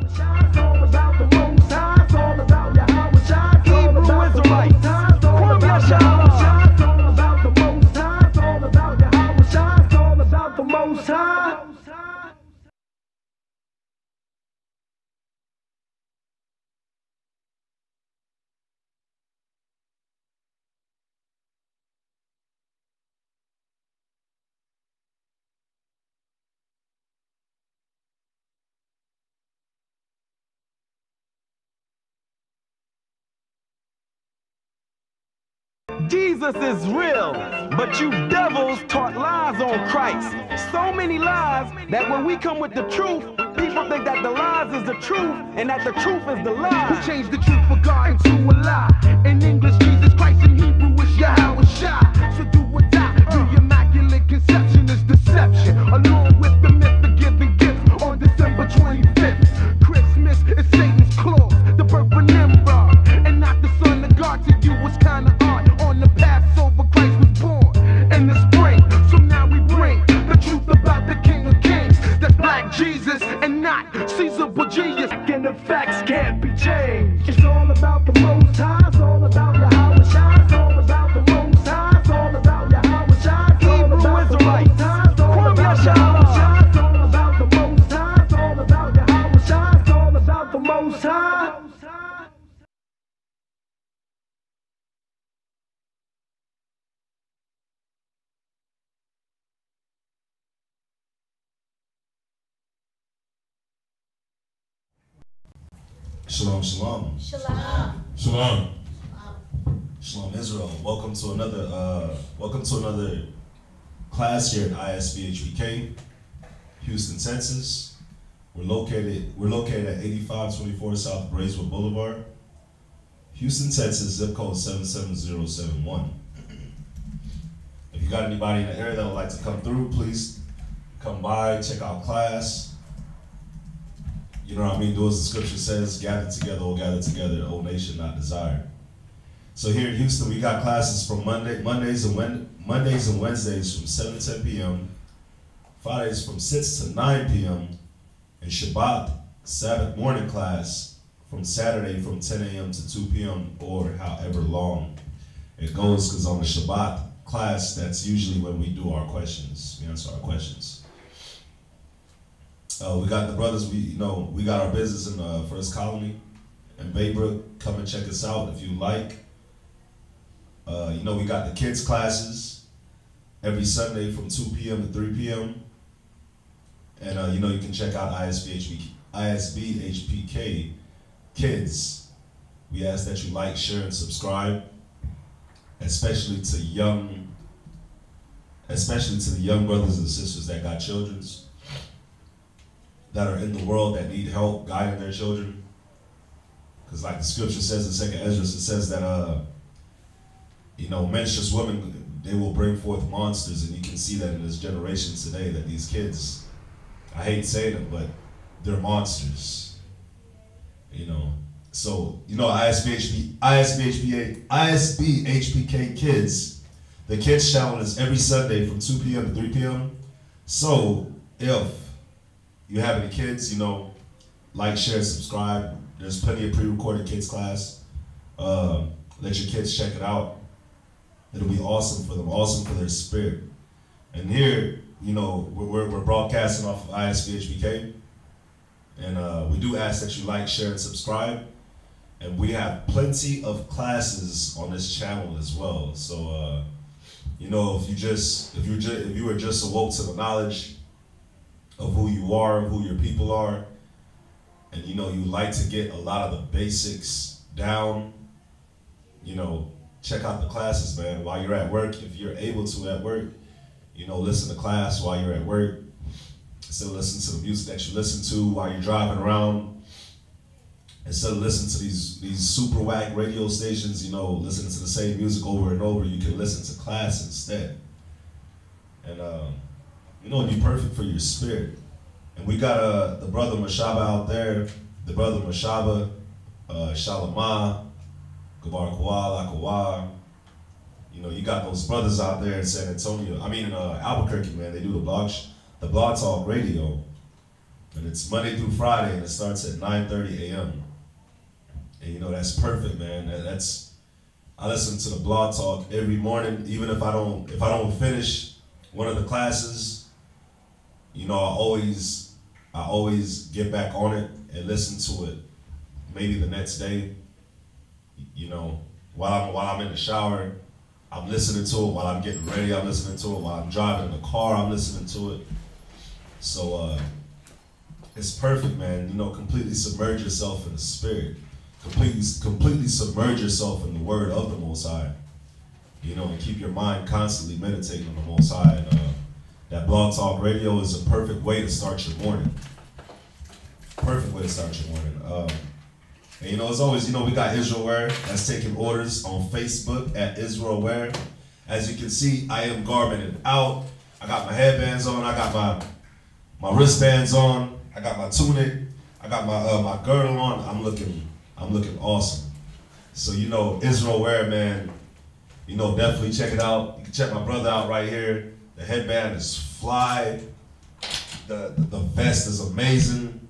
It's all about the Most High. It's all about Yahweh Shai. It's all about the Most High. It's all about Yahweh Shai. It's all about the Most High. It's all about Yahweh Shai. It's all about the Most High. Jesus is real, but you devils taught lies on Christ. So many lies that when we come with the truth, people think that the lies is the truth and that the truth is the lie. Who changed the truth for God into a lie? In English, Jesus Christ. In Hebrew, it's Yahweh Shai. So do or die. The immaculate conception is deception, along with the myth of giving gifts on December 25th. Christmas is Satan's claws, the birth of Nimrod, and not the son of God. To you was kinda odd. On the Passover, Christ was born in the spring. So now we bring the truth about the King of Kings. That's Black Jesus and not Caesar Borgias. And the facts can't be changed. It's all about the Most High. It's all about Yahweh Shai. It's all about the Most High. It's all about Yahweh Shai. It's all about the Most High. It's all about Yahweh Shai. It's all about the Most High. It's all about Yahweh Shai. It's all about the Most High. Shalom, shalom. Shalom. Shalom. Shalom, Israel. Welcome to another class here at ISBHPK, Houston, Texas. We're located at 8524 South Braeswood Boulevard, Houston, Texas, zip code 77071. If you got anybody in the area that would like to come through, please come by, check out class. You know what I mean? Do as the scripture says, gather together, O nation not desired. So here in Houston, we got classes from Mondays and Wednesdays from 7 to 10 p.m., Fridays from 6 to 9 p.m., and Shabbat, Sabbath morning class, from Saturday from 10 a.m. to 2 p.m. or however long it goes, because on the Shabbat class, that's usually when we do our questions. We answer our questions. We got the brothers, we got our business in First Colony in Baybrook. Come and check us out if you like. We got the kids classes every Sunday from 2 p.m. to 3 p.m. And you can check out ISBHPK Kids. We ask that you like, share, and subscribe, especially to the young brothers and sisters that got children's, that are in the world that need help guiding their children. Because like the scripture says in 2nd Ezra, it says that menstruous women, they will bring forth monsters, and you can see that in this generation today, that these kids, I hate saying it, but they're monsters. So ISBHPK Kids, the kids channel is every Sunday from 2 p.m. to 3 p.m. So if you have any kids, like, share, subscribe. There's plenty of pre-recorded kids class. Let your kids check it out. It'll be awesome for them, awesome for their spirit. And here, we're broadcasting off of ISBHPK. And we do ask that you like, share, and subscribe. And we have plenty of classes on this channel as well. So, if you were just awoke to the knowledge of who you are, who your people are, and you like to get a lot of the basics down, check out the classes, man, while you're at work. If you're able to at work, listen to class while you're at work. Instead of listening to the music that you listen to while you're driving around, instead of listening to these super whack radio stations, listening to the same music over and over, you can listen to class instead. And it'd be perfect for your spirit. And we got the brother Mashaba out there, the brother Mashaba, Shalama, Gabar Kawal, Akawa. You got those brothers out there in Albuquerque, man. They do the blog talk radio. And it's Monday through Friday, and it starts at 9:30 a.m. And you know, that's perfect, man. I listen to the blog talk every morning, even if I don't finish one of the classes. You know, I always get back on it and listen to it. Maybe the next day. You know, while I'm in the shower, I'm listening to it. While I'm getting ready, I'm listening to it. While I'm driving in the car, I'm listening to it. So it's perfect, man. You know, completely submerge yourself in the Spirit. Completely submerge yourself in the Word of the Most High. You know, and keep your mind constantly meditating on the Most High. And that Blog Talk Radio is a perfect way to start your morning. Perfect way to start your morning. And you know, as always, you know, we got Israel Wear that's taking orders on Facebook at Israel Wear. As you can see, I am garmented out. I got my headbands on. I got my wristbands on. I got my tunic. I got my girdle on. I'm looking awesome. So, you know, Israel Wear, man, you know, definitely check it out. You can check my brother out right here. The headband is fly. The vest is amazing.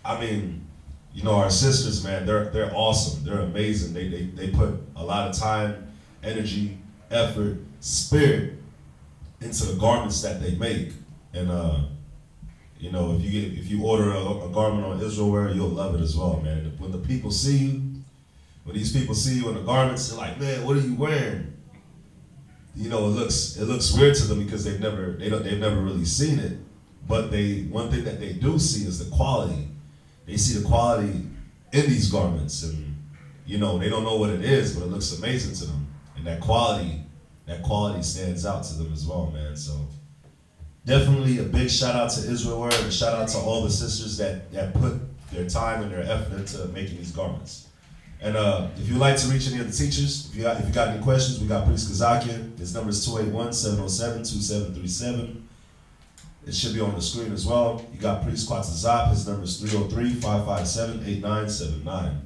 I mean, you know, our sisters, man, they're awesome. They're amazing. They put a lot of time, energy, effort, spirit into the garments that they make. And you know, if you order a garment on Israel Wear, you'll love it as well, man. When the people see you, when these people see you in the garments, they're like, man, what are you wearing? You know, it looks weird to them because they've never really seen it. But one thing that they do see is the quality. They see the quality in these garments, and you know, they don't know what it is, but it looks amazing to them. And that quality stands out to them as well, man. So definitely a big shout out to Israel Wear, and a shout out to all the sisters that put their time and their effort into making these garments. And if you'd like to reach any of the teachers, if you got any questions, we got Priest Kazakian. His number is 281-707-2737. It should be on the screen as well. You got Priest Quatzazop. His number is 303-557-8979.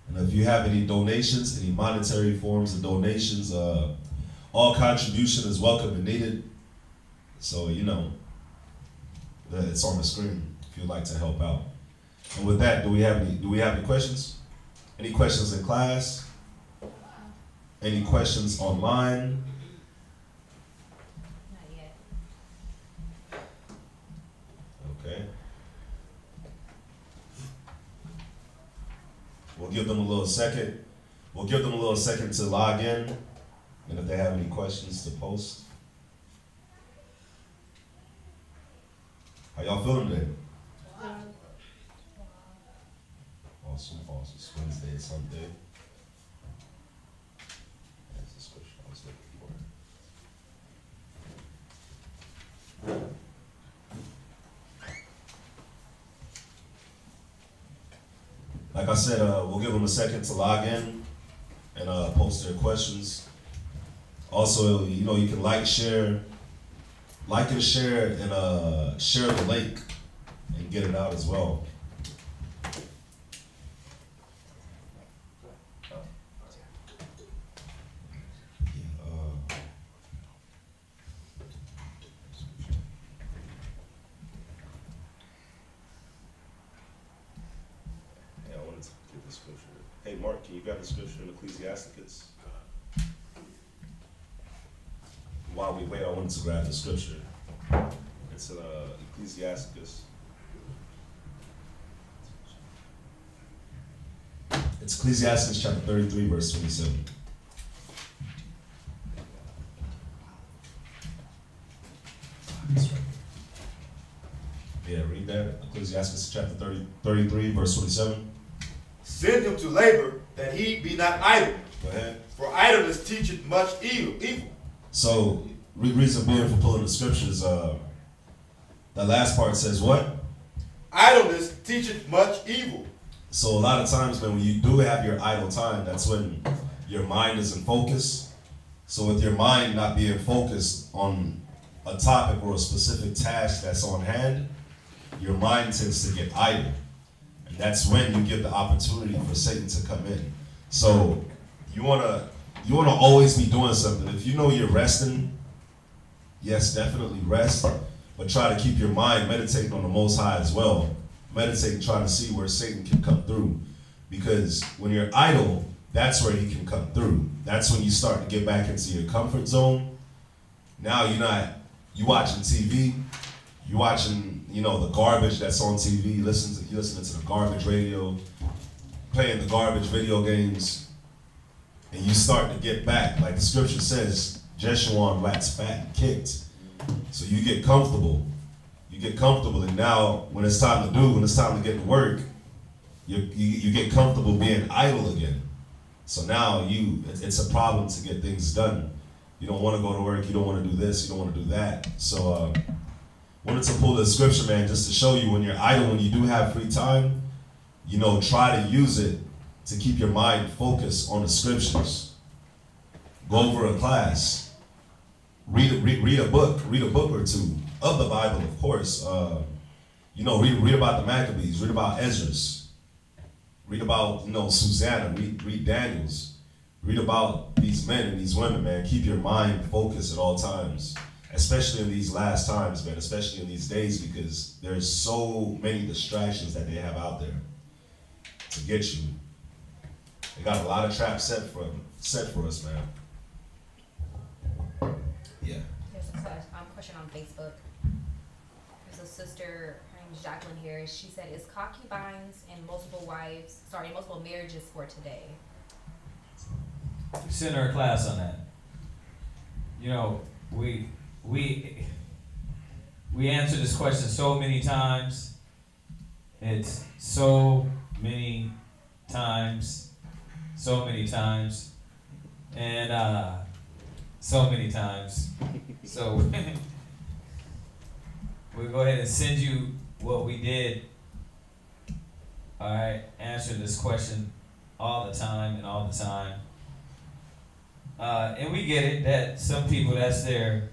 And if you have any donations, any monetary forms of donations, all contribution is welcome and needed. So, you know, it's on the screen if you'd like to help out. And with that, do we have any questions? Any questions in class? Any questions online? Not yet. Okay. We'll give them a little second. We'll give them a little second to log in, and if they have any questions to post. How y'all feeling today? Awesome. It's Wednesday, it's Sunday. That's the scripture I was looking for. Like I said, we'll give them a second to log in and post their questions. Also, you know, you can like and share, and share the link and get it out as well. Hey, Mark, can you grab the scripture in Ecclesiasticus? While we wait, I wanted to grab the scripture. It's in Ecclesiasticus. It's Ecclesiasticus chapter 33, verse 27. That's right. Yeah, read that. Ecclesiasticus chapter 33, verse 27. Send him to labor, that he be not idle. Go ahead. For idleness teacheth much evil. So, reason being for pulling the scriptures, the last part says what? Idleness teacheth much evil. So a lot of times, man, when you do have your idle time, that's when your mind is in focus. So with your mind not being focused on a topic or a specific task that's on hand, your mind tends to get idle. And that's when you give the opportunity for Satan to come in. So you wanna always be doing something. If you know you're resting, yes, definitely rest. but try to keep your mind meditating on the Most High as well. Meditate, trying to see where Satan can come through. Because when you're idle, that's where he can come through. That's when you start to get back into your comfort zone. Now you watching TV, you watching, you know, the garbage that's on TV, you listening to the garbage radio, playing the garbage video games, and you start to get back, like the scripture says, Jeshurun waxed fat and kicked. So you get comfortable. You get comfortable, and now when it's time to get to work, you get comfortable being idle again. So now it's a problem to get things done. You don't want to go to work, you don't want to do this, you don't want to do that. So wanted to pull the scripture, man, just to show you when you're idle, when you do have free time, you know, try to use it to keep your mind focused on the scriptures. Go over a class. Read a book or two of the Bible, of course. You know, read about the Maccabees, read about Ezra's, read about, you know, Susanna, read Daniel's, read about these men and these women, man. Keep your mind focused at all times, especially in these last times, man, especially in these days, because there's so many distractions that they have out there to get you. They got a lot of traps set for us, man. Yeah. There's a question on Facebook. There's a sister, her name is Jacqueline Harris. She said, is concubines and multiple marriages for today? Send her a class on that. You know, we answer this question so many times. It's so many times, and so many times. So we'll go ahead and send you what we did. All right, answer this question all the time. And we get it that some people, that's their,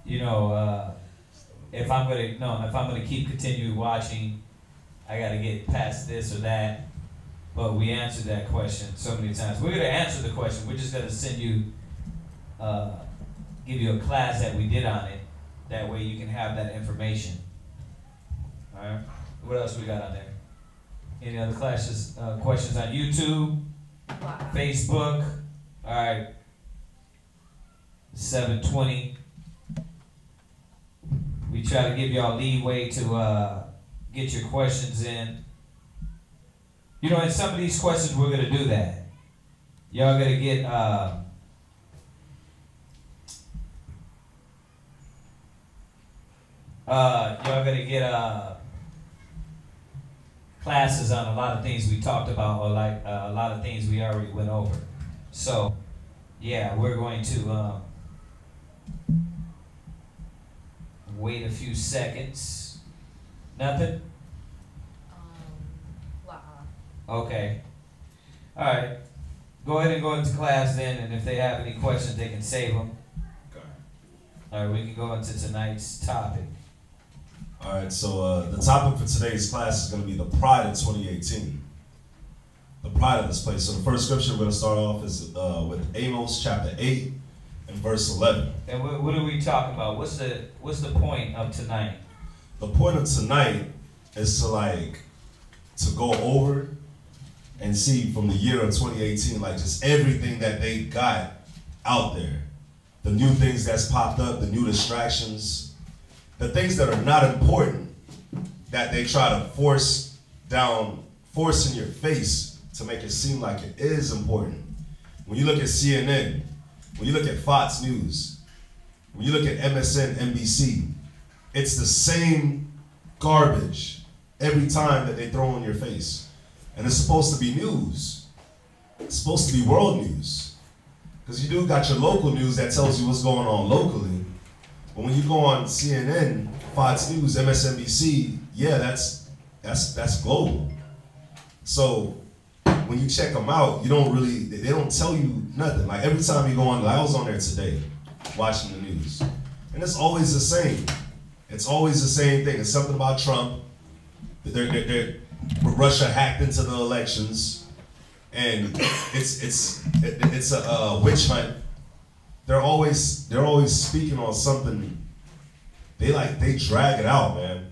you know, if I'm gonna continue watching, I gotta get past this or that. But we answered that question so many times. We're gonna answer the question. We're just gonna send you, give you a class that we did on it. That way you can have that information. All right. What else we got on there? Any other questions on YouTube, Facebook? All right. 7:20. We try to give y'all leeway to get your questions in. You know, in some of these questions, we're going to do that. Y'all going to get classes on a lot of things we talked about, or like a lot of things we already went over. So, yeah, we're going to wait a few seconds. Nothing? Okay. All right. Go ahead and go into class then, and if they have any questions, they can save them. Okay. All right, we can go into tonight's topic. All right, so the topic for today's class is going to be the pride of 2018. The pride of this place. So the first scripture we're going to start off is with Amos chapter 8 and verse 11. And what are we talking about? What's the point of tonight? The point of tonight is to go over and see from the year of 2018, like just everything that they got out there. The new things that's popped up, the new distractions, the things that are not important that they try to force in your face to make it seem like it is important. When you look at CNN, when you look at Fox News, when you look at MSN, NBC, it's the same garbage every time that they throw in your face. And it's supposed to be news. It's supposed to be world news. Because you do got your local news that tells you what's going on locally. But when you go on CNN, Fox News, MSNBC, yeah, that's global. So when you check them out, they don't tell you nothing. Like every time you go on, like I was on there today watching the news. And it's always the same. It's always the same thing. It's something about Trump. Russia hacked into the elections, and it's a witch hunt. They're always speaking on something they drag it out, man.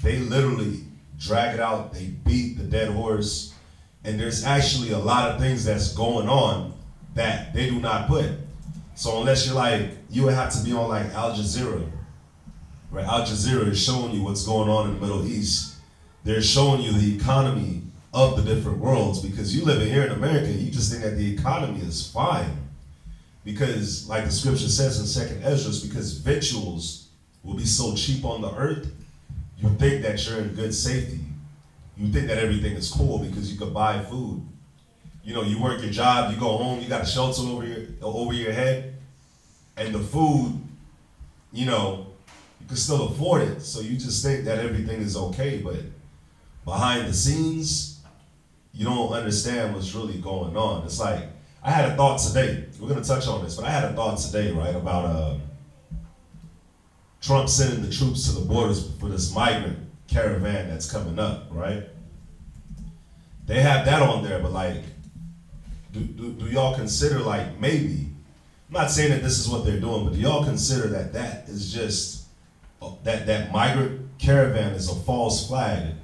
They literally drag it out. They beat the dead horse. And there's actually a lot of things that's going on that they do not put. So unless you're like, you would have to be on like Al Jazeera, right? Al Jazeera is showing you what's going on in the Middle East. They're showing you the economy of the different worlds, because you live here in America, you just think that the economy is fine. Because like the scripture says in 2nd Ezra, because victuals will be so cheap on the earth, you think that you're in good safety. You think that everything is cool because you could buy food. You know, you work your job, you go home, you got a shelter over your head, and the food, you know, you can still afford it. So you just think that everything is okay, but behind the scenes, you don't understand what's really going on. It's like, I had a thought today. We're gonna touch on this, but I had a thought today, right, about Trump sending the troops to the borders for this migrant caravan that's coming up, right? They have that on there, but like, do y'all consider, like, maybe, I'm not saying that this is what they're doing, but do y'all consider that that is just, that migrant caravan is a false flag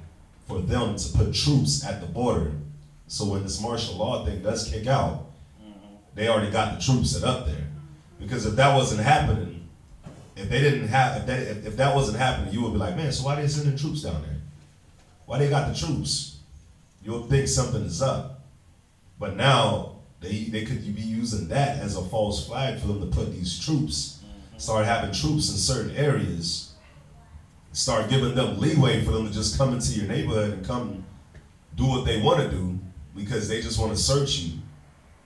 for them to put troops at the border? So when this martial law thing does kick out, they already got the troops set up there. Because if that wasn't happening, if that wasn't happening, you would be like, man, so why they sending troops down there? Why they got the troops? You'll think something is up. But now they could be using that as a false flag for them to put these troops, start having troops in certain areas, start giving them leeway for them to just come into your neighborhood and come do what they want to do, because they just want to search you,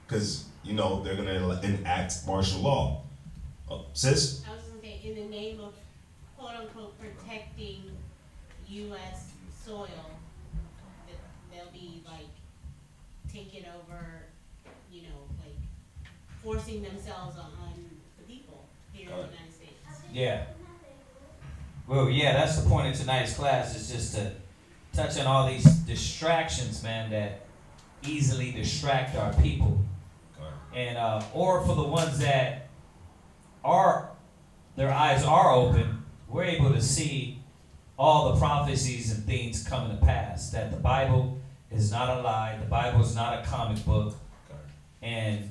because, you know, they're going to enact martial law. Sis? I was going to say, in the name of, quote unquote, protecting U.S. soil, they'll be like taking over, you know, like forcing themselves on the people here in the United States. Yeah. Well, yeah, that's the point of tonight's class, is just to touch on all these distractions, man, that easily distract our people. And or for the ones that their eyes are open, we're able to see all the prophecies and things coming to pass. That the Bible is not a lie. The Bible is not a comic book, and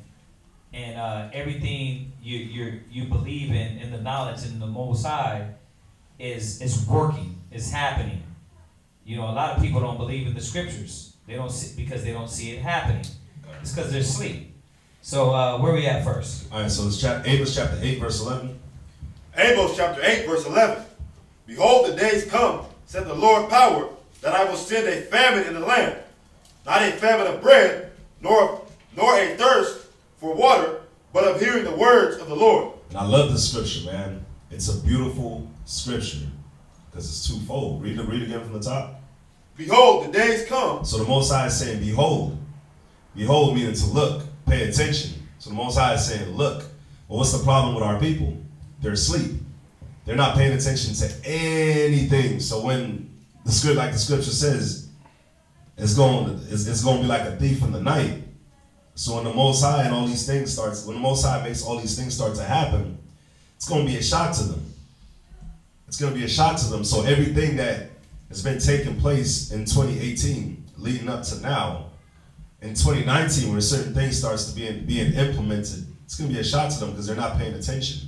everything you believe in the knowledge in the Most High is working, is happening. You know, a lot of people don't believe in the scriptures. They don't see, because they don't see it happening. It's because they're asleep. So where are we at first? All right, so it's Amos chapter 8, verse 11. Amos chapter 8, verse 11. Behold, the days come, said the Lord power, that I will send a famine in the land, not a famine of bread, nor a thirst for water, but of hearing the words of the Lord. And I love this scripture, man. It's a beautiful scripture because it's twofold. Read again from the top. Behold, the days come. So the Most High is saying, behold. Behold meaning to look, pay attention. So the Most High is saying, look. Well, what's the problem with our people? They're asleep. They're not paying attention to anything. So when the script, like the scripture says, it's going to be like a thief in the night. So when the Most High and all these things starts, when the Most High makes all these things start to happen, it's going to be a shock to them. It's going to be a shock to them. So everything that has been taking place in 2018, leading up to now, in 2019, when certain things starts to being implemented, it's going to be a shock to them because they're not paying attention.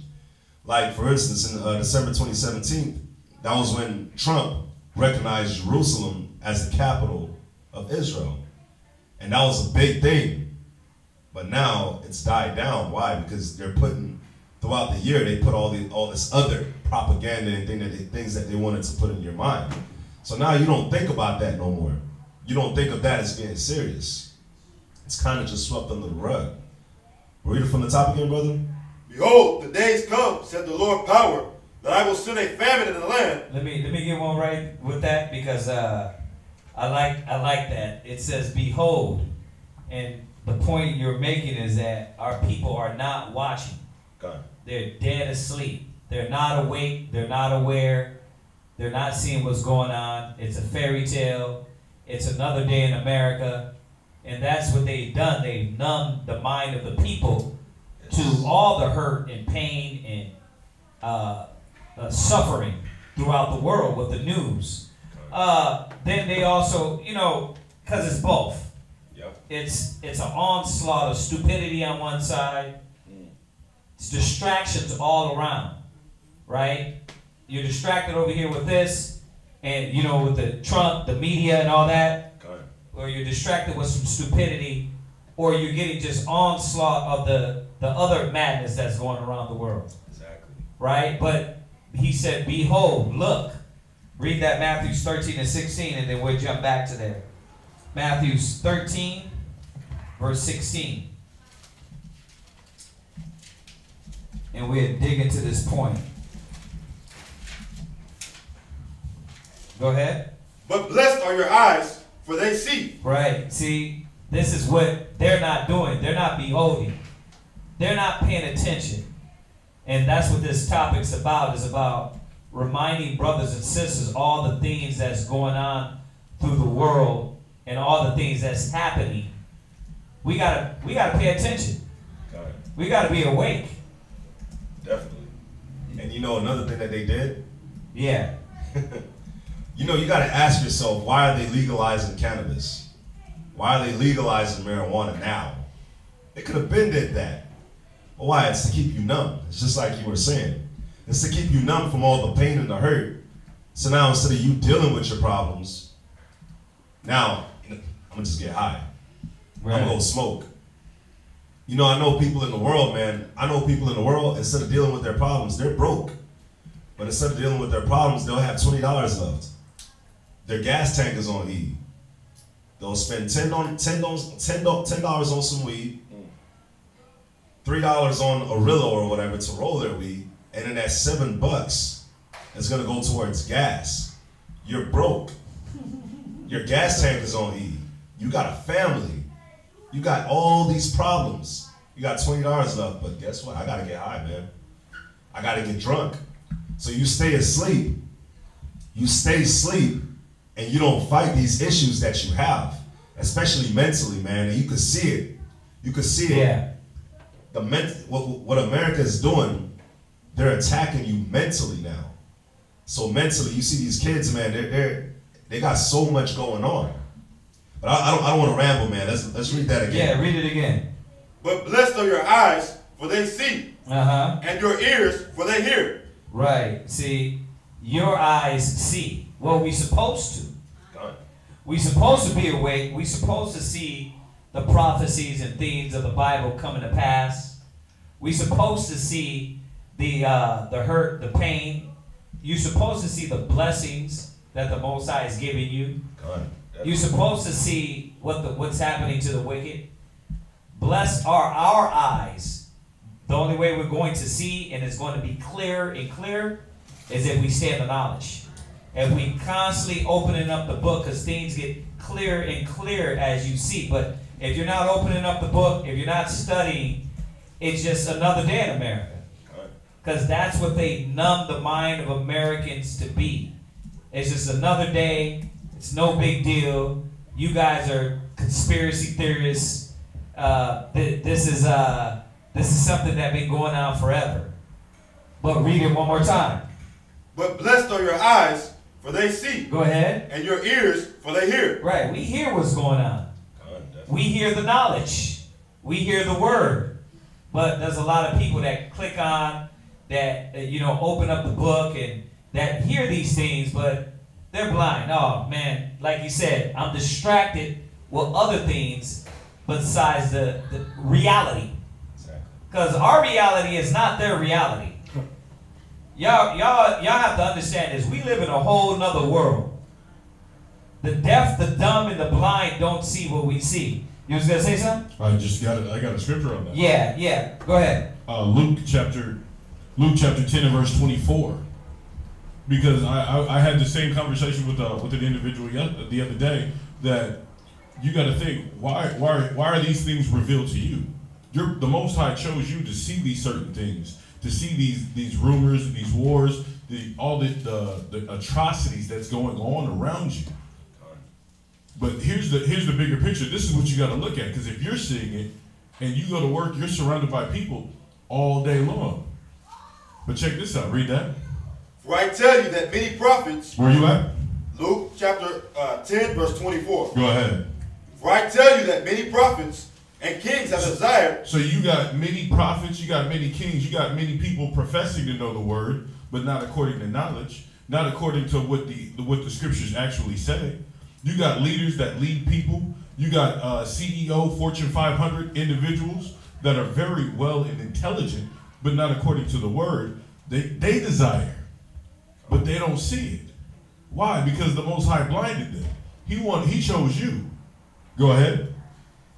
Like, for instance, in December 2017, that was when Trump recognized Jerusalem as the capital of Israel. And that was a big thing. But now it's died down. Why? Because they're putting, throughout the year, they put all this other propaganda and things that they wanted to put in your mind. So now you don't think about that no more. You don't think of that as being serious. It's kind of just swept under the rug. Read it from the top again, brother. Behold, the days come, said the Lord power, that I will send a famine in the land. Let me get one right with that, because I like that. It says behold, and the point you're making is that our people are not watching. God. They're dead asleep. They're not awake. They're not aware. They're not seeing what's going on. It's a fairy tale. It's another day in America. And that's what they've done. They've numbed the mind of the people to all the hurt and pain and suffering throughout the world with the news. Then they also, you know, because it's both. Yep. It's an onslaught of stupidity on one side. It's distractions all around, right? You're distracted over here with this, and you know, with the Trump, the media, and all that. Or you're distracted with some stupidity, or you're getting just onslaught of the other madness that's going around the world. Exactly. Right? But he said, behold, look. Read that Matthew 13 and 16, and then we'll jump back to there. Matthew 13, verse 16. And we'll dig into this point. Go ahead. But blessed are your eyes, for they see. Right. See, this is what they're not doing. They're not beholding. They're not paying attention. And that's what this topic's about, is about reminding brothers and sisters all the things that's going on through the world and all the things that's happening. We gotta pay attention. Got it. We gotta be awake. Definitely. And you know another thing that they did? Yeah. You know, you got to ask yourself, why are they legalizing cannabis? Why are they legalizing marijuana now? They could have been did that. But why? It's to keep you numb. It's just like you were saying. It's to keep you numb from all the pain and the hurt. So now instead of you dealing with your problems, now I'm going to just get high. Right. I'm going to go smoke. You know, I know people in the world, man. I know people in the world, instead of dealing with their problems, they're broke. But instead of dealing with their problems, they'll have $20 left. Their gas tank is on E. They'll spend $10 on some weed, $3 on a Rillo or whatever to roll their weed, and then that $7 is gonna go towards gas. You're broke. Your gas tank is on E. You got a family. You got all these problems. You got $20 left, but guess what? I gotta get high, man. I gotta get drunk. So you stay asleep. You stay asleep, and you don't fight these issues that you have, especially mentally, man. And you can see it. You can see it. Yeah. What America is doing, they're attacking you mentally now. So mentally, you see these kids, man. They got so much going on. But I don't want to ramble, man. Let's read that again. Yeah, read it again. But blessed are your eyes, for they see, and your ears, for they hear. Right. See, your eyes see. Well, we supposed to. We supposed to be awake. We supposed to see the prophecies and things of the Bible coming to pass. We supposed to see the hurt, the pain. You supposed to see the blessings that the Most High is giving you. You're supposed to see what's happening to the wicked. Blessed are our eyes. The only way we're going to see, and it's going to be clearer and clearer, is if we stay in the knowledge. If we constantly opening up the book, because things get clearer and clearer as you see. But if you're not opening up the book, if you're not studying, it's just another day in America. Because that's what they numb the mind of Americans to be. It's just another day. It's no big deal. You guys are conspiracy theorists. This is something that's been going on forever. But read it one more time. But blessed are your eyes, for they see. Go ahead. And your ears, for they hear. Right, we hear what's going on. We hear the knowledge. We hear the word. But there's a lot of people that click on, that open up the book and that hear these things, but they're blind. Oh man, like you said, I'm distracted with other things besides the reality. Because our reality is not their reality. Y'all have to understand this. We live in a whole nother world. The deaf, the dumb, and the blind don't see what we see. You was gonna say something? I got a scripture on that. Yeah. Go ahead. Luke chapter 10 and verse 24. Because I had the same conversation with an individual the other day, that you got to think, why are these things revealed to you? The Most High chose you to see these certain things, to see these rumors, these wars, all the atrocities that's going on around you. But here's the bigger picture. This is what you got to look at, because if you're seeing it and you go to work, you're surrounded by people all day long. But check this out. Read that. For I tell you that many prophets. Where you at? Luke chapter 10, verse 24. Go ahead. For I tell you that many prophets and kings have desired. So you got many prophets, you got many kings, you got many people professing to know the word, but not according to knowledge, not according to what the scriptures actually say. You got leaders that lead people. You got CEO, Fortune 500 individuals that are very well and intelligent, but not according to the word. They desire, but they don't see it. Why? Because the Most High blinded them. He chose you. Go ahead.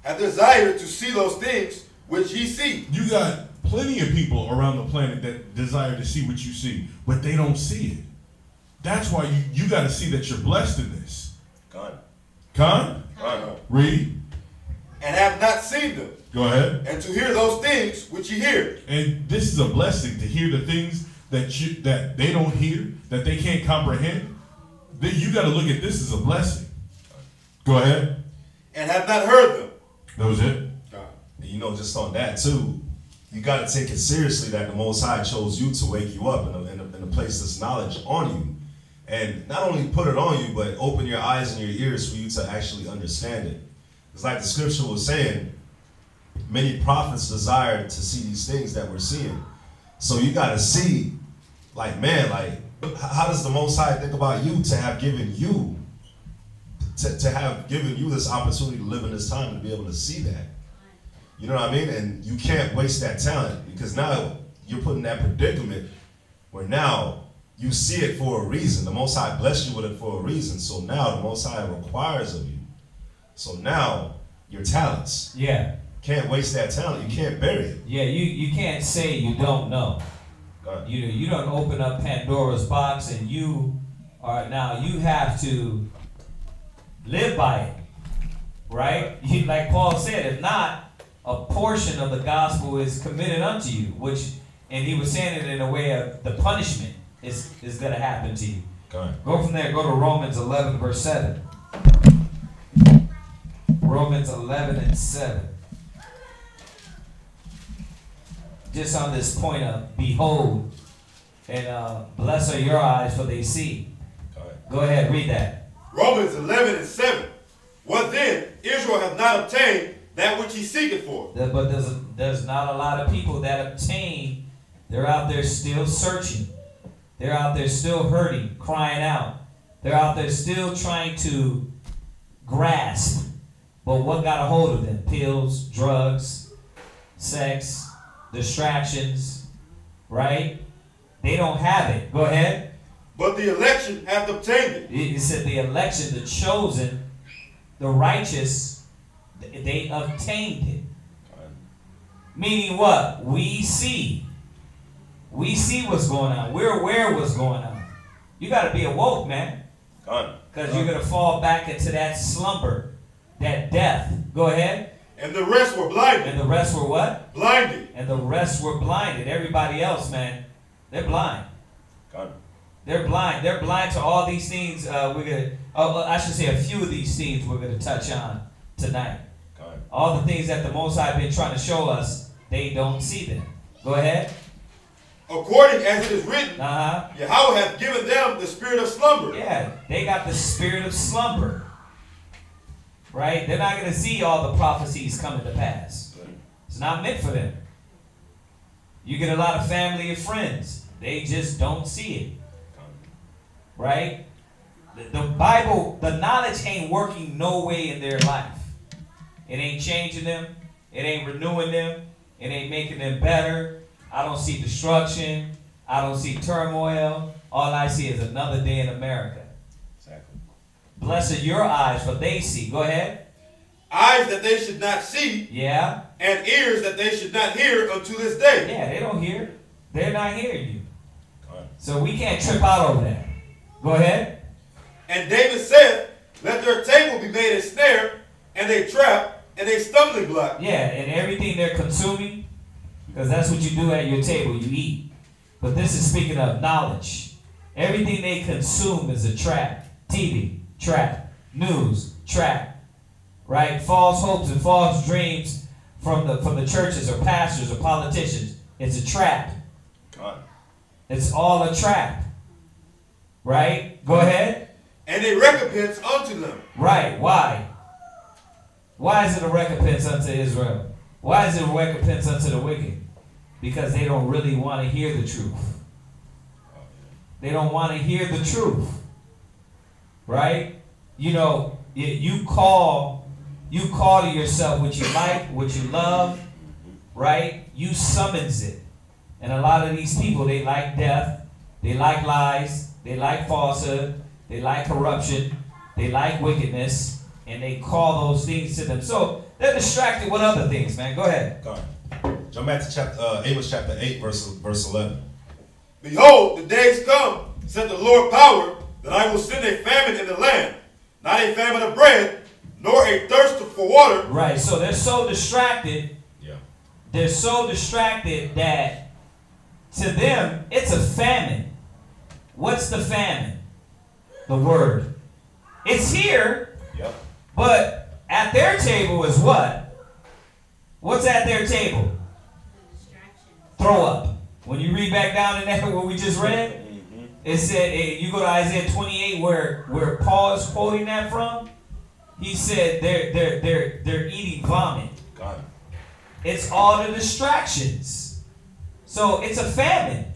Have desired to see those things which ye see. You got plenty of people around the planet that desire to see what you see, but they don't see it. That's why you got to see that you're blessed in this. Con? Read. And have not seen them. Go ahead. And to hear those things which ye hear. And this is a blessing to hear the things that they don't hear, that they can't comprehend. You got to look at this as a blessing. Go ahead. And have not heard them. That was it. And you know, just on that too, you got to take it seriously that the Most High chose you to wake you up and to place this knowledge on you. And not only put it on you, but open your eyes and your ears for you to actually understand it. It's like the scripture was saying, many prophets desired to see these things that we're seeing. So you got to see, like, man, like, how does the Most High think about you to have given you, to have given you this opportunity to live in this time and be able to see that? You know what I mean? And you can't waste that talent, because now you're put in that predicament where now you see it for a reason. The Most High blessed you with it for a reason. So now the Most High requires of you. So now your talents. Yeah. Can't waste that talent. You can't bury it. Yeah, you can't say you don't know. You don't open up Pandora's box, and you have to live by it, right? Like Paul said, if not, a portion of the gospel is committed unto you, and he was saying it in a way of the punishment is going to happen to you. Go from there, go to Romans 11, verse 7. Romans 11 and 7. Just on this point of behold, and blessed are your eyes, for they see. Go ahead, read that. Romans 11 and 7. What then? Israel hath not obtained that which he seeketh for. But there's not a lot of people that obtain. They're out there still searching. They're out there still hurting, crying out. They're out there still trying to grasp. But what got a hold of them? Pills, drugs, sex, distractions, right? They don't have it. Go ahead. But the election hath obtained it. It said the election, the chosen, the righteous, they obtained it. Meaning what? We see. We see what's going on. We're aware of what's going on. You got to be awoke, man. Because you're going to fall back into that slumber, that death. Go ahead. And the rest were blinded. And the rest were what? Blinded. And the rest were blinded. Everybody else, man, they're blind. They're blind. They're blind to all these things. I should say a few of these things we're going to touch on tonight. All the things that the Most High been trying to show us, they don't see them. Go ahead. According as it is written, Yahweh hath given them the spirit of slumber. Yeah, they got the spirit of slumber. Right? They're not going to see all the prophecies coming to pass. It's not meant for them. You get a lot of family and friends. They just don't see it. Right? The Bible, the knowledge ain't working no way in their life. It ain't changing them. It ain't renewing them. It ain't making them better. I don't see destruction. I don't see turmoil. All I see is another day in America. Exactly. Blessed are your eyes, for they see. Go ahead. Eyes that they should not see. Yeah. And ears that they should not hear unto this day. Yeah, they don't hear. They're not hearing you. So we can't trip out over that. Go ahead. And David said, let their table be made a snare, and a trap, and a stumbling block. Yeah, and everything they're consuming, because that's what you do at your table, you eat. But this is speaking of knowledge. Everything they consume is a trap. TV, trap. News, trap. Right? False hopes and false dreams from the churches or pastors or politicians. It's a trap. It's all a trap. Right? Go ahead. And a recompense unto them. Right. Why? Why is it a recompense unto Israel? Why is it a recompense unto the wicked? Because they don't really want to hear the truth. They don't want to hear the truth. Right? You know, you call to yourself what you like, what you love, right? You summons it. And a lot of these people, they like death, they like lies, they like falsehood, they like corruption, they like wickedness, and they call those things to them. So they're distracted with other things, man. Go ahead. Go ahead. Jump back to Amos chapter 8, verse 11. Behold, the days come, said the Lord power, that I will send a famine in the land, not a famine of bread, nor a thirst for water. Right, so they're so distracted. Yeah. They're so distracted that to them, it's a famine. What's the famine? The word. It's here, Yep. but at their table is what? What's at their table? The distraction. Throw up. When you read back down in that, what we just read, it said, you go to Isaiah 28 where Paul is quoting that from. He said they're eating vomit. God. It's all the distractions. So it's a famine.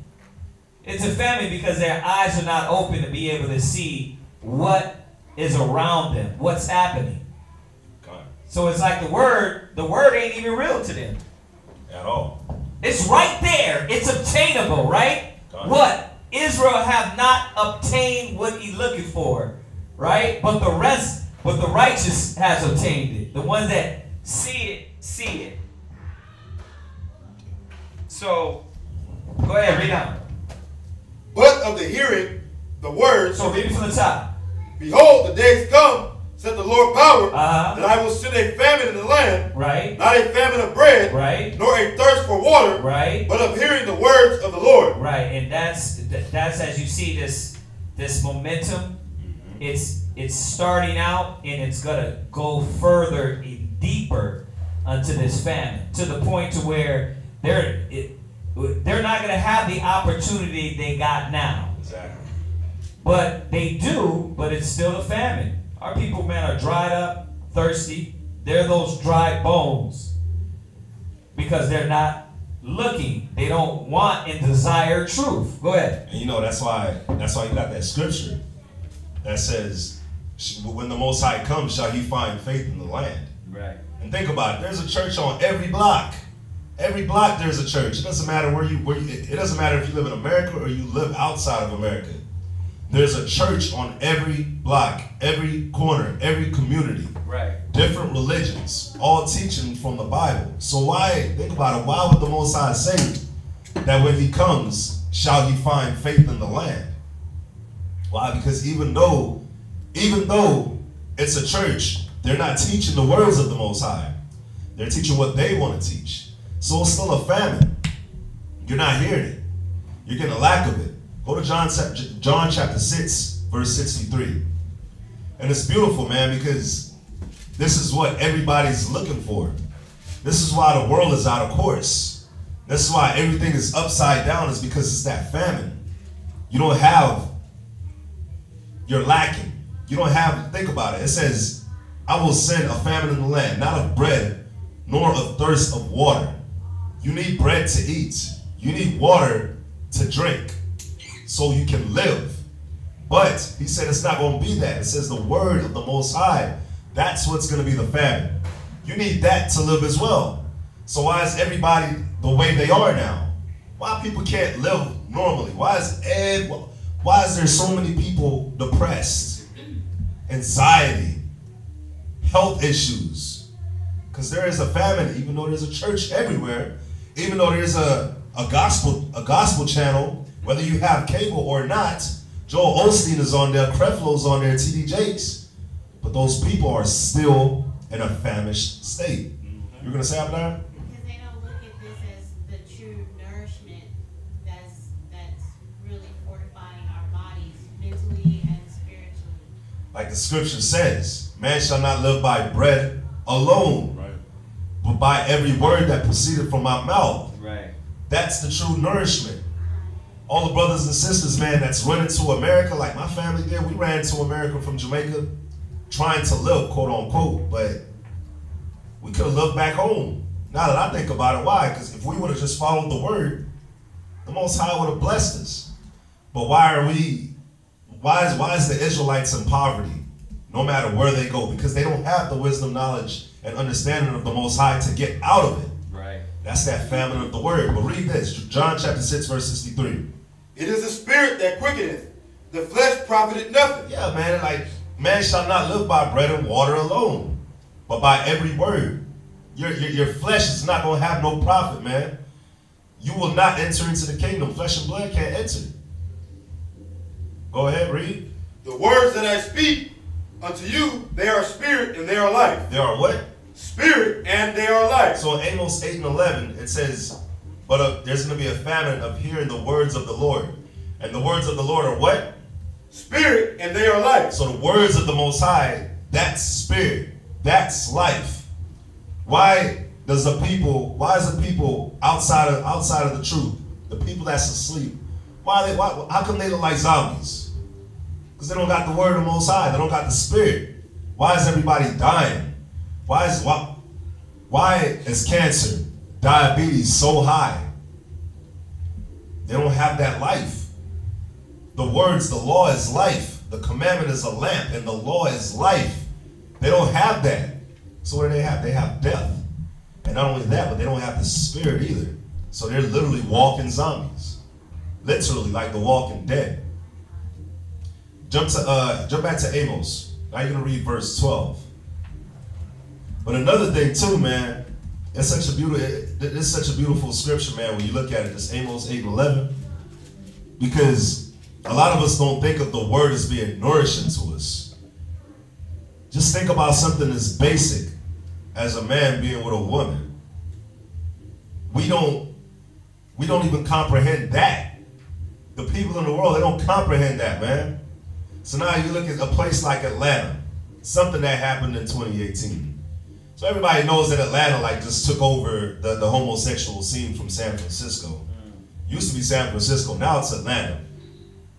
It's a famine because their eyes are not open to be able to see what is around them, what's happening. God. So it's like the word ain't even real to them. At all. It's right there. It's obtainable, right? God. What? Israel have not obtained what he's looking for, right? But the righteous has obtained it. The ones that see it. So, go ahead, read on. But of the hearing, the words. So read it from the top. Behold, the days come, said the Lord power, Uh-huh. that I will send a famine in the land, Right. not a famine of bread, Right. nor a thirst for water, Right. but of hearing the words of the Lord. Right. And that's as you see this momentum. It's starting out and it's gonna go further and deeper unto this famine to the point to where they're not gonna have the opportunity they got now. Exactly. But they do, but it's still a famine. Our people, man, are dried up, thirsty. They're those dry bones because they're not looking. They don't want and desire truth. Go ahead. And you know, that's why you got that scripture that says, when the Most High comes, shall he find faith in the land. Right. And think about it. There's a church on every block. Every block there's a church. It doesn't matter it doesn't matter if you live in America or you live outside of America. There's a church on every block, every corner, every community. Right. Different religions, all teaching from the Bible. So think about it, why would the Most High say that when he comes, shall he find faith in the land? Why? Because even though it's a church, they're not teaching the words of the Most High. They're teaching what they want to teach. So it's still a famine. You're not hearing it. You're getting a lack of it. Go to John chapter 6, verse 63. And it's beautiful, man, because this is what everybody's looking for. This is why the world is out of course. This is why everything is upside down, is because it's that famine. You're lacking. You don't have, think about it. It says, I will send a famine in the land, not of bread, nor of thirst of water. You need bread to eat. You need water to drink so you can live. But he said it's not going to be that. It says the word of the Most High. That's what's going to be the famine. You need that to live as well. So why is everybody the way they are now? Why people can't live normally? Why is there so many people depressed? Anxiety, health issues. Because there is a famine, even though there's a church everywhere, even though there's a gospel channel, whether you have cable or not. Joel Osteen is on there, Creflo's on there, T.D. Jakes. But those people are still in a famished state. You're going to say Abdar? Because they don't look at this as the true nourishment that's really fortifying our bodies mentally and spiritually. Like the scripture says, man shall not live by bread alone, right, but by every word that proceeded from my mouth. Right. That's the true nourishment. all the brothers and sisters, man, that's running to America, like my family did. We ran to America from Jamaica, trying to live, quote unquote, but we could have lived back home. Now that I think about it, why? Because if we would have just followed the word, the Most High would have blessed us. But why is the Israelites in poverty, no matter where they go? Because they don't have the wisdom, knowledge, and understanding of the Most High to get out of it. Right. That's that famine of the word. But read this, John chapter 6, verse 63. It is the spirit that quickeneth, the flesh profited nothing. Yeah, man, like, man shall not live by bread and water alone, but by every word. Your flesh is not going to have no profit, man. You will not enter into the kingdom. Flesh and blood can't enter. Go ahead, read. The words that I speak unto you, they are spirit and they are life. They are what? Spirit and they are life. So in Amos 8 and 11, it says, but there's going to be a famine of hearing the words of the Lord. And the words of the Lord are what? Spirit and they are life. So the words of the Most High, that's spirit. That's life. Why is the people outside of the truth, the people that's asleep, how come they look like zombies? Because they don't got the word of the Most High. They don't got the spirit. Why is everybody dying? Why is cancer, diabetes so high? They don't have that life. The words, the law is life. The commandment is a lamp, and the law is life. They don't have that. So what do they have? They have death. And not only that, but they don't have the spirit either. So they're literally walking zombies. Literally like the walking dead. Jump back to Amos. Now you're going to read verse 12. But another thing too, man, it's such a beautiful scripture, man, when you look at it, this Amos 8 and 11. Because a lot of us don't think of the word as being nourishing to us. Just think about something as basic as a man being with a woman. We don't even comprehend that. The people in the world, they don't comprehend that, man. So now you look at a place like Atlanta, something that happened in 2018. So everybody knows that Atlanta like just took over the homosexual scene from San Francisco. Used to be San Francisco, now it's Atlanta.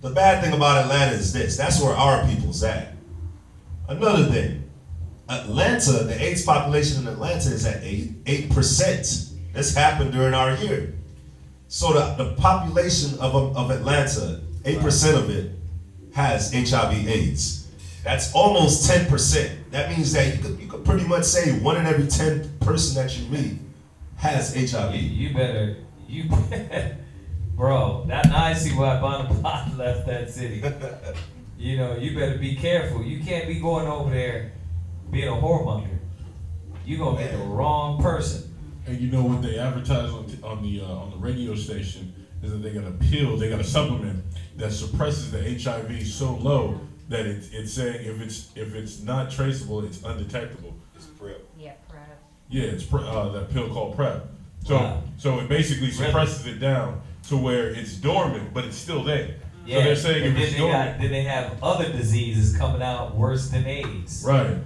The bad thing about Atlanta is this, that's where our people's at. Another thing, Atlanta, the AIDS population in Atlanta is at 8%. This happened during our year. So the population of Atlanta, 8% of it has HIV AIDS. That's almost 10%. That means that you could pretty much say 1 in every 10 person that you meet has HIV. You better, bro, now I see why Bonaparte left that city. You know, you better be careful. You can't be going over there being a whoremonger. You're gonna get the wrong person. And you know what they advertise on the radio station is that they got a pill, they got a supplement that suppresses the HIV so low that it's saying if it's not traceable, it's undetectable. It's PrEP. Yeah, PrEP. Yeah, it's that pill called PrEP. So Wow. so it basically suppresses it down to where it's dormant, but it's still there. Yeah, so they're saying if it's dormant. Then they have other diseases coming out worse than AIDS. Right.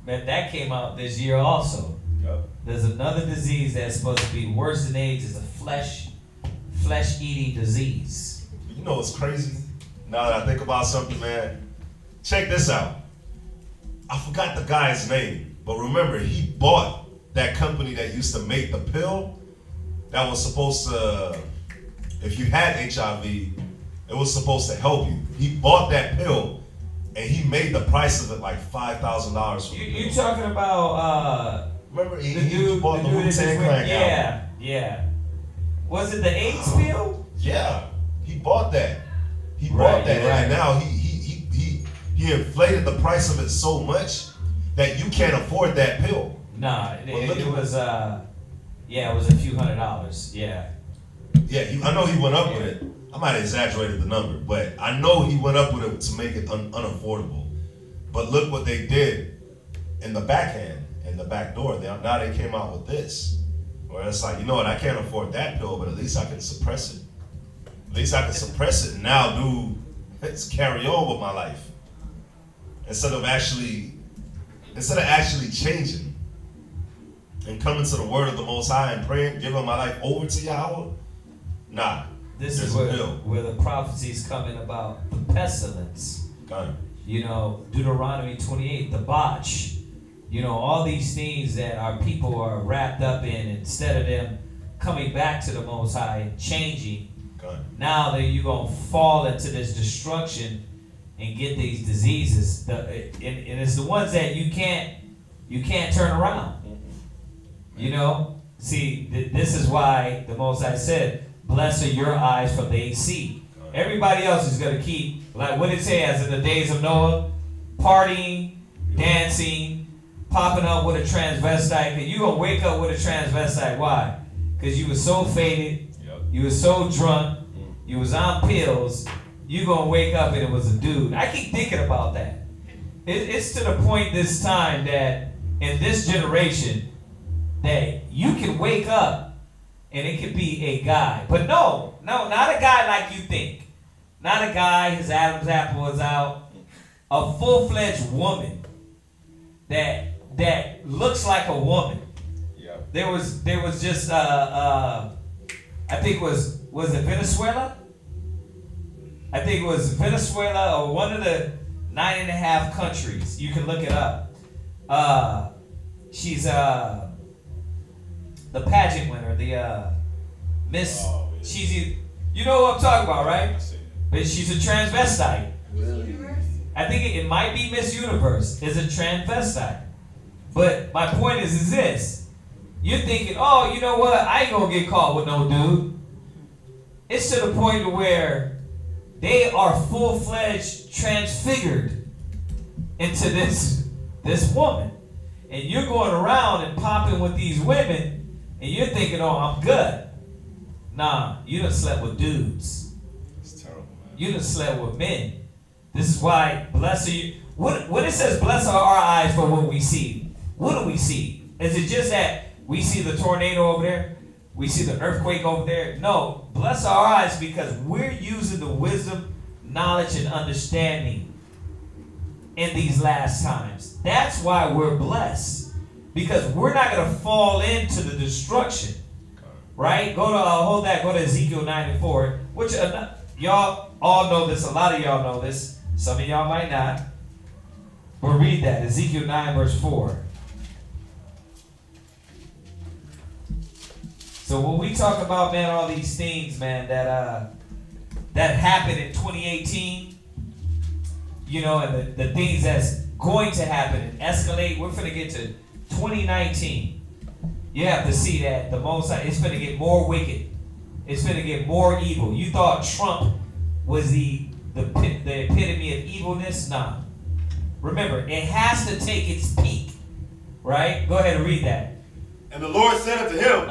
Man, that came out this year also. Yep. There's another disease that's supposed to be worse than AIDS. It's a flesh-eating disease. You know what's crazy? Now that I think about something, man, check this out. I forgot the guy's name, but remember, he bought that company that used to make the pill that was supposed to, if you had HIV, it was supposed to help you. He bought that pill, and he made the price of it like $5,000 for the pill. You talking about Remember, he dude bought the that just Wu-Tang went- Clan Yeah, yeah. Was it the AIDS pill? Yeah, he bought that. He Right, bought that, you're right. and now he inflated the price of it so much that you can't afford that pill. Nah, Well, look it at was it was a few $100s. Yeah. Yeah, I know he went up with it. I might have exaggerated the number, but I know he went up with it to make it unaffordable. But look what they did in the backhand, in the back door. Now they came out with this, where it's like, you know what, I can't afford that pill, but at least I can suppress it. At least I can suppress it and now let's carry on with my life. Instead of actually changing and coming to the word of the Most High and praying, giving my life over to Yahweh. Nah, this is where the prophecies come in about the pestilence. Got it. You know, Deuteronomy 28, the botch. You know, all these things that our people are wrapped up in, instead of them coming back to the Most High, changing, now that you're going to fall into this destruction and get these diseases. And it's the ones that you can't turn around. You know? See, this is why the Most High said, blessed are your eyes for they see. Everybody else is going to keep, like what it says in the days of Noah, partying, dancing, popping up with a transvestite. And you're going to wake up with a transvestite. Why? Because you were so faded, you were so drunk, you was on pills, you're going to wake up and it was a dude. I keep thinking about that. It's to the point this time that in this generation that you can wake up and it could be a guy. But no, not a guy like you think. Not a guy, his Adam's apple is out. A full-fledged woman that looks like a woman. Yeah. There was just I think was it Venezuela? I think it was Venezuela or one of the 9.5 countries. You can look it up. She's the pageant winner, the Miss. Oh, yeah. She's, you know what I'm talking about, right? But she's a transvestite. Really? I think it might be Miss Universe is a transvestite. But my point is this. You're thinking, oh, you know what? I ain't gonna get caught with no dude. It's to the point where they are full-fledged transfigured into this woman. And you're going around and popping with these women, and you're thinking, oh, I'm good. Nah, you done slept with dudes. It's terrible, man. You done slept with men. This is why, bless you. When it says, bless are our eyes for what we see, what do we see? Is it just that we see the tornado over there? We see the earthquake over there? No, bless our eyes because we're using the wisdom, knowledge, and understanding in these last times. That's why we're blessed. Because we're not going to fall into the destruction. Right? Go to, go to Ezekiel 9:4, which y'all all know this. A lot of y'all know this. Some of y'all might not. But read that. Ezekiel 9 verse 4. So when we talk about, man, all these things, man, that happened in 2018, you know, and the things that's going to happen and escalate, we're going to get to 2019. You have to see that the Most High, it's going to get more wicked. It's going to get more evil. You thought Trump was the epitome of evilness? Nah. Remember, it has to take its peak. Right? Go ahead and read that. And the Lord said unto him,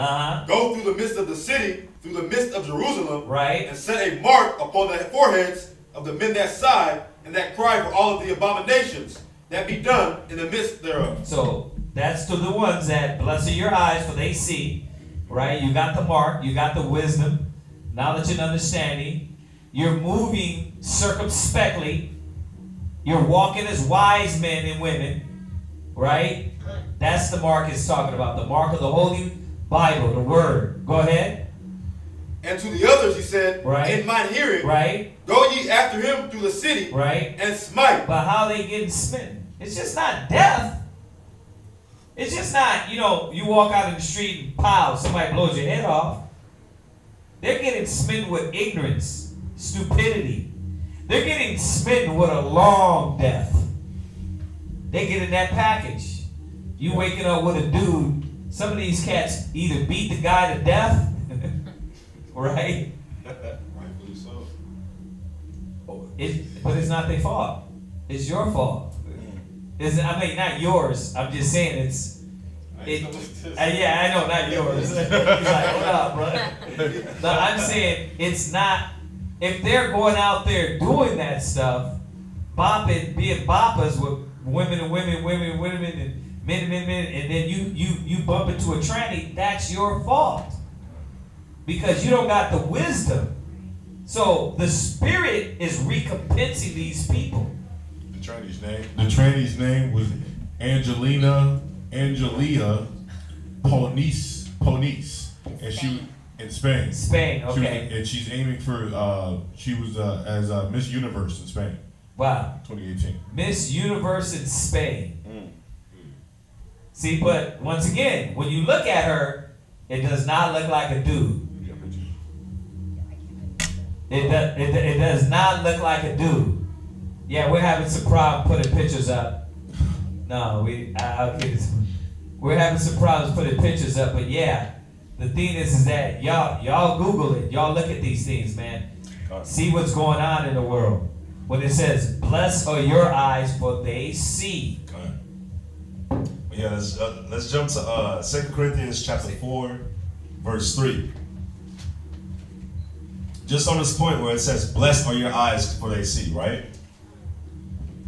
go through the midst of the city, through the midst of Jerusalem, right, and set a mark upon the foreheads of the men that sigh and that cry for all of the abominations that be done in the midst thereof. So that's to the ones that bless your eyes for they see, right? You got the mark, you got the wisdom, knowledge and understanding. You're moving circumspectly. You're walking as wise men and women, right? That's the mark it's talking about. The mark of the Holy Bible, the Word. Go ahead. And to the others he said, right, in mine hearing, right, go ye after him through the city, right, and smite. But how they getting smitten? It's just not death. It's just not, you know, you walk out in the street and pow, somebody blows your head off. They're getting smitten with ignorance, stupidity. They're getting smitten with a long death. They get in that package. You waking up with a dude, some of these cats either beat the guy to death, right? Rightfully so. But it's not their fault. It's your fault. I mean, not yours. I'm just saying it's. Yeah, I know, not yours. He's like, hold up, bro. No, I'm saying it's not. If they're going out there doing that stuff, bopping, being boppers with women and women and men, and then you bump into a tranny, that's your fault. Because you don't got the wisdom. So the Spirit is recompensing these people. The tranny's name was Angelia Ponice. And In Spain. Spain, okay. And she's aiming for, she was as Miss Universe in Spain. Wow. 2018. Miss Universe in Spain. See, but once again, when you look at her, it does not look like a dude. It does not look like a dude. Yeah, we're having some problem putting pictures up. No, I'll get it. We're having some problems putting pictures up, but yeah, the thing is that y'all Google it. Y'all look at these things, man. See what's going on in the world. When it says, "Blessed are your eyes, for they see." Yeah, let's jump to 2 Corinthians chapter 4, verse 3. Just on this point where it says, "Blessed are your eyes, for they see," right?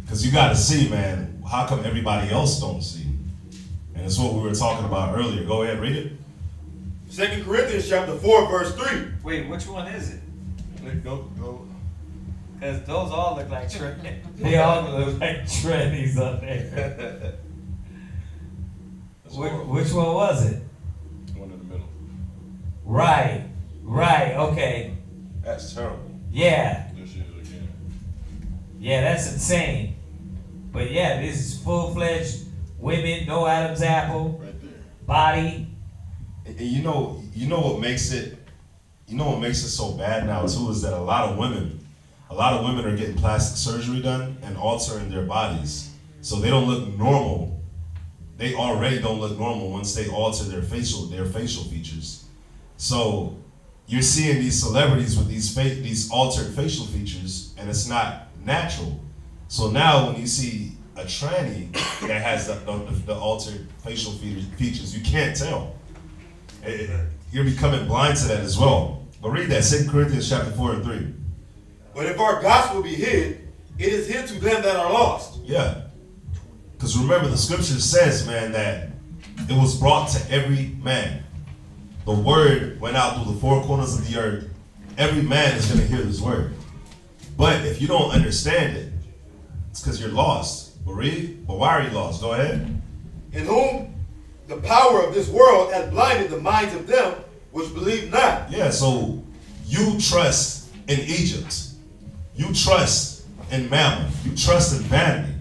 Because you got to see, man. How come everybody else don't see? And it's what we were talking about earlier. Go ahead, read it. 2 Corinthians chapter 4, verse 3. Wait, which one is it? Go. Because those all look like trannies. They all look like trannies up there. Which one was it? The one in the middle. Right, okay. That's terrible. Yeah. This is again. Yeah, that's insane. But yeah, this is full-fledged women, no Adam's apple, Right there. body. And you know what makes it so bad now too is that a lot of women are getting plastic surgery done and altering their bodies. So they don't look normal. They already don't look normal once they alter their facial features. So you're seeing these celebrities with these altered facial features, and it's not natural. So now when you see a tranny that has the altered facial features, you can't tell. You're becoming blind to that as well. But read that, 2 Corinthians chapter 4 and 3. But if our gospel be hid, it is hid to them that are lost. Yeah. Because remember, the scripture says, man, that it was brought to every man. The word went out through the four corners of the earth. Every man is going to hear this word. But if you don't understand it, it's because you're lost. But read. But why are you lost? Go ahead. In whom the power of this world has blinded the minds of them which believe not. Yeah, so you trust in Egypt. You trust in mammon. You trust in vanity.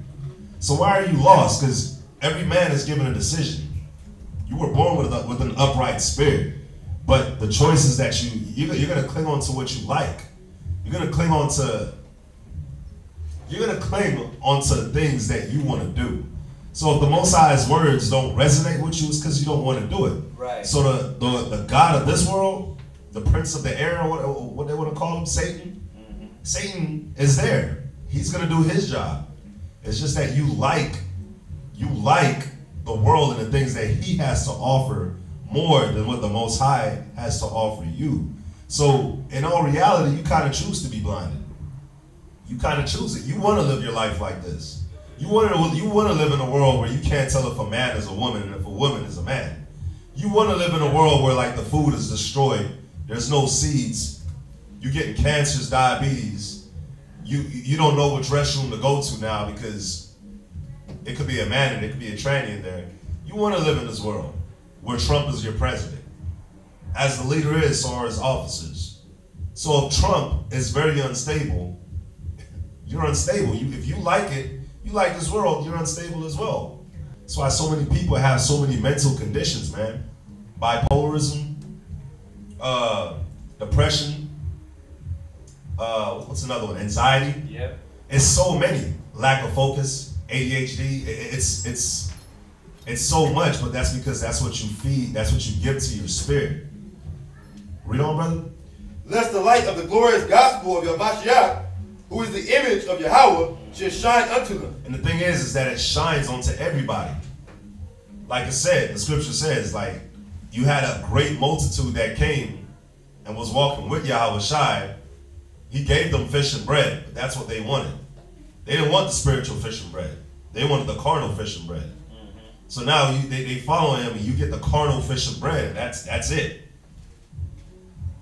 So why are you lost? Because every man is given a decision. You were born with an upright spirit. But the choice is that you're going to cling on to what you like. You're going to cling on to things that you want to do. So if the Most High's words don't resonate with you, it's because you don't want to do it. Right. So the God of this world, the prince of the air, what they want to call him, Satan, Satan is there. He's going to do his job. It's just that you like the world and the things that he has to offer more than what the Most High has to offer you. So in all reality, you kind of choose to be blinded. You kind of choose it. You want to live your life like this. You want to live in a world where you can't tell if a man is a woman and if a woman is a man. You want to live in a world where like the food is destroyed. There's no seeds. You're getting cancers, diabetes. You don't know which restroom to go to now because it could be a man and it could be a tranny in there. You want to live in this world where Trump is your president. As the leader is, so are his officers. So if Trump is very unstable, you're unstable. If you like it, you like this world, you're unstable as well. That's why so many people have so many mental conditions, man. Bipolarism, depression, what's another one? Anxiety. Yep. It's so many. Lack of focus, ADHD. It's so much, but that's because that's what you feed, that's what you give to your spirit. Read on, brother. Lest the light of the glorious gospel of your Mashiach, who is the image of Yahweh, should shine unto them. And the thing is that it shines onto everybody. Like I said, the scripture says, like, you had a great multitude that came and was walking with Yahweh Shai. He gave them fish and bread, but that's what they wanted. They didn't want the spiritual fish and bread. They wanted the carnal fish and bread. So now they follow him and you get the carnal fish and bread. That's it.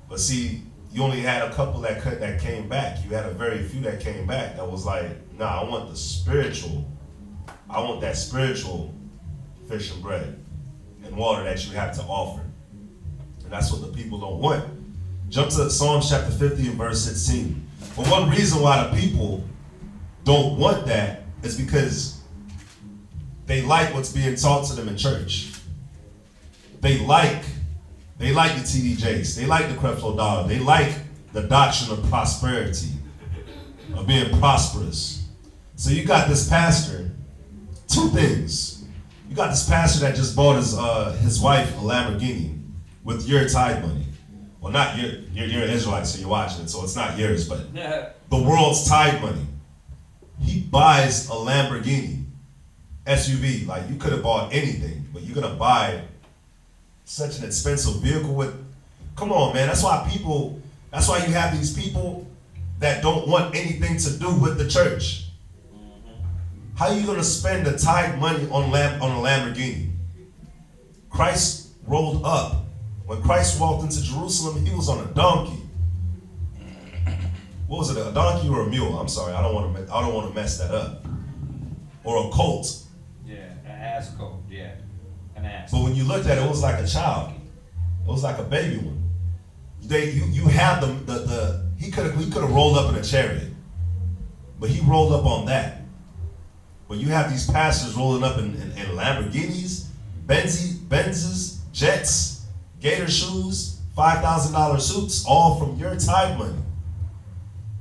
But see, you only had a couple that came back. You had a very few that came back that was like, nah, I want the spiritual. I want that spiritual fish and bread and water that you have to offer. And that's what the people don't want. Jump to Psalms chapter 50 and verse 16. But one reason why the people don't want that is because they like what's being taught to them in church. They like the TD Jakes. They like the Creflo Dollar. They like the doctrine of prosperity, of being prosperous. So you got this pastor, two things. You got this pastor that just bought his wife a Lamborghini with your tithe money. Well, not your, you're an Israelite, so you're watching it, so it's not yours, but the world's tithe money. He buys a Lamborghini SUV. Like, you could have bought anything, but you're gonna buy such an expensive vehicle with, come on, man. That's why you have these people that don't want anything to do with the church. How are you gonna spend the tithe money on a Lamborghini? Christ rolled up. When Christ walked into Jerusalem, he was on a donkey. What was it, a donkey or a mule? I'm sorry, I don't want to mess that up. Or a colt. Yeah, an ass colt. Yeah, an ass. But when you looked at it, it was like a child. It was like a baby one. You have he could have rolled up in a chariot, but he rolled up on that. But you have these pastors rolling up in Lamborghinis, Benzes, jets, gator shoes, $5,000 suits, all from your tithe money.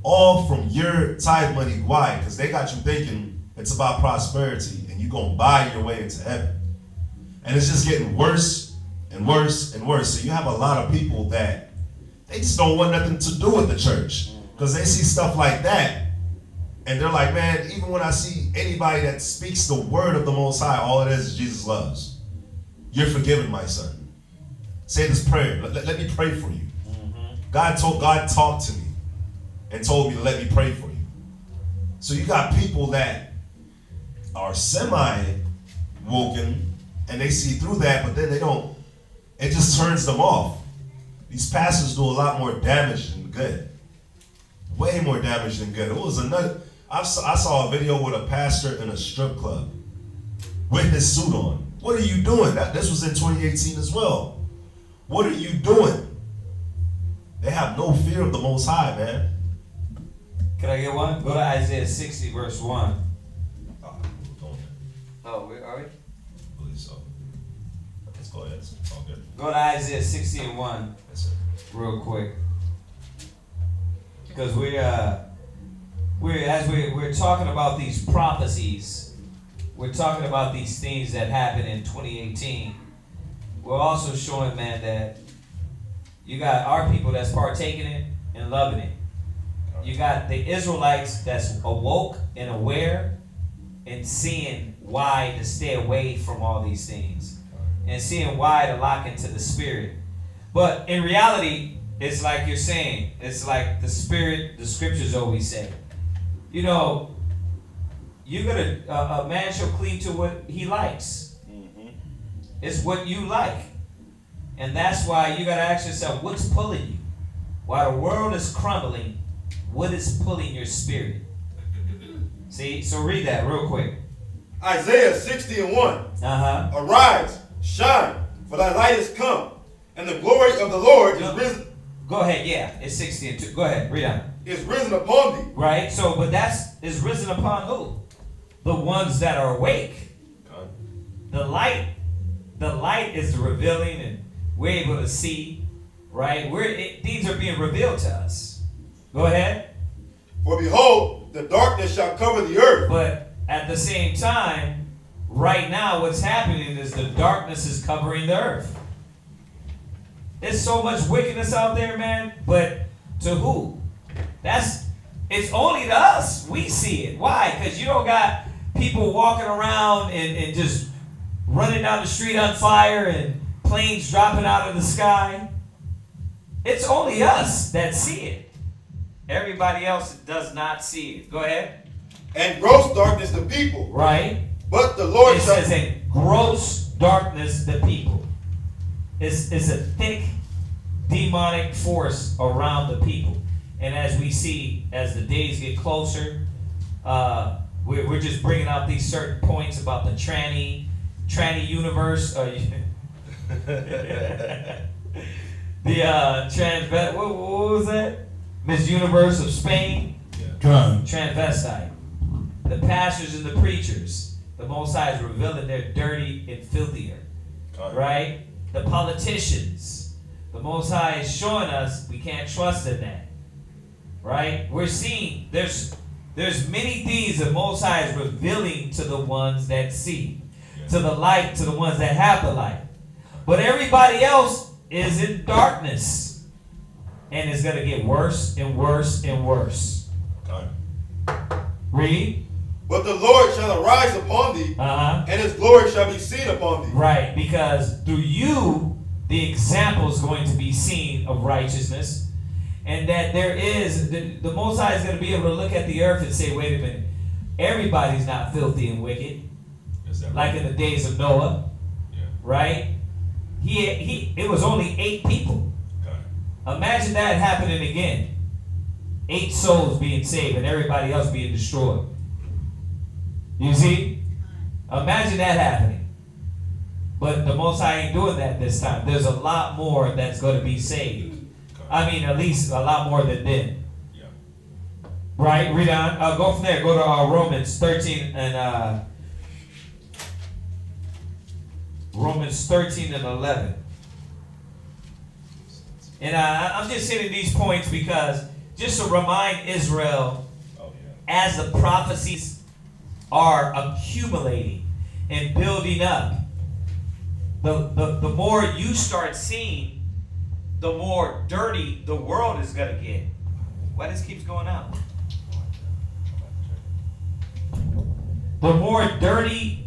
All from your tithe money. Why? Because they got you thinking it's about prosperity and you're going to buy your way into heaven. And it's just getting worse and worse and worse. So you have a lot of people that they just don't want nothing to do with the church because they see stuff like that. And they're like, man, even when I see anybody that speaks the word of the Most High, all it is Jesus loves. You're forgiven, my son. Say this prayer. Let me pray for you. God talked to me and told me to let me pray for you. So you got people that are semi-woken and they see through that, but then they don't. It just turns them off. These pastors do a lot more damage than good. Way more damage than good. It was another. I saw a video with a pastor in a strip club with his suit on. What are you doing? This was in 2018 as well. What are you doing? They have no fear of the Most High, man. Can I get one? Go to Isaiah 60, verse 1. Oh, are we? I believe so. Let's go ahead. It's all good. Go to Isaiah 60 and 1 Yes, sir. real quick. Because we're talking about these prophecies. We're talking about these things that happened in 2018. We're also showing, man, that you got our people that's partaking it and loving it. You got the Israelites that's awoke and aware and seeing why to stay away from all these things and seeing why to lock into the spirit. But in reality, it's like you're saying, it's like the spirit, the scriptures always say. You know, you're gonna, a man shall cleave to what he likes. It's what you like. And that's why you got to ask yourself, what's pulling you? While the world is crumbling, what is pulling your spirit? See, so read that real quick. Isaiah 60 and 1. Arise, shine, for thy light is come, and the glory of the Lord is risen. Go ahead, yeah, it's 60 and 2. Go ahead, read on. Is risen upon thee. Right, so, but is risen upon who? The ones that are awake. The light is the revealing, and we're able to see, right? These are being revealed to us. Go ahead. For behold, the darkness shall cover the earth. But at the same time, right now what's happening is the darkness is covering the earth. There's so much wickedness out there, man, but to who? It's only to us. We see it. Why? Because you don't got people walking around and just running down the street on fire and planes dropping out of the sky. It's only us that see it. Everybody else does not see it. Go ahead. And gross darkness the people. Right. But the Lord shall... It says in gross darkness the people. It's a thick demonic force around the people. And as we see, as the days get closer, we're just bringing out these certain points about the tranny universe. the what was that? Miss Universe of Spain. God. Transvestite. The pastors and the preachers. The Most High is revealing they're dirty and filthier. God. Right? The politicians. The Most High is showing us we can't trust in that. Right? We're seeing there's many things the Most High is revealing to the ones that see. Yeah. To the light, to the ones that have the light. But everybody else is in darkness. And it's going to get worse and worse and worse. God. Read. But the Lord shall arise upon thee, and his glory shall be seen upon thee. Right, because through you, the example is going to be seen of righteousness. And that there is, the Most High is going to be able to look at the earth and say, wait a minute, everybody's not filthy and wicked. Like in the days of Noah. Yeah. Right? It was only 8 people. Okay. Imagine that happening again. 8 souls being saved and everybody else being destroyed. You see? Imagine that happening. But the Most High ain't doing that this time. There's a lot more that's going to be saved. I mean, at least a lot more than then. Yeah. Right? Read on. Go from there. Go to Romans 13 and Romans 13 and 11. And I'm just hitting these points because just to remind Israel, as the prophecies are accumulating and building up, the more you start seeing, the more dirty the world is going to get. Why this keeps going out? The more dirty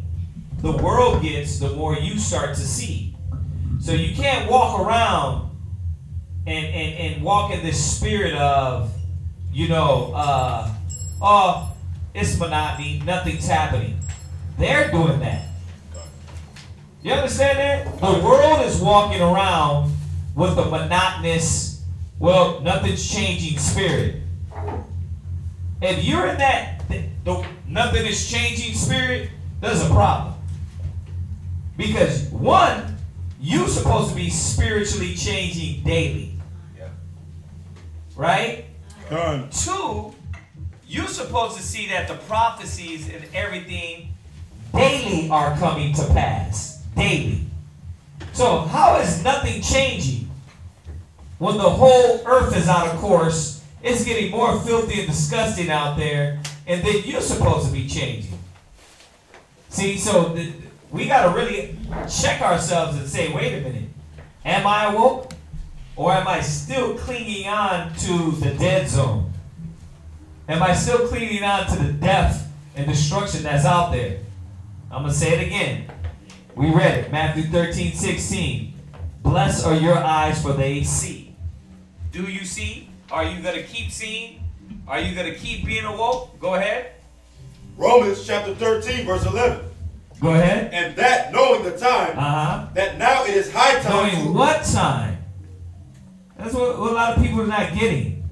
the world gets, the more you start to see. So you can't walk around and walk in this spirit of, it's monotony, nothing's happening. They're doing that. You understand that? The world is walking around with the monotonous, nothing's changing spirit. If you're in that, nothing is changing spirit, there's a problem. Because one, you're supposed to be spiritually changing daily. Yeah. Right? God. 2, you're supposed to see that the prophecies and everything daily are coming to pass. Daily. So how is nothing changing when the whole earth is out of course? It's getting more filthy and disgusting out there, and then you're supposed to be changing. See, so we got to really check ourselves and say, wait a minute, am I awoke? Or am I still clinging on to the dead zone? Am I still clinging on to the death and destruction that's out there? I'm going to say it again. We read it, Matthew 13:16. Blessed are your eyes, for they see. Do you see? Are you going to keep seeing? Are you going to keep being awoke? Go ahead. Romans chapter 13, verse 11. Go ahead. And that knowing the time, that now it is high time. Knowing what time? That's what a lot of people are not getting.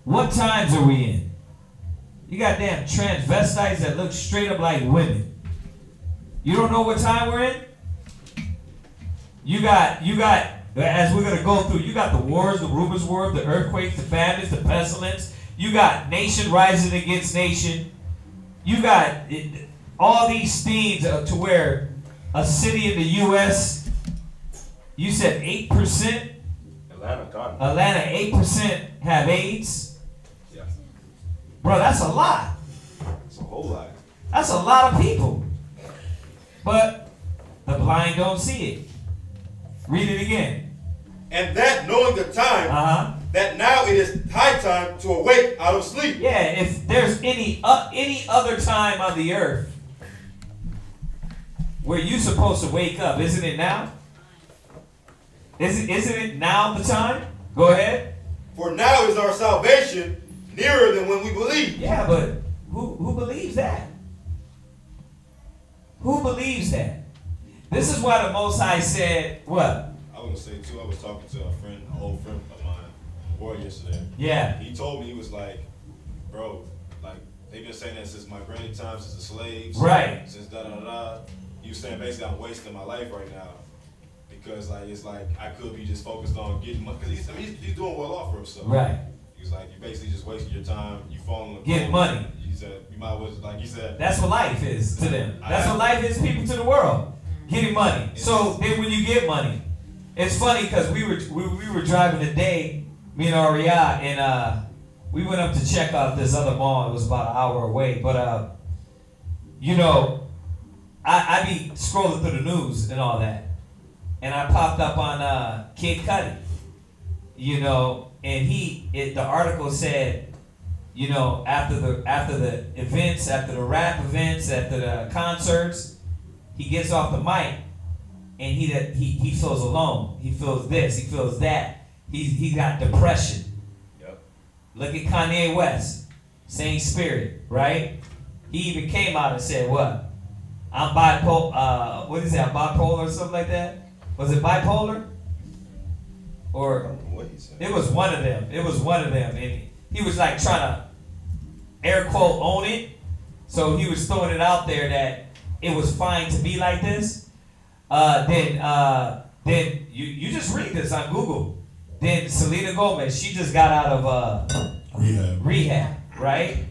What times are we in? You got damn transvestites that look straight up like women. You don't know what time we're in? You got, as we're going to go through, you got the wars, the rumors of wars, the earthquakes, the famines, the pestilence. You got nation rising against nation. You got all these things to where a city in the U.S., you said 8%? Atlanta, 8% have AIDS? Yeah. Bro, that's a lot. It's a whole lot. That's a lot of people. But the blind don't see it. Read it again. And that knowing the time, that now it is high time to awake out of sleep. Yeah, if there's any other time on the earth where you're supposed to wake up, isn't it now? Isn't it now the time? Go ahead. For now is our salvation nearer than when we believe. Yeah, but who believes that? Who believes that? This is why the Most High said, what? I was going to say, too, I was talking to an old friend of mine, boy, yesterday. Yeah. He told me, he was like, bro, like, they've been saying that since my granny time, since the slaves. Right. Since da-da-da-da. He was saying, basically, I'm wasting my life right now because like it's like I could be just focused on getting money because he's doing well off for himself. Right. He's like, you're basically just wasting your time. You falling on the Get money. He said, you might as well, like he said. That's what life is to them. That's what life is, people, to the world. Getting money. So then when you get money, it's funny because we were driving today, me and Ariah, and we went up to check out this other mall. It was about an hour away. But, you know, I be scrolling through the news and all that. And I popped up on Kid Cudi, you know, and the article said, you know, after the events, after the rap events, after the concerts, he gets off the mic and he feels alone. He feels this, he feels that. He got depression. Yep. Look at Kanye West, same spirit, right? He even came out and said, what? I'm bipolar, what is that, bipolar or something like that? Was it bipolar? Or it was one of them. It was one of them. And he was like trying to air quote own it. So he was throwing it out there that it was fine to be like this. Then you just read this on Google. Then Selena Gomez, she just got out of rehab, right?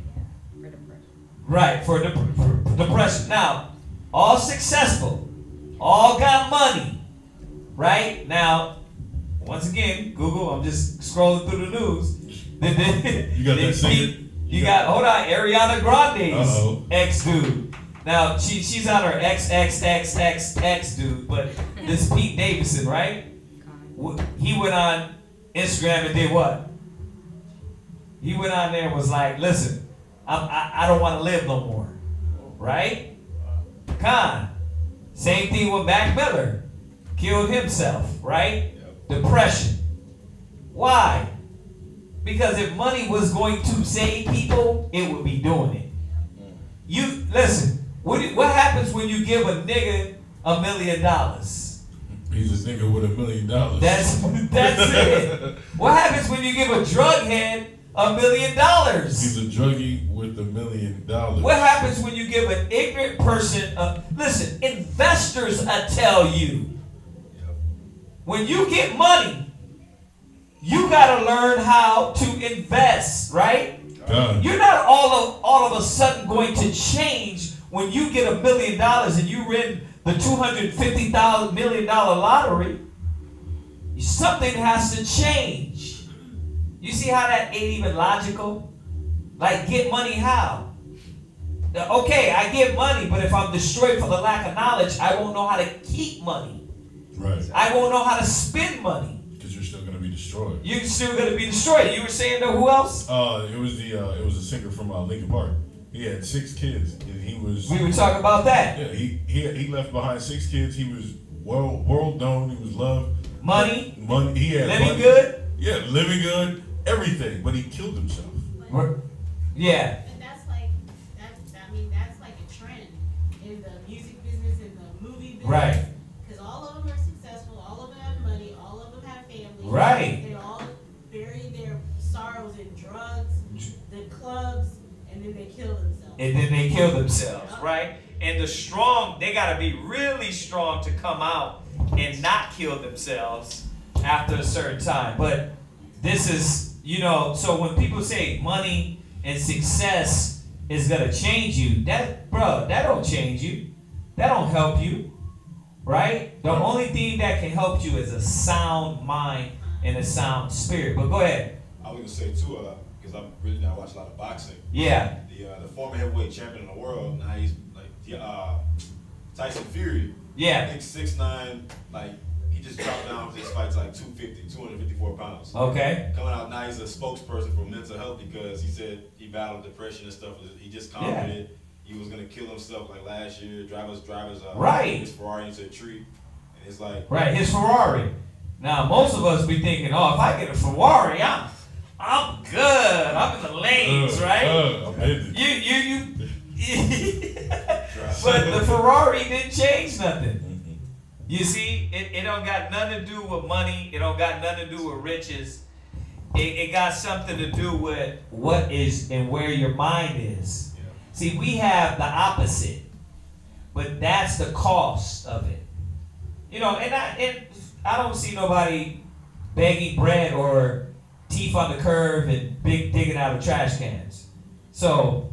Right, for depression. Now, all successful, all got money. Right? Now, once again, Google, I'm just scrolling through the news. You got that singer? You got, hold on, Ariana Grande's ex-dude. Now, she's on her ex dude, but this Pete Davidson, right? He went on Instagram and did what? He went on there and was like, listen, I don't want to live no more. Right? Same thing with Mac Miller. Killed himself, right? Yep. Depression. Why? Because if money was going to save people, it would be doing it. You listen. What happens when you give a nigga $1 million? He's a nigga with $1 million. That's it. What happens when you give a drug head $1 million? He's a druggie with $1 million. What happens when you give an ignorant person? Listen, investors, I tell you. When you get money, you gotta learn how to invest, right? You're not all of a sudden going to change when you get $1 million and you win the $250 million lottery. Something has to change. You see how that ain't even logical? Like, get money how? Okay, I get money, but if I'm destroyed for the lack of knowledge, I won't know how to keep money. Right. I won't know how to spend money. Because you're still going to be destroyed. You're still going to be destroyed. You were saying though, who else? It was a singer from Linkin Park. He had 6 kids, and he was. We were talking about that. Yeah, he left behind 6 kids. He was world known. He was loved. Money. He had living money. Good. Yeah, living good. Everything, but he killed himself. Yeah. And that's like that's like a trend in the music business, in the movie business. Right. Because all of them are successful. All of them have money. All of them have families. Right. They all bury their sorrows in drugs, the clubs, and then they kill themselves. Right? And the strong, they got to be really strong to come out and not kill themselves after a certain time. But this is, you know, so when people say money and success is going to change you, that don't change you. That don't help you. Right? The only thing that can help you is a sound mind and a sound spirit. But go ahead. I was going to say, too, because I'm really not watching a lot of boxing. Yeah. The former heavyweight champion in the world, now he's like Tyson Fury. Yeah. I think 6'9", like, he just dropped down his fights like 254 pounds. Okay. Coming out now, he's a spokesperson for mental health because he said he battled depression and stuff. He just commented he was gonna kill himself like last year. Drive his Ferrari into a tree, and it's like his Ferrari. Now most of us be thinking, oh, if I get a Ferrari, I'm good. I'm in the lanes, right? But the Ferrari didn't change nothing. You see, it don't got nothing to do with money. It don't got nothing to do with riches. It got something to do with what is and where your mind is. Yeah. See, we have the opposite, but that's the cost of it. You know, and I don't see nobody begging bread or teeth on the curb and digging out of trash cans. So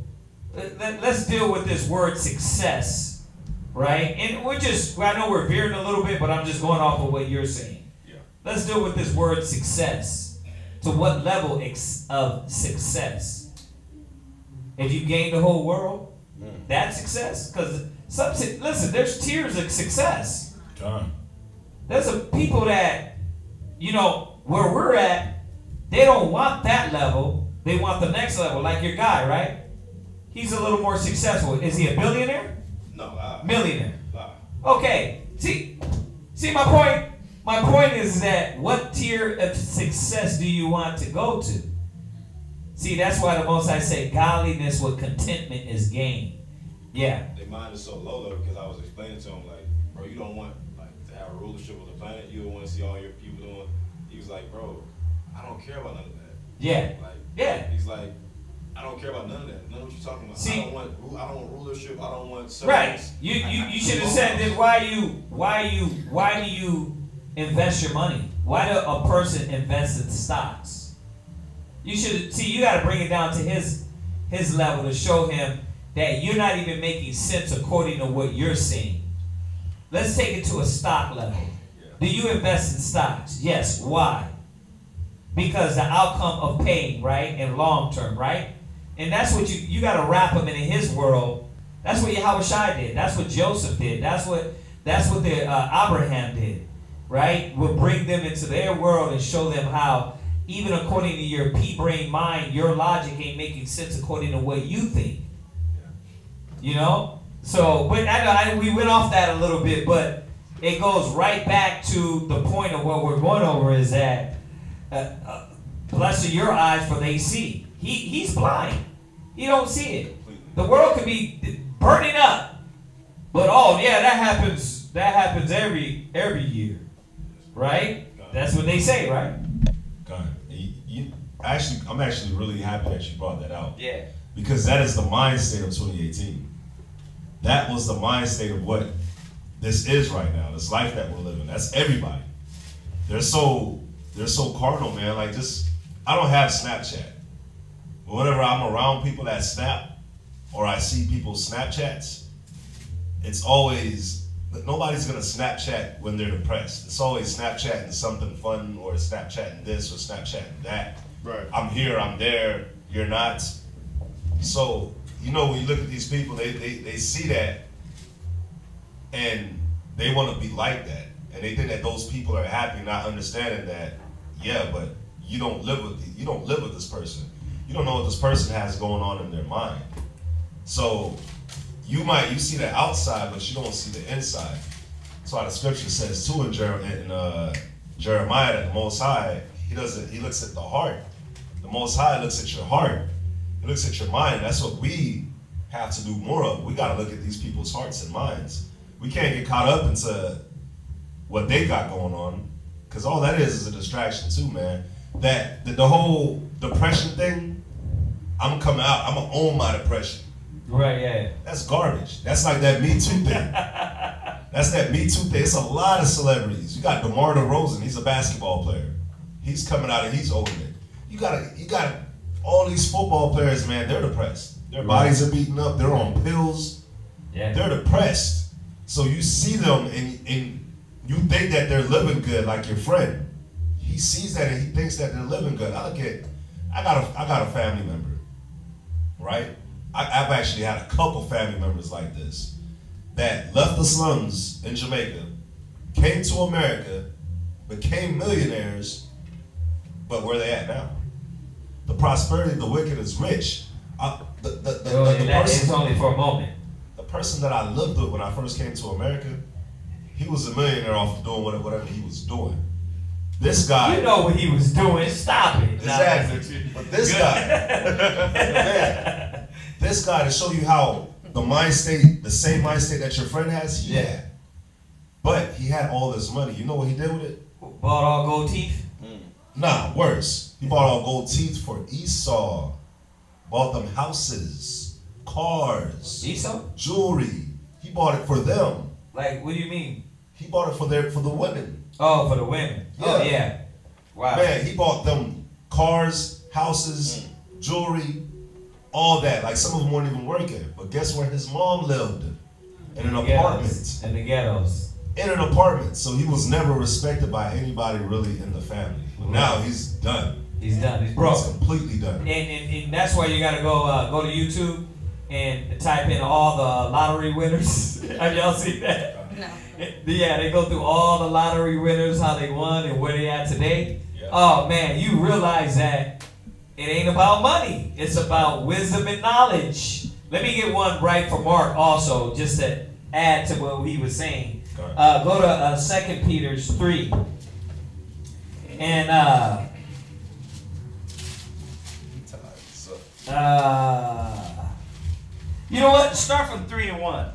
let's deal with this word success, right? And I know we're veering a little bit, but I'm just going off of what you're saying. Yeah. Let's deal with this word success. To what level of success? If you gain the whole world, that's success? Because listen, there's tiers of success. John. There's people that, you know, where we're at, they don't want that level. They want the next level, like your guy, right? He's a little more successful. Is he a billionaire? No. Millionaire. Okay. See my point? My point is that what tier of success do you want to go to? See, that's why the Most High say godliness with contentment is gain. Yeah. Their mind is so low though, because I was explaining to him, like, bro, you don't want to have a rulership of the planet. You don't want to see all your people doing. He was like, bro, I don't care about none of that. Yeah. He's like, I don't care about none of that. None of what you're talking about. See, I don't want rulership. I don't want service. Right. You should have said then why do you invest your money? Why do a person invest in stocks? You got to bring it down to his level to show him that you're not even making sense according to what you're seeing. Let's take it to a stock level. Do you invest in stocks? Yes. Why? Because the outcome of pain, right? And long term, right? And that's what you got to wrap him in his world. That's what Yahushua did. That's what Joseph did. That's what the Abraham did, right? We'll bring them into their world and show them how, even according to your pea-brain mind, your logic ain't making sense according to what you think. You know? So, but we went off that a little bit, but it goes right back to the point of what we're going over is that blessed are your eyes for they see. He's blind. He don't see it. The world could be burning up, but oh yeah, that happens every year, right? That's what they say, right? God, I'm actually really happy that you brought that out. Yeah. Because that is the mind state of 2018. That was the mind state of what this is right now. This life that we're living. That's everybody. They're so carnal, man. Like I don't have Snapchat. But whenever I'm around people that snap, or I see people's Snapchats, it's always, nobody's gonna Snapchat when they're depressed. It's always Snapchatting something fun, or Snapchatting this, or Snapchatting that. Right. I'm here, I'm there, you're not. So, you know, when you look at these people, they see that, and they want to be like that. And they think that those people are happy, not understanding that, yeah, but you don't live with this person. You don't know what this person has going on in their mind. So you see the outside, but you don't see the inside. That's why the scripture says too in Jeremiah that the Most High, he looks at the heart. The Most High looks at your heart. He looks at your mind. That's what we have to do more of. We got to look at these people's hearts and minds. We can't get caught up into what they got going on, because all that is a distraction too, man. That the whole depression thing, I'm coming out, I'm gonna own my depression. Right, yeah. That's garbage. That's like that Me Too thing. That's that Me Too thing. It's a lot of celebrities. You got DeMar DeRozan, he's a basketball player. He's coming out and he's owning it. You got all these football players, man, they're depressed. Their bodies are beaten up, they're on pills. Yeah. They're depressed. So you see them and you think that they're living good, like your friend. He sees that and he thinks that they're living good. I got a family member, right? I've actually had a couple family members like this that left the slums in Jamaica, came to America, became millionaires, but where they at now? The prosperity of the wicked is rich. It's only for a moment. The person that I lived with when I first came to America, he was a millionaire off doing whatever he was doing. This guy, you know what he was doing. Stop it. Exactly. But this guy, man, this guy, to show you how the mind state, the same mind state that your friend has, yeah. But he had all this money. You know what he did with it? Bought all gold teeth? Nah, worse. He bought all gold teeth for Esau. Bought them houses, cars, Esau? Jewelry. He bought it for them. Like, what do you mean? He bought it for the women. Oh, for the women. Yeah. Oh, yeah. Wow. Man, he bought them cars, houses, jewelry, all that. Like some of them weren't even working. But guess where his mom lived? In an apartment. In the ghettos. In an apartment. So he was never respected by anybody really in the family. But now he's done. He's done. He's broke. He's completely done. And that's why you gotta go to YouTube and type in all the lottery winners. Have y'all seen that? No. Yeah, they go through all the lottery winners, how they won and where they at today. Yeah. Oh man, you realize that it ain't about money. It's about wisdom and knowledge. Let me get one right for Mark also, just to add to what he was saying. Go to 2 Peter 3. And you know what? Start from 3 and 1.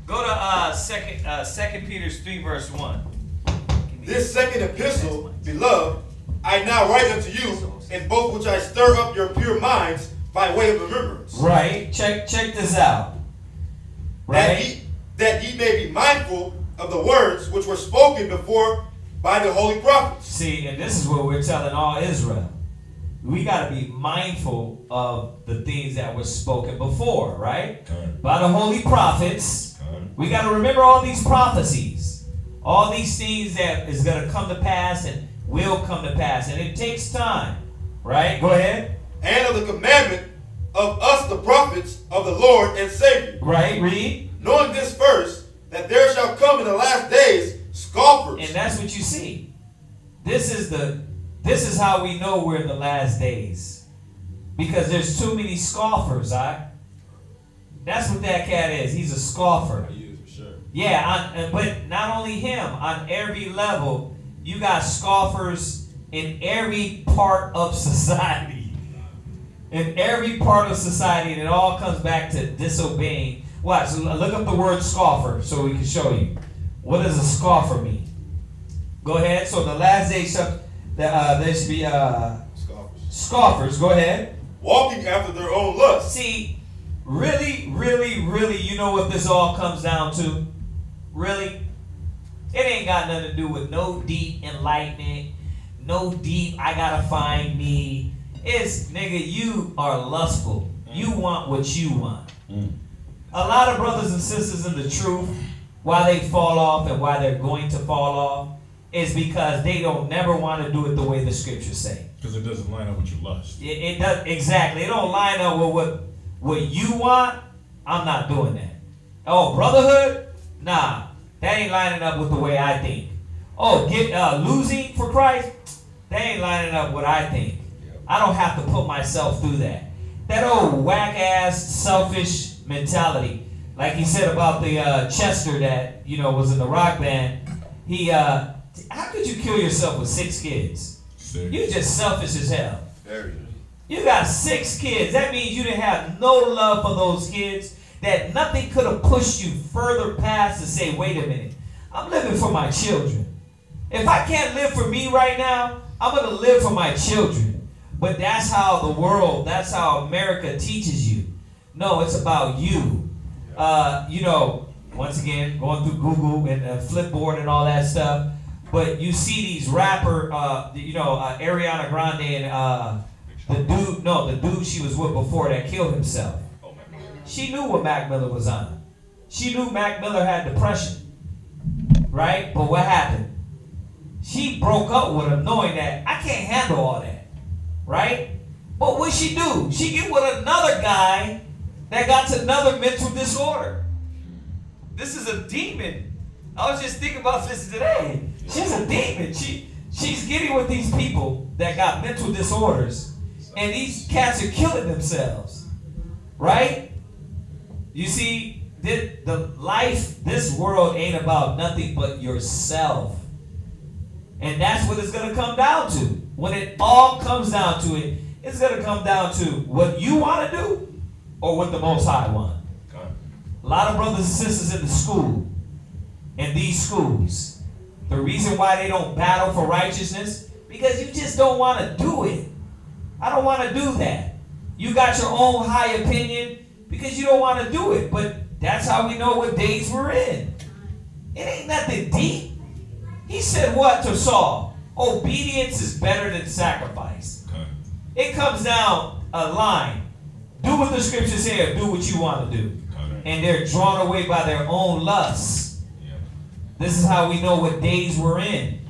Go to 2 Peter 3 verse 1. This second epistle, beloved, I now write unto you, in both which I stir up your pure minds by way of remembrance. Right. Check this out. Right. That ye may be mindful of the words which were spoken before by the holy prophets. See, and this is what we're telling all Israel. We got to be mindful of the things that were spoken before, right? By the holy prophets. We got to remember all these prophecies. All these things that is going to come to pass and will come to pass. And it takes time, right? Go ahead. And of the commandment of us, the prophets of the Lord and Savior. Right, read. Knowing this first, that there shall come in the last days scoffers. And that's what you see. This is how we know we're in the last days. Because there's too many scoffers, right? That's what that cat is. He's a scoffer. Yeah, but not only him. On every level, you got scoffers in every part of society. In every part of society, and it all comes back to disobeying. Watch, look up the word scoffer so we can show you. What does a scoffer mean? Go ahead. So the last days, there should be scoffers. Go ahead. Walking after their own lust. See, really, you know what this all comes down to? Really? It ain't got nothing to do with no deep enlightenment, no deep, I gotta find me. It's, nigga, you are lustful. You want what you want. A lot of brothers and sisters in the truth, why they fall off and why they're going to fall off, is because they don't never want to do it the way the scriptures say. Because it doesn't line up with your lust. It does, exactly. It don't line up with what you want. I'm not doing that. Oh, brotherhood? Nah, that ain't lining up with the way I think. Oh, losing for Christ? That ain't lining up with what I think. I don't have to put myself through that. That old whack-ass, selfish mentality. Like he said about the Chester that, was in the rock band. He, how could you kill yourself with 6 kids? You're just selfish as hell. You got 6 kids. That means you didn't have no love for those kids. That nothing could have pushed you further past to say, wait a minute, I'm living for my children. If I can't live for me right now, I'm going to live for my children. But that's how the world, that's how America teaches you. No, it's about you. Once again, going through Google and Flipboard and all that stuff. But you see these rapper, Ariana Grande and the dude she was with before that killed himself. She knew what Mac Miller was on. She knew Mac Miller had depression. Right? But what happened? She broke up with him knowing that I can't handle all that. Right? But what she do? She get with another guy that got another mental disorder. This is a demon. I was just thinking about this today. She's a demon. She's getting with these people that got mental disorders. And these cats are killing themselves. Right? You see, this world ain't about nothing but yourself. And that's what it's going to come down to. When it all comes down to it, it's going to come down to what you want to do or what the Most High want. A lot of brothers and sisters in the school, in these schools, the reason why they don't battle for righteousness, because you just don't want to do it. I don't want to do that. You got your own high opinion because you don't want to do it. But that's how we know what days we're in. It ain't nothing deep. He said what to Saul? Obedience is better than sacrifice. Okay. It comes down a line. Do what the scriptures say or do what you want to do. Okay. And they're drawn away by their own lusts. Yeah. This is how we know what days we're in.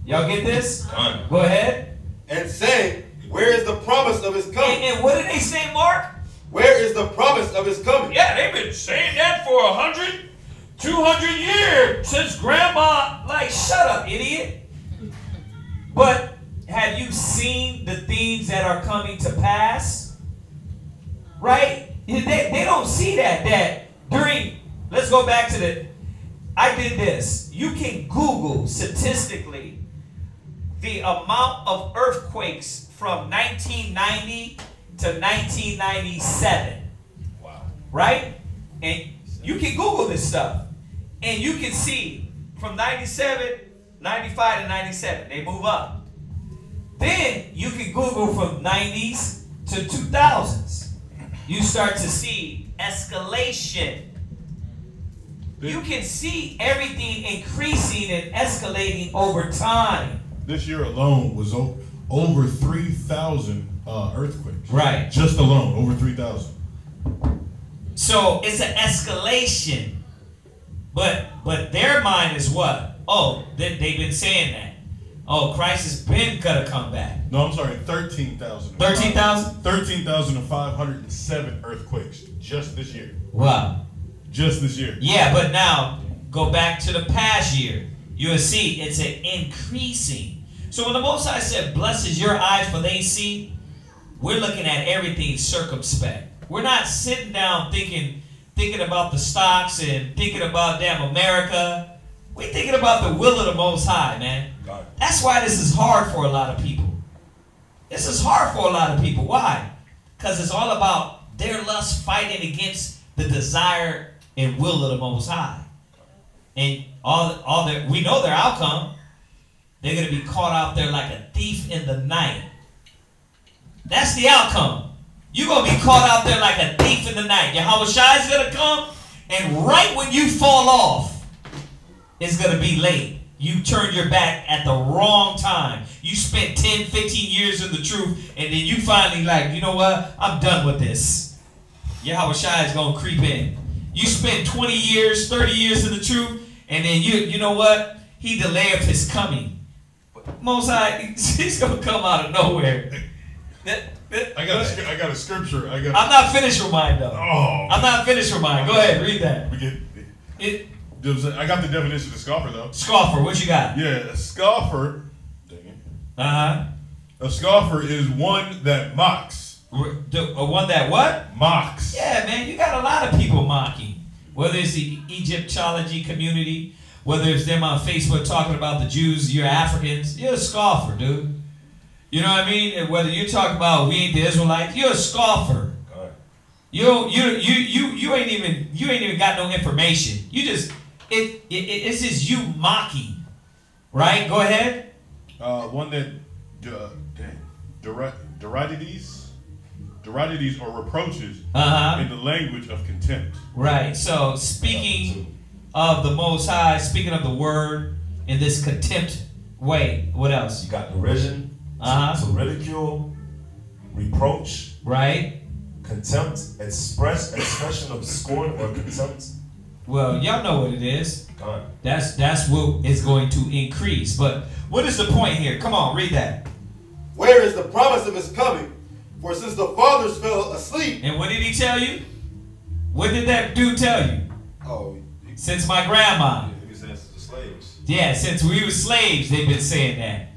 Y'all get this? Okay. Go ahead. And saying, where is the promise of his coming? And what did they say, Mark? Where is the promise of his coming? Yeah, they've been saying that for 100, 200 years since grandma. Like, shut up, idiot. But have you seen the things that are coming to pass? Right? They don't see that during, let's go back to I did this. You can Google statistically the amount of earthquakes from 1990 to 1997. Wow. Right? And you can Google this stuff. And you can see from 97, 95 to 97, they move up. Then you can Google from 90s to 2000s. You start to see escalation. You can see everything increasing and escalating over time. This year alone was over 3,000 earthquakes. Right. Just alone, over 3,000. So it's an escalation. But their mind is what? Oh, they've been saying that. Oh, Christ has been gonna come back. No, I'm sorry, 13,000. 13,000? 13,507 earthquakes just this year. Wow. Just this year. Yeah, but now go back to the past year. You'll see it's an increasing. So when the Most High said, "Blessed is your eyes, for they see," we're looking at everything circumspect. We're not sitting down thinking about the stocks and thinking about damn America. We're thinking about the will of the Most High, man. That's why this is hard for a lot of people. This is hard for a lot of people. Why? Because it's all about their lust fighting against the desire and will of the Most High. And we know their outcome. They're going to be caught out there like a thief in the night. That's the outcome. You're going to be caught out there like a thief in the night. Yahweh Shai is going to come, and right when you fall off, it's going to be late. You turned your back at the wrong time. You spent 10, 15 years in the truth, and then you finally like, you know what? I'm done with this. Yahweh Shai is going to creep in. You spent 20 years, 30 years in the truth, and then you know what? He delayed his coming. Most High, he's going to come out of nowhere. I got a scripture. I'm not finished with mine, though. Oh. I'm not finished with mine. Go ahead, read that. I got the definition of scoffer, though. Scoffer, what you got? Yeah, a scoffer. Dang it. Uh-huh. A scoffer is one that mocks. One that what? Mocks. Yeah, man, you got a lot of people mocking. Whether it's the Egyptology community, whether it's them on Facebook talking about the Jews, you're Africans, you're a scoffer, dude. You know what I mean? And whether you're talking about we ain't the Israelites, you're a scoffer. You ain't even got no information. You just it's just you mocking, right? Go ahead. One that derisities or reproaches in the language of contempt. Right. So speaking of the Most High, speaking of the Word in this contempt way. What else? You got derision, to ridicule, reproach, right? Contempt, expression of scorn or contempt. Well, y'all know what it is. God. That's what is going to increase. But what is the point here? Come on, read that. Where is the promise of his coming? For since the fathers fell asleep. And what did he tell you? What did that dude tell you? Oh, since my grandma. He was saying the slaves. Yeah, since we were slaves, they've been saying that.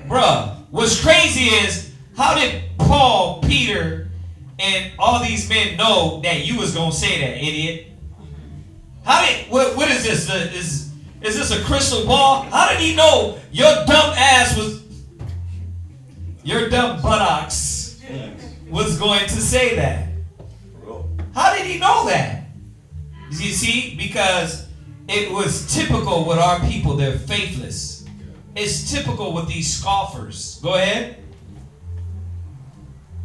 Bruh, what's crazy is, how did Paul, Peter, and all these men know that you was going to say that, idiot? What is this? Is this a crystal ball? How did he know your dumb ass your dumb buttocks was going to say that? How did he know that? You see, because it was typical with our people, they're faithless. It's typical with these scoffers. Go ahead.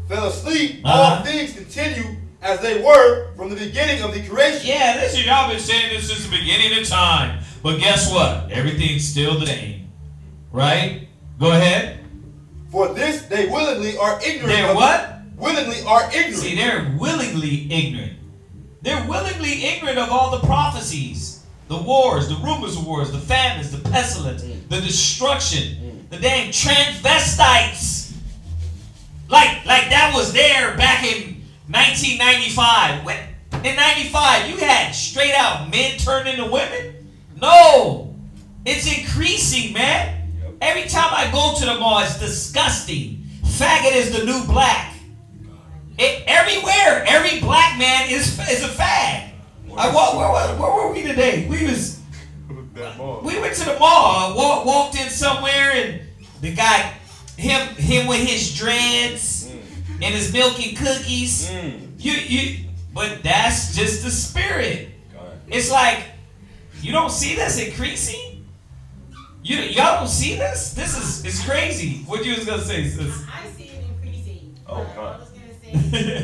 Fell asleep, all things continue as they were from the beginning of the creation. Yeah, y'all been saying this since the beginning of time. But guess what? Everything's still the same. Right? Go ahead. For this they willingly are ignorant. They're what? Willingly are ignorant. See, they're willingly ignorant. They're willingly ignorant of all the prophecies, the wars, the rumors of wars, the famines, the pestilence, the destruction, the damn transvestites. Like that was there back in 1995. In 95, you had straight out men turn into women? No. It's increasing, man. Every time I go to the mall, it's disgusting. Faggot is the new black. Everywhere, every black man is a fag. Where were we today? We went to the mall. Walked in somewhere, and the guy, him with his dreads and his milk and cookies. But that's just the spirit. It's like, you don't see this increasing? Y'all don't see this? It's crazy. What you was gonna say, sis? I see it increasing. Oh, I God. was gonna say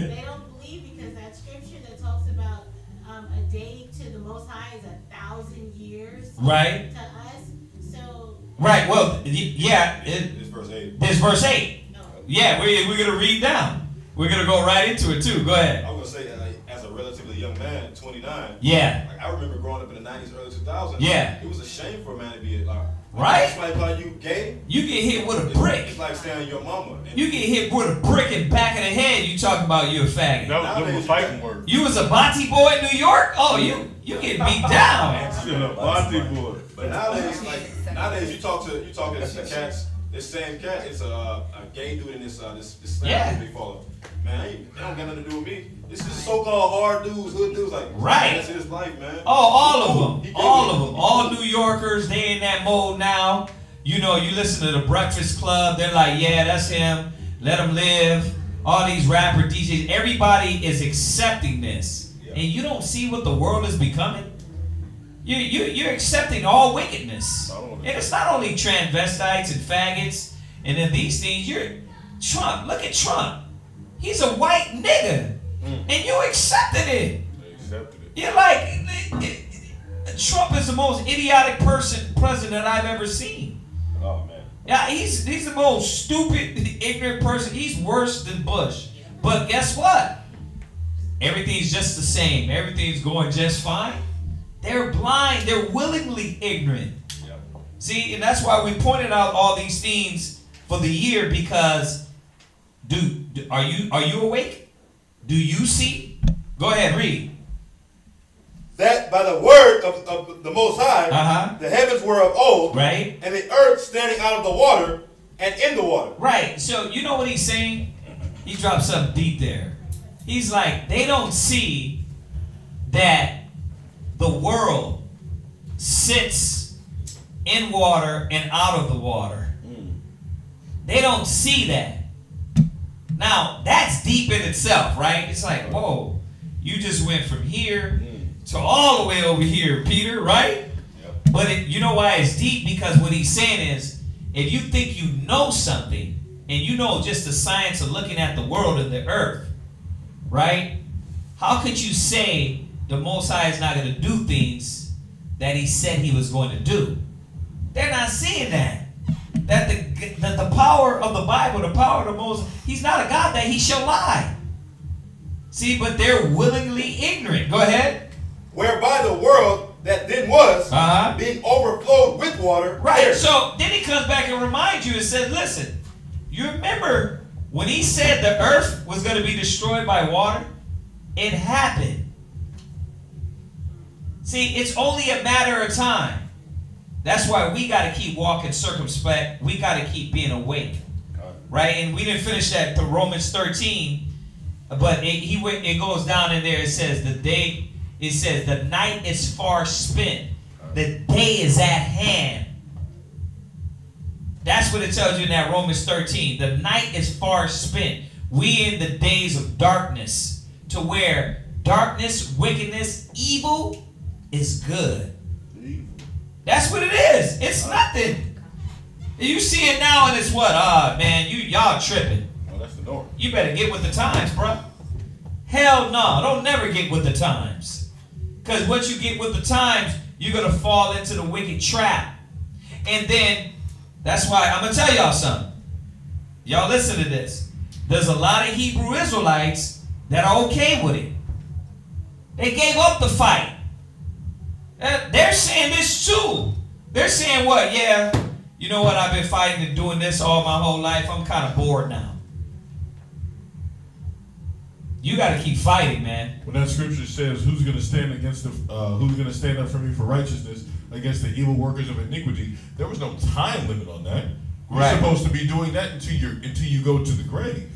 they don't believe because that scripture that talks about a day to the Most High is 1,000 years. Right. To us, so. Right. Well, yeah. It's verse 8. This verse 8. No. Yeah, we're gonna read down. We're gonna go right into it too. Go ahead. I was gonna say, as a relatively young man, 29. Yeah. Like, I remember growing up in the 90s, early 2000s. Yeah. It was a shame for a man to be Right. Somebody call you gay. You get hit with a brick. It's like saying your mama. And You get hit with a brick in the back of the head. You talking about you a faggot. That was a fighting word. You was a Bonte boy in New York? Oh, you get beat down. Shut up, Bonte boy. But nowadays you talk to the cats. This same cat, it's a gay dude in this slam they follow. Man, they don't got nothing to do with me. This is so-called hard dudes, hood dudes, like Right. That's his life, man. Oh, all of them. All of them. All New Yorkers, they in that mode now. You know, you listen to the Breakfast Club, they're like, yeah, that's him. Let him live. All these rapper DJs, everybody is accepting this. Yeah. And you don't see what the world is becoming. You're accepting all wickedness. And it's not only transvestites and faggots and then these things. Trump, look at Trump. He's a white nigga. And you accepted it. They accepted it. You're like, Trump is the most idiotic president I've ever seen. Oh man. Yeah, he's the most stupid, ignorant person. He's worse than Bush. But guess what? Everything's just the same. Everything's going just fine. They're blind. They're willingly ignorant. Yep. See, and that's why we pointed out all these things for the year because, are you awake? Do you see? Go ahead, read. That by the word of the Most High, the heavens were of old, right, and the earth standing out of the water and in the water. Right. So you know what he's saying? He dropped something deep there. He's like, they don't see that the world sits in water and out of the water. They don't see that. Now, that's deep in itself, right? It's like, whoa, you just went from here to all the way over here, Peter, right? Yep. But you know why it's deep? Because what he's saying is, if you think you know something, and you know just the science of looking at the world and the earth, right? How could you say the Most High is not going to do things that he said he was going to do? They're not seeing that. That the power of the Bible, the power of the Most, he's not a God that he shall lie. See, but they're willingly ignorant. Go ahead. Whereby the world that then was being overflowed with water. Right. So then he comes back and reminds you and says, listen, you remember when he said the earth was going to be destroyed by water? It happened. See, it's only a matter of time. That's why we got to keep walking circumspect. We got to keep being awake. Right? And we didn't finish that to Romans 13. But it goes down in there. It says the night is far spent. The day is at hand. That's what it tells you in that Romans 13. The night is far spent. We in the days of darkness, to where darkness, wickedness, evil is good. That's what it is. It's nothing. You see it now and it's what? Man, y'all tripping. Well, that's the norm. You better get with the times, bro. Hell no. Don't never get with the times. Because once you get with the times, you're going to fall into the wicked trap. And then, that's why I'm going to tell y'all something. Y'all listen to this. There's a lot of Hebrew Israelites that are okay with it. They gave up the fight. They're saying this too. They're saying what? Yeah, you know what? I've been fighting and doing this all my whole life. I'm kind of bored now. You got to keep fighting, man. When that scripture says, "Who's going to stand against the? Who's going to stand up for me for righteousness against the evil workers of iniquity?" There was no time limit on that. You're supposed to be doing that until you go to the grave.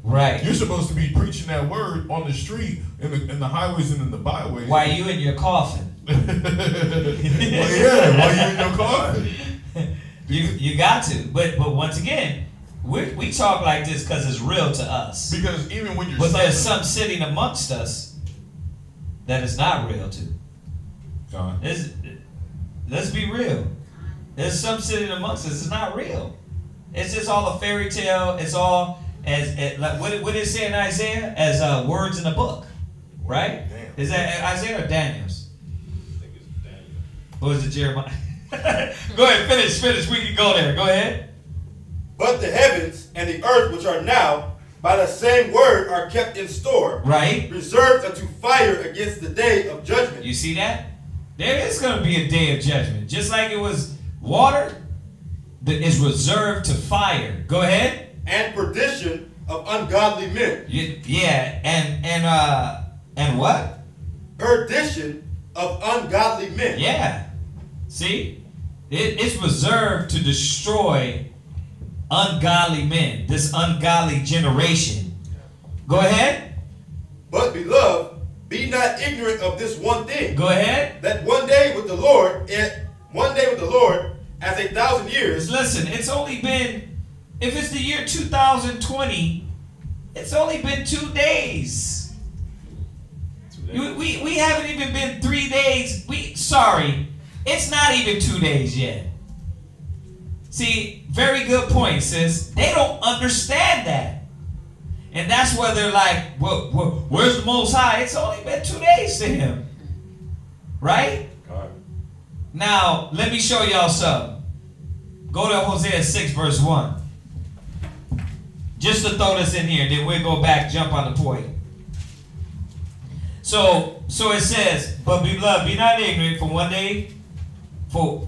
Right. You're supposed to be preaching that word on the street, in the highways and in the byways. While you in your coffin. Well, yeah, while you in your coffin. You got to. But once again, we talk like this because it's real to us. Because even when you're there's some sitting amongst us that is not real to. Let's be real. There's some sitting amongst us. It's not real. It's just all a fairy tale. It's all like what did it say in Isaiah? As words in a book, right? Damn. Is that Isaiah or Daniel's? I think it's Daniel. Or is it Jeremiah? Go ahead, finish. We can go there. Go ahead. But the heavens and the earth, which are now, by the same word, are kept in store, right? Reserved unto fire against the day of judgment. You see that? There is going to be a day of judgment, just like it was water that is reserved to fire. Go ahead. And perdition of ungodly men. Yeah, and what? Perdition of ungodly men. Yeah. See? It's reserved to destroy ungodly men, this ungodly generation. Go ahead. But beloved, be not ignorant of this one thing. Go ahead. That one day with the Lord, as 1,000 years. Listen, it's only been, if it's the year 2020, it's only been 2 days. We haven't even been 3 days. Sorry, it's not even 2 days yet. See, very good point, sis. They don't understand that. And that's where they're like, well, where's the Most High? It's only been 2 days to him. Right? God. Now, let me show y'all something. Go to Hosea 6, verse 1. Just to throw this in here, then we'll go back, jump on the point. So it says, but beloved, be not ignorant for one day, for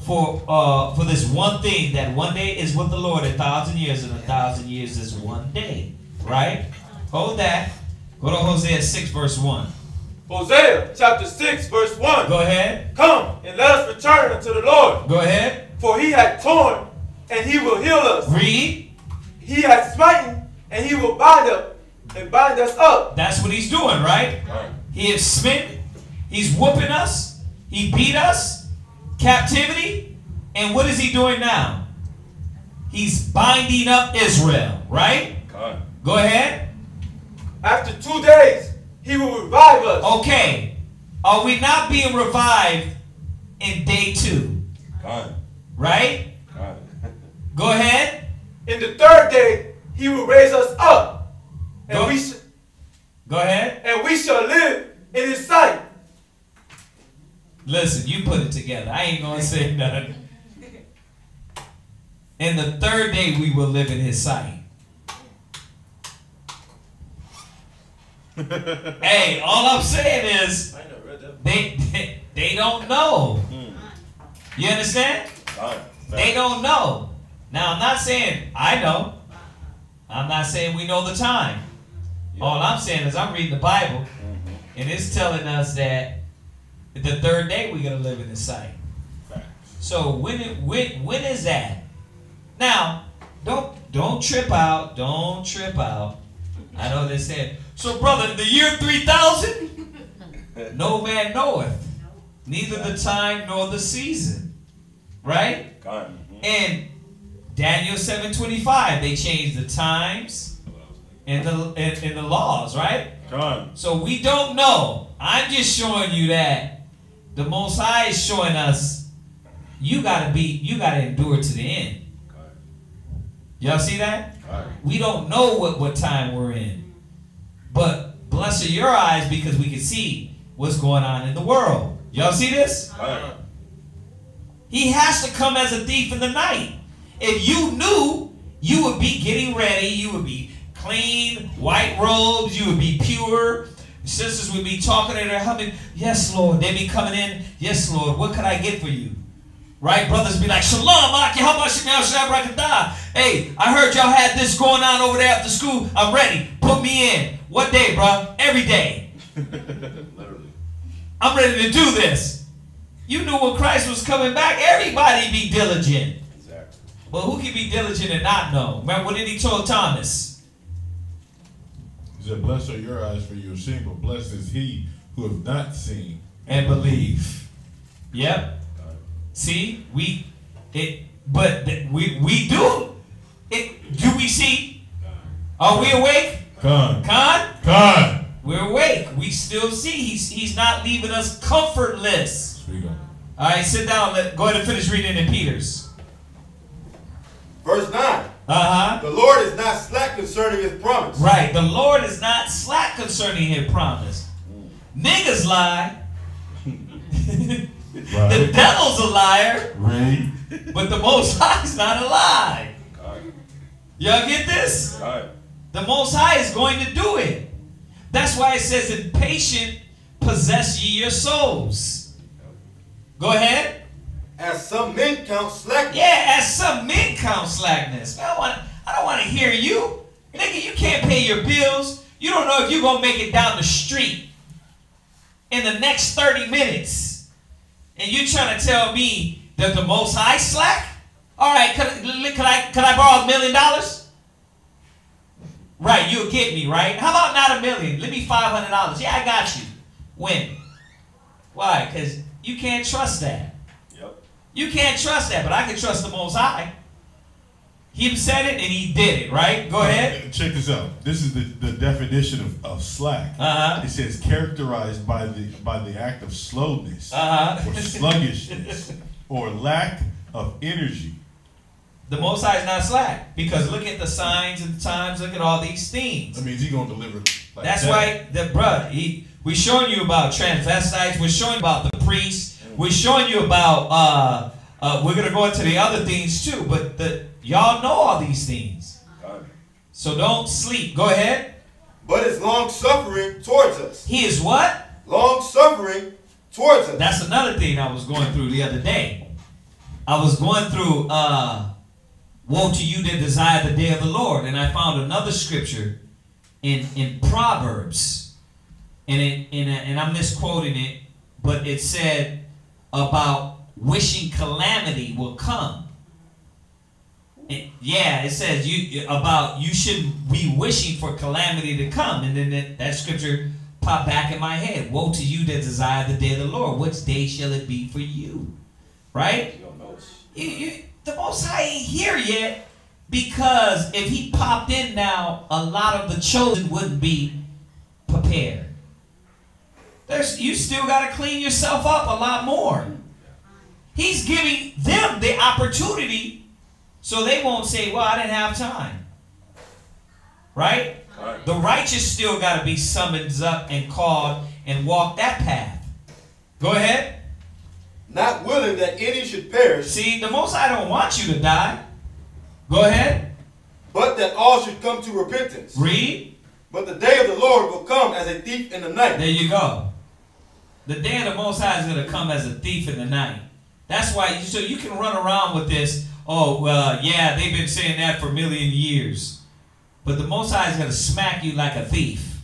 this one thing, that one day is with the Lord 1,000 years, and 1,000 years is one day. Right? Hold that. Go to Hosea 6, verse 1. Hosea chapter 6, verse 1. Go ahead. Come and let us return unto the Lord. Go ahead. For he hath torn, and he will heal us. Read. He hath smitten, and he will bind us up. That's what he's doing, right? He has smitten. He's whooping us. He beat us. Captivity. And what is he doing now? He's binding up Israel, right? God. Go ahead. After 2 days, he will revive us. Okay. Are we not being revived in day 2? God. Right? God. Go ahead. In the 3rd day, he will raise us up. And Go ahead. And we shall live in his sight. Listen, you put it together. I ain't going to say nothing. In the 3rd day, we will live in his sight. Hey, all I'm saying is they don't know. You understand? They don't know. Now, I'm not saying I know. I'm not saying we know the time. All I'm saying is I'm reading the Bible, and it's telling us that the 3rd day we're going to live in his sight. So when is that? Now, don't trip out. Don't trip out. I know they said, so brother, the year 3000? No man knoweth, neither the time nor the season. Right? And Daniel 7:25, they changed the times and the laws, right? So we don't know. I'm just showing you that the Most High is showing us you gotta endure to the end. Y'all see that? We don't know what time we're in. But bless your eyes because we can see what's going on in the world. Y'all see this? He has to come as a thief in the night. If you knew, you would be getting ready. You would be clean, white robes. You would be pure. Sisters would be talking to their husband. Yes, Lord. They'd be coming in. Yes, Lord. What could I get for you? Right? Brothers be like, Shalom, Aki, how about Shemel Shabrakatah? Hey, I heard y'all had this going on over there after school. I'm ready. Put me in. What day, bro? Every day. Literally. I'm ready to do this. You knew when Christ was coming back, everybody be diligent. Exactly. Well, who can be diligent and not know? Remember what did he told Thomas? He said, blessed are your eyes for your sin, but blessed is he who have not seen And believe. Yep. See, we do it. Do we see? Are we awake? Con? We're awake. We still see. He's not leaving us comfortless. Speak on. All right, sit down. Go ahead and finish reading in Peter's. Verse 9. Uh-huh. The Lord is not slack concerning his promise. Right. The Lord is not slack concerning his promise. Niggas lie. Right. The devil's a liar. Right. But the Most High is not a lie. Y'all get this? The Most High is going to do it. That's why it says, in patient possess ye your souls. Go ahead. As some men count slackness. Yeah, as some men count slackness. I don't want to hear you. Nigga, you can't pay your bills. You don't know if you're going to make it down the street in the next 30 minutes. And you're trying to tell me that the Most High slack? All right, can I borrow $1 million? Right, you'll get me, right? How about not $1 million? Let me $500. Yeah, I got you. When? Why? Because you can't trust that. Yep. You can't trust that, but I can trust the Most High. He said it and he did it, right? Go ahead. Check this out. This is the definition of slack. It says characterized by the act of slowness or sluggishness or lack of energy. The Most High is not slack because look at the signs and the times. Look at all these things. That means he's gonna deliver. Like That's that. why, we're showing you about transvestites. We're showing you about the priests. We're showing you about. We're gonna go into the other things too, but y'all know all these things. So don't sleep. Go ahead. But it's long suffering towards us. He is what? Long suffering towards us. That's another thing I was going through the other day. I was going through. Woe to you that desire the day of the Lord. And I found another scripture in Proverbs. And I'm misquoting it, but it said about wishing calamity will come. It says you shouldn't be wishing for calamity to come. And then that scripture popped back in my head. Woe to you that desire the day of the Lord. Which day shall it be for you? Right? The Most High ain't here yet, because if he popped in now, a lot of the chosen wouldn't be prepared. You still got to clean yourself up a lot more. He's giving them the opportunity so they won't say, well, I didn't have time. Right? The righteous still got to be summoned up and called and walk that path. Go ahead. Not willing that any should perish. See, the Most High don't want you to die. Go ahead. But that all should come to repentance. Read. But the day of the Lord will come as a thief in the night. There you go. The day of the Most High is going to come as a thief in the night. That's why, so you can run around with this, oh, well, yeah, they've been saying that for a million years. But the Most High is going to smack you like a thief.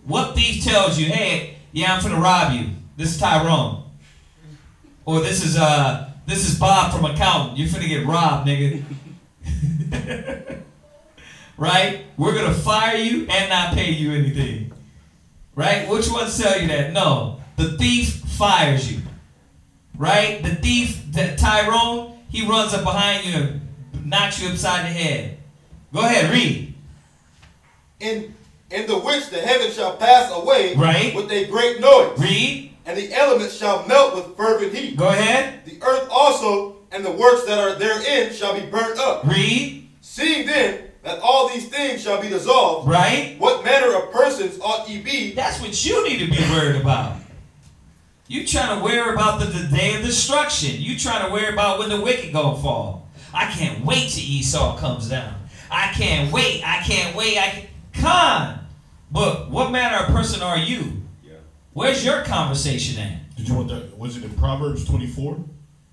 What thief tells you, hey, yeah, I'm finna rob you. This is Tyrone. Or this is Bob from accountant. You're finna get robbed, nigga. Right? We're gonna fire you and not pay you anything. Right? Which ones tell you that? No. The thief fires you. Right? The thief, Tyrone, he runs up behind you and knocks you upside the head. Go ahead, read. In the which the heavens shall pass away, right, with a great noise. Read. And the elements shall melt with fervent heat. Go ahead. The earth also and the works that are therein shall be burnt up. Read. Seeing then that all these things shall be dissolved, right, what manner of persons ought ye be? That's what you need to be worried about. You trying to worry about the day of destruction. You trying to worry about when the wicked gonna fall. I can't wait till Esau comes down. I can't wait. I can't wait. Con. But what manner of person are you? Yeah. Where's your conversation at? Did you want that? Was it in Proverbs 24?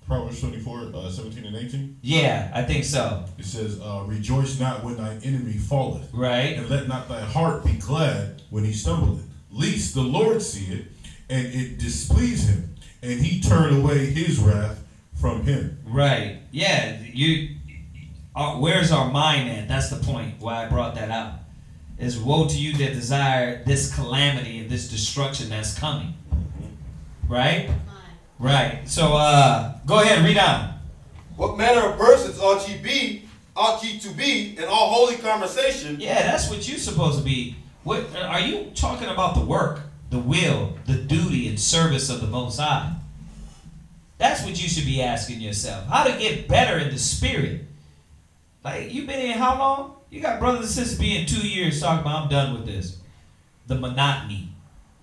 Proverbs 24, 17 and 18? Yeah, I think so. It says, rejoice not when thine enemy falleth. Right. And let not thy heart be glad when he stumbleth. Lest the Lord see it, and it displease him, and he turn away his wrath from him. Right. Yeah. Where's our mind at? That's the point why I brought that out. Is woe to you that desire this calamity and this destruction that's coming. Right? Right. So go ahead, read on. What manner of persons ought ye to be in all holy conversation? Yeah, that's what you're supposed to be. What are you talking about? The work, the will, the duty and service of the Most High. That's what you should be asking yourself. How to get better in the spirit. Like, you've been in how long? You got brothers and sisters being 2 years talking about, I'm done with this. The monotony.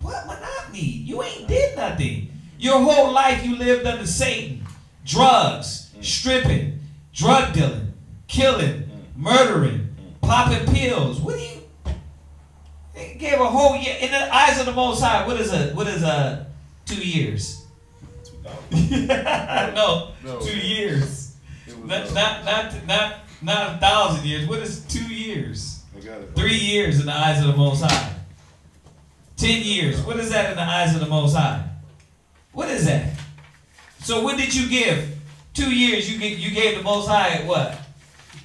What monotony? You ain't did nothing. Your whole life you lived under Satan. Drugs, stripping, drug dealing, killing, murdering, popping pills. What do you... They gave a whole year in the eyes of the Most High. What is 2 years? no, 2 years. Not 1,000 years. What is 2 years? 3 years in the eyes of the Most High. 10 years. What is that in the eyes of the Most High? What is that? So what did you give? 2 years. You gave the Most High what?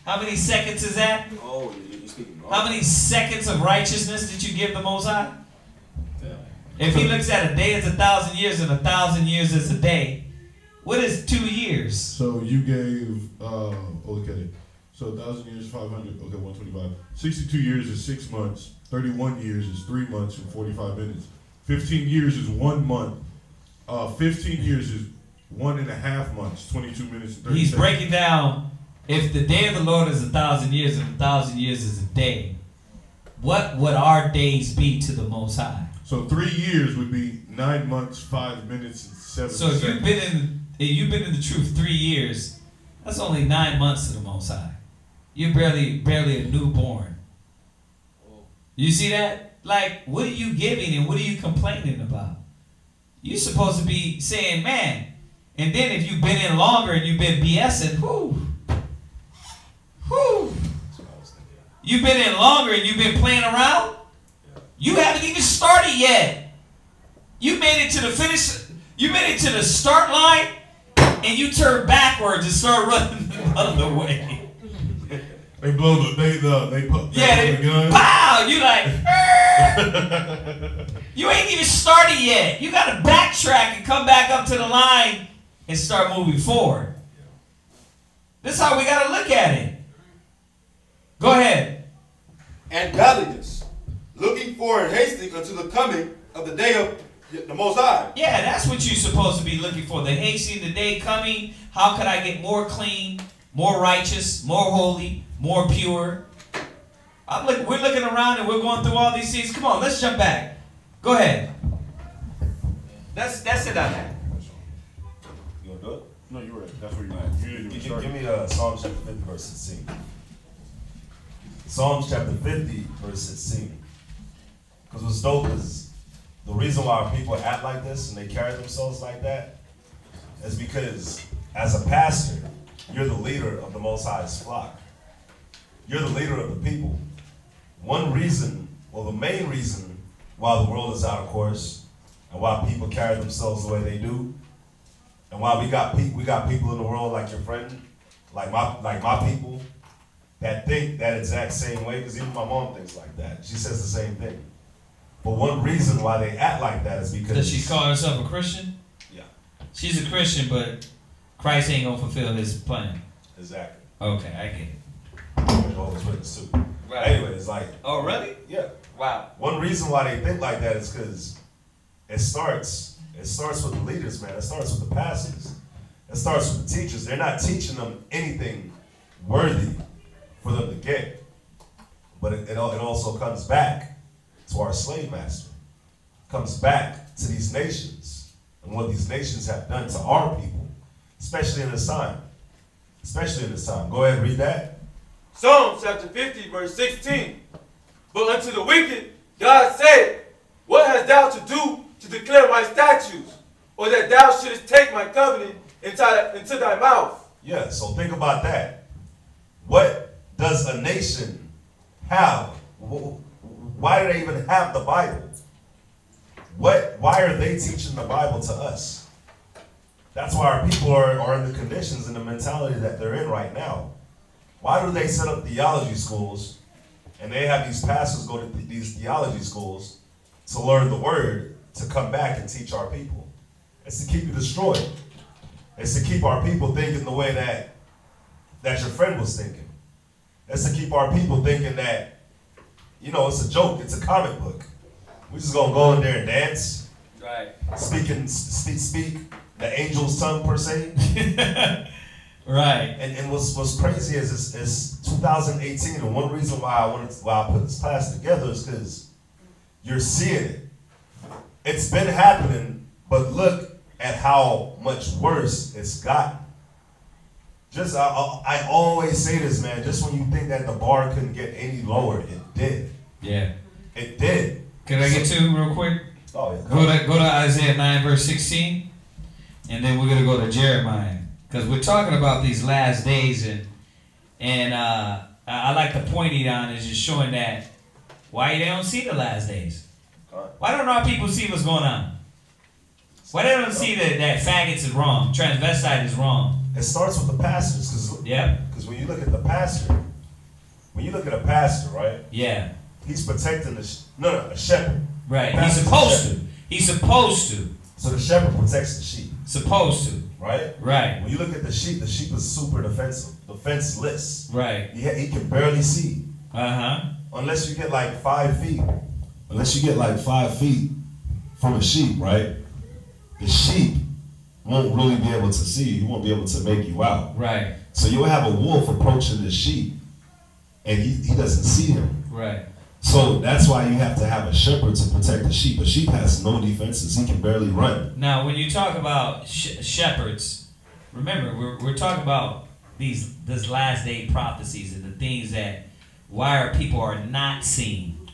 How many seconds is that? Oh, you're speaking. How many seconds of righteousness did you give the Most High? If he looks at a day as 1,000 years and 1,000 years as a day, what is 2 years? So you gave, okay, so 1,000 years, 500, okay, 125. 62 years is 6 months. 31 years is 3 months and 45 minutes. 15 years is 1 month. 15 years is 1.5 months, 22 minutes and 30 He's seconds. breaking down, if the day of the Lord is 1,000 years and 1,000 years is a day, what would our days be to the Most High? So 3 years would be 9 months, 5 minutes, and 7 So if seconds. you've been in the truth 3 years, that's only 9 months to the Most High. You're barely a newborn. You see that? Like, what are you giving and what are you complaining about? You're supposed to be saying, man, and then if you've been in longer and you've been BSing, you've been in longer and you've been playing around, you haven't even started yet. You made it to the finish, you made it to the start line, and you turn backwards and start running the other way. They blow the gun. Pow! You like, you ain't even started yet. You got to backtrack and come back up to the line and start moving forward. This is how we got to look at it. Go ahead. And godliness, looking for and hasting unto the coming of the day of the Most High. Yeah, that's what you're supposed to be looking for. The hasting, the day coming. How could I get more clean, more righteous, more holy, more pure? We're looking around and we're going through all these things. Come on, let's jump back. Go ahead. That's it on that. You want to do it? No, you're right. That's where you're at. Give me Psalms chapter 50, verse 16. Psalms chapter 50, verse 16. Because what's dope is the reason why people act like this and they carry themselves like that is because as a pastor, you're the leader of the Most High's flock. You're the leader of the people. One reason, well, the main reason why the world is out of course and why people carry themselves the way they do, and why we got people in the world like your friend, like my people, that think that exact same way, because even my mom thinks like that. She says the same thing. But one reason why they act like that is because... Does she call herself a Christian? Yeah. She's a Christian, but Christ ain't going to fulfill his plan. Exactly. Okay, I get it. Jehovah's Witness too. Right. Anyway, it's like... Oh, really? Yeah. Wow. One reason why they think like that is because it starts with the leaders, man. It starts with the pastors. It starts with the teachers. They're not teaching them anything worthy for them to get. But it also comes back to our slave master. It comes back to these nations. and what these nations have done to our people, especially in this time. Especially in this time. Go ahead and read that. Psalm chapter 50, verse 16. But unto the wicked, God said, what hast thou to do to declare my statutes, or that thou shouldest take my covenant into thy mouth? Yeah, so think about that. What does a nation have? Why do they even have the Bible? Why are they teaching the Bible to us? That's why our people are in the conditions and the mentality that they're in right now. Why do they set up theology schools and they have these pastors go to these theology schools to learn the word, to come back and teach our people? It's to keep you destroyed. It's to keep our people thinking the way that your friend was thinking. It's to keep our people thinking that, you know, it's a joke, it's a comic book. We're just gonna go in there and dance. Right. Speak the angel's tongue per se. Right. And what's crazy is it's 2018, and one reason why I put this class together is because you're seeing it. It's been happening, but look at how much worse it's gotten. Just I always say this, man. Just when you think that the bar couldn't get any lower, it did. Yeah. It did. Can I get to real quick? Oh yeah. Go to Isaiah 9 verse 16, and then we're gonna go to Jeremiah, because we're talking about these last days, and I like the point he on is just showing that why they don't see the last days. Why don't our people see what's going on? Why they don't see that faggots is wrong, transvestite is wrong? It starts with the pastors, because when you look at the pastor, a pastor, right? Yeah. He's protecting a shepherd. Right. He's supposed to. He's supposed to. So the shepherd protects the sheep. Supposed to. Right? Right. When you look at the sheep is super defenseless. Right. He can barely see. Uh-huh. Unless you get like 5 feet. Unless you get like 5 feet from a sheep, right? The sheep won't really be able to see you. He won't be able to make you out. Right. So you'll have a wolf approaching the sheep, and he doesn't see him. Right. So that's why you have to have a shepherd to protect the sheep. A sheep has no defenses. He can barely run. Now, when you talk about shepherds, remember, we're talking about these last day prophecies and the things that why our people are not seeing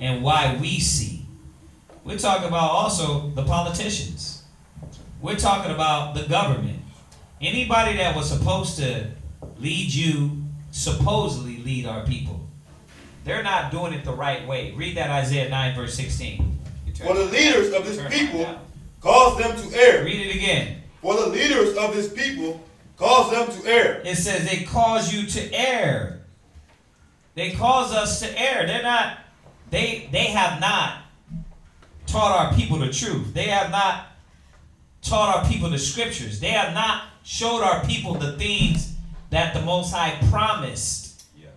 and why we see. We're talking about also the politicians. We're talking about the government. Anybody that was supposed to lead you, supposedly lead our people. They're not doing it the right way. Read that Isaiah 9 verse 16. For the leaders of this people cause them to err. Read it again. For the leaders of this people cause them to err. It says they cause you to err. They cause us to err. They have not taught our people the truth. They have not taught our people the scriptures. They have not showed our people the things that the Most High promised.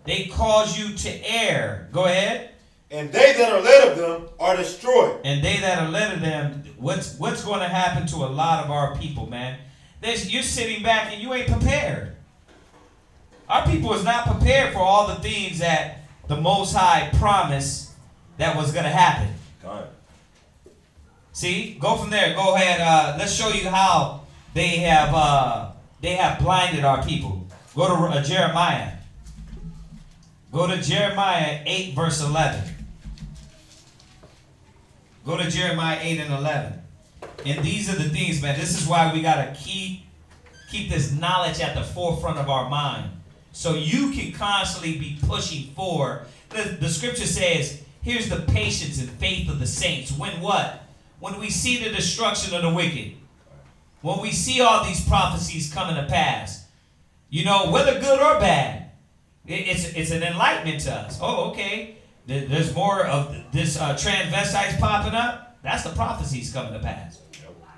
They cause you to err. Go ahead. And they that are led of them are destroyed. And they that are led of them, what's going to happen to a lot of our people, man? You're sitting back and you ain't prepared. Our people is not prepared for all the things that the Most High promised that was going to happen. God. See, go from there. Go ahead. Let's show you how they have blinded our people. Go to Jeremiah. Go to Jeremiah 8 verse 11. Go to Jeremiah 8 and 11. And these are the things, man. This is why we got to keep this knowledge at the forefront of our mind. So you can constantly be pushing forward. The scripture says, here's the patience and faith of the saints. When what? When we see the destruction of the wicked. When we see all these prophecies coming to pass. You know, whether good or bad. It's an enlightenment to us. Oh, okay. There's more of this transvestites popping up. That's the prophecies coming to pass.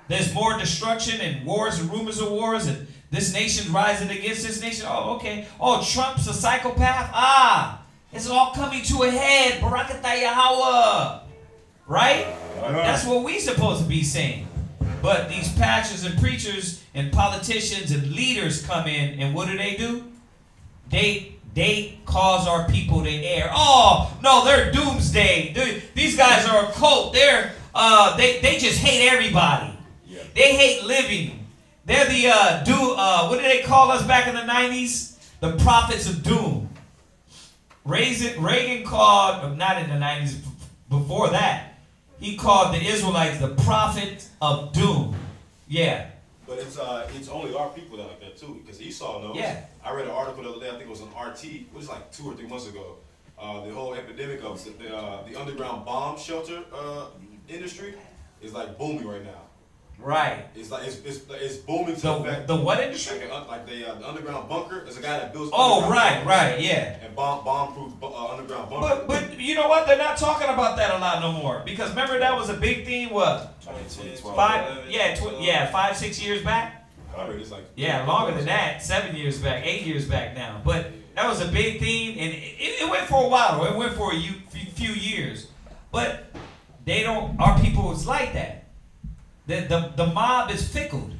There's more destruction and wars and rumors of wars and this nation rising against this nation. Oh, okay. Oh, Trump's a psychopath. Ah, it's all coming to a head. Barakatah Yahweh. Right? That's what we supposed to be saying. But these pastors and preachers and politicians and leaders come in, and what do? They cause our people to err. Oh, no, they're doomsday. These guys are a cult. They just hate everybody. They hate living. They're the what did they call us back in the 90s? The prophets of doom. Reagan called, not in the 90s, before that, he called the Israelites the prophet of doom. Yeah. But it's only our people that like that too, because Esau knows. Yeah. I read an article the other day, I think it was on RT, it was like 2 or 3 months ago. The whole epidemic of the underground bomb shelter industry is like booming right now. Right. It's like it's booming to the fact. The what industry? Like the underground bunker. There's a guy that builds. Oh, right, yeah. And bomb-proof underground bunker. But you know what? They're not talking about that a lot no more, because remember that was a big theme. What? 5, 6 years back. Yeah, longer than that. 7 years back, 8 years back now. But that was a big theme, and it went for a while. It went for a few years. But they don't. Our people is like that. The mob is fickle.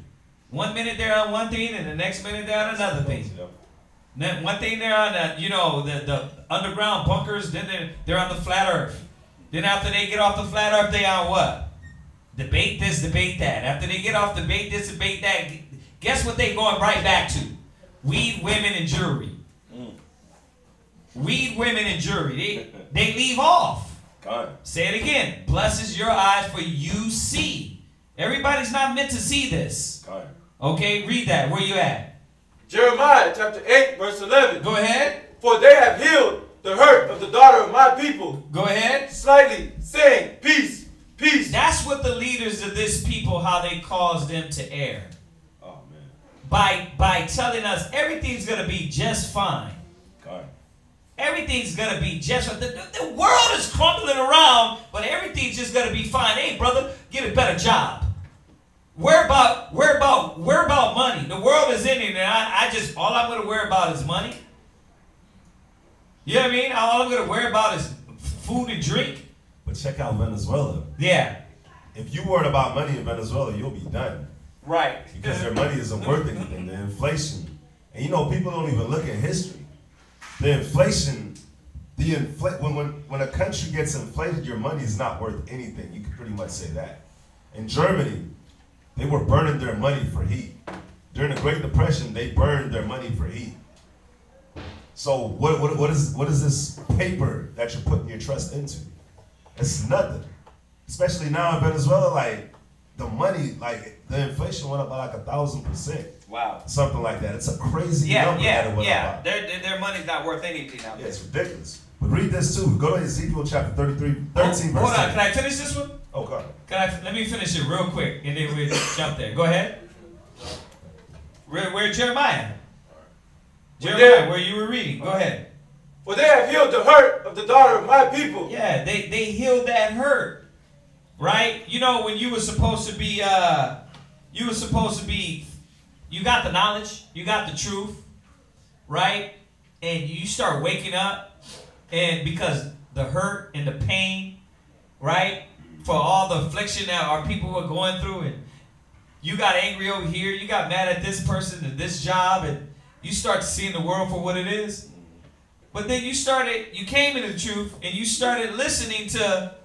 1 minute they're on one thing, and the next minute they're on another thing. Then one thing they're on the underground bunkers, then they're on the flat earth. Then after they get off the flat earth, they on what? Debate this, debate that. After they get off debate this, debate that, guess what they going right back to? Weed, women, and jewelry. Weed, women, and jewelry. They leave off. Say it again. Blesses your eyes for you see. Everybody's not meant to see this. Okay, read that. Where you at? Jeremiah chapter 8, verse 11. Go ahead. For they have healed the hurt of the daughter of my people. Go ahead. Slightly, saying, peace, peace. That's what the leaders of this people, how they cause them to err. Oh, man. By telling us everything's going to be just fine. Everything's going to be just fine. The world is crumbling around, but everything's just going to be fine. Hey, brother, get a better job. Where about money? The world is in it, and all I'm going to worry about is money. You know what I mean? All I'm going to worry about is food and drink. But check out Venezuela. Yeah. If you worried about money in Venezuela, you'll be done. Right. Because their money isn't worth anything. The inflation. And you know, people don't even look at history. The inflation, when a country gets inflated, your money is not worth anything. You can pretty much say that. In Germany, they were burning their money for heat. During the Great Depression, they burned their money for heat. So what is this paper that you're putting your trust into? It's nothing. Especially now in Venezuela, like the money, like the inflation went up by like 1,000%. Wow. Something like that. It's a crazy number that it went up by. Their money's not worth anything now. Yeah, it's ridiculous. But read this too. Go to Ezekiel chapter 13, verse 10. Hold on, can I finish this one? Oh, God. Let me finish it real quick, and then we'll jump there. Go ahead. Where Jeremiah? Jeremiah, where you were reading. Go ahead. For they have healed the hurt of the daughter of my people. Yeah, they healed that hurt. Right? You know, when you were supposed to be, you got the knowledge, you got the truth, right? And you start waking up, and because the hurt and the pain, right? For all the affliction that our people were going through, and you got angry over here, you got mad at this person and this job, and you start seeing the world for what it is. But then you came into the truth, and you started listening to,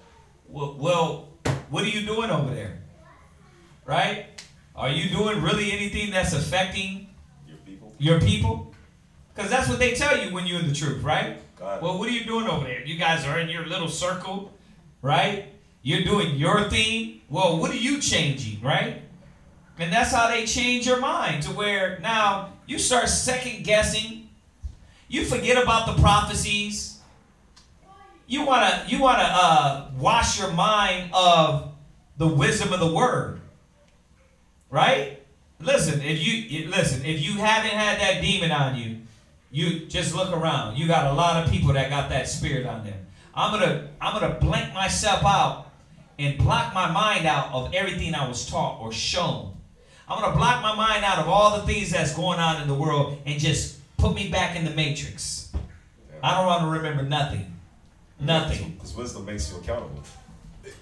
well, what are you doing over there? Right? Are you doing really anything that's affecting your people? Because that's what they tell you when you're in the truth, right? Well, what are you doing over there? You guys are in your little circle, right? You're doing your thing. Well, what are you changing, right? And that's how they change your mind, to where now you start second guessing. You forget about the prophecies. You wanna wash your mind of the wisdom of the word, right? Listen, if you haven't had that demon on you, you just look around. You got a lot of people that got that spirit on them. I'm gonna blank myself out and block my mind out of everything I was taught or shown. I'm gonna block my mind out of all the things that's going on in the world and just put me back in the matrix. I don't want to remember nothing. Nothing. Because wisdom makes you accountable.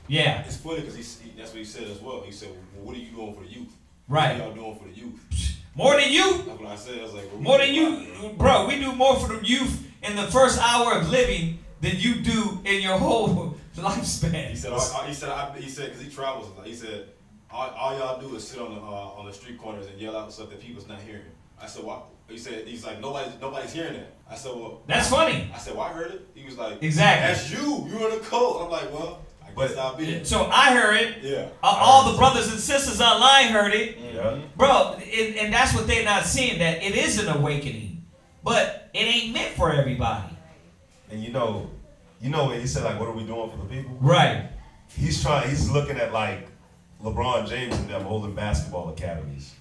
Yeah. It's funny because that's what he said as well. He said, well, what are you doing for the youth? Right. What are y'all doing for the youth? More than you? That's what I said. I was like, well, more than you? Bro, we do more for the youth in the first hour of living than you do in your whole lifespan. He said, because he travels a lot. He said, all y'all do is sit on the street corners and yell out stuff that people's not hearing. I said, why? He's like, nobody's hearing that. I said, well, that's funny. I said, well, I heard it. He was like, exactly. That's you. You're in a cult. I'm like, well, I guess I'll be it. So I heard it. Yeah. All the brothers and sisters online heard it. Yeah. Bro, and that's what they're not seeing, that it is an awakening. But it ain't meant for everybody. And you know when he said, like, what are we doing for the people? Right. He's looking at, like, LeBron James and them holding basketball academies.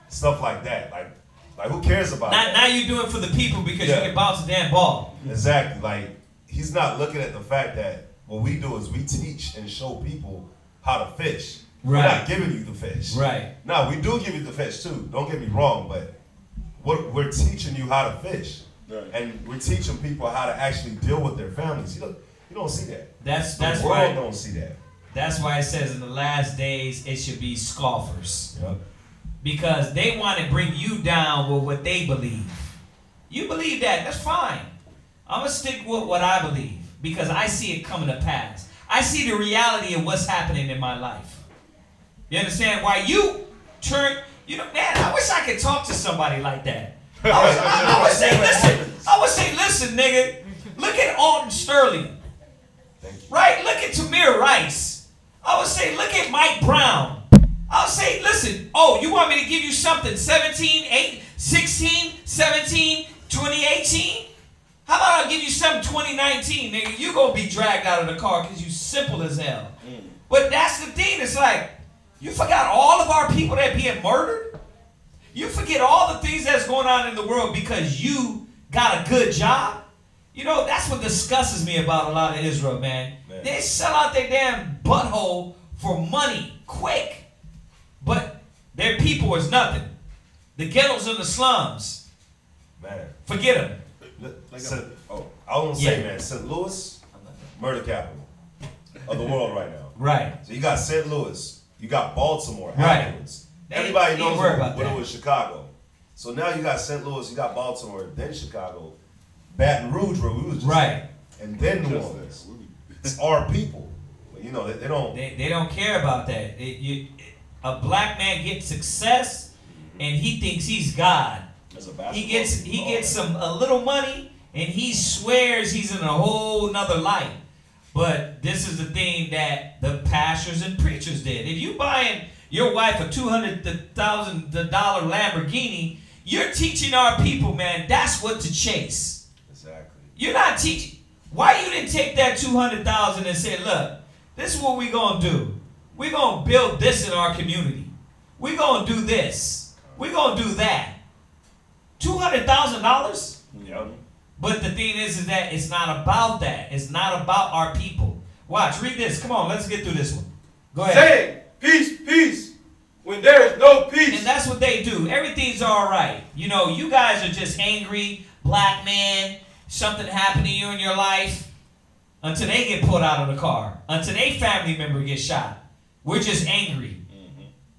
Stuff like that. Like who cares about that? Now you do it for the people because you can bounce a damn ball. Exactly. Like, he's not looking at the fact that what we do is we teach and show people how to fish. Right. We're not giving you the fish. Right. Now, we do give you the fish too. Don't get me wrong, but we're teaching you how to fish. Right. And we're teaching people how to actually deal with their families. You don't see that. That's the world why don't see that. That's why it says in the last days it should be scoffers. Yep. Because they want to bring you down with what they believe. You believe that, that's fine. I'm going to stick with what I believe because I see it coming to pass. I see the reality of what's happening in my life. You understand why you turn, man, I wish I could talk to somebody like that. I would say, listen, nigga, look at Alton Sterling. Right? Look at Tamir Rice. I would say, look at Mike Brown. I'll say, listen, you want me to give you something 16, 17, 2018? How about I'll give you something 2019, nigga? You gonna be dragged out of the car because you simple as hell. But that's the thing. It's like, you forgot all of our people that being murdered? You forget all the things that's going on in the world because you got a good job? That's what disgusts me about a lot of Israel, man. They sell out their damn butthole for money, quick. But their people is nothing. The ghettos and the slums. Man. Forget them. I want to say, man, St. Louis, murder capital of the world right now. Right. So you got St. Louis, you got Baltimore, right. afterwards. Everybody knows when it was Chicago. So now you got St. Louis, you got Baltimore, then Chicago, Baton Rouge, where we was just right, and then New Orleans. It's our people. But, they don't. They don't care about that. A black man gets success, and he thinks he's God. He gets a little money, and he swears he's in a whole nother light. But this is the thing that the pastors and preachers did. If you buying your wife a $200,000 Lamborghini, you're teaching our people, man, that's what to chase. Exactly. You're not teaching. Why you didn't take that $200,000 and say, look, this is what we're going to do. We're going to build this in our community. We're going to do this. We're going to do that. $200,000? Yep. But the thing is that it's not about that. It's not about our people. Watch, read this. Come on, let's get through this one. Go ahead. Saying, peace, peace, when there is no peace. And that's what they do. Everything's all right. You guys are just angry, black man, something happened to you in your life, until they get pulled out of the car, until their family member gets shot. We're just angry.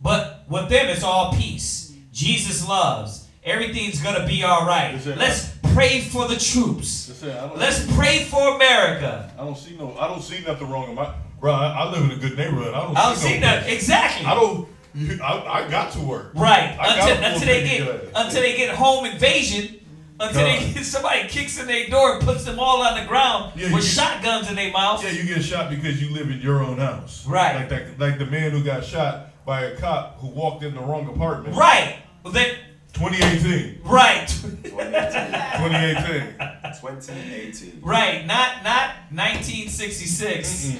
But with them, it's all peace. Jesus loves. Everything's going to be all right. Let's pray for the troops. Let's pray for America. I don't see nothing wrong in my... Bro, I live in a good neighborhood. I don't see nothing. Exactly. I got to work. Right. Until they get home invasion. Until somebody kicks in their door and puts them all on the ground with shotguns in their mouth. Yeah, you get shot because you live in your own house. Right. Like the man who got shot by a cop who walked in the wrong apartment. Right. Well, 2018. Right. 2018. 2018. Right. Not 1966.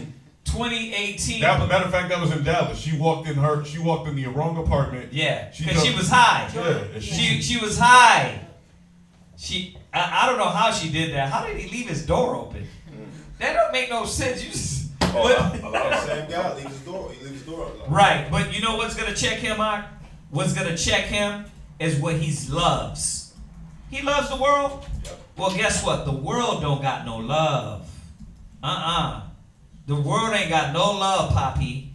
2018. Matter of fact, that was in Dallas. She walked in the wrong apartment. Yeah. Because she was high. Yeah. She was high. I don't know how she did that. How did he leave his door open? That don't make no sense. You just a lot of the same guy leaves his door. He leaves his door open. Right, but you know what's gonna check him, Mark? What's gonna check him is what he loves. He loves the world. Yep. Well, guess what? The world don't got no love. The world ain't got no love, Poppy.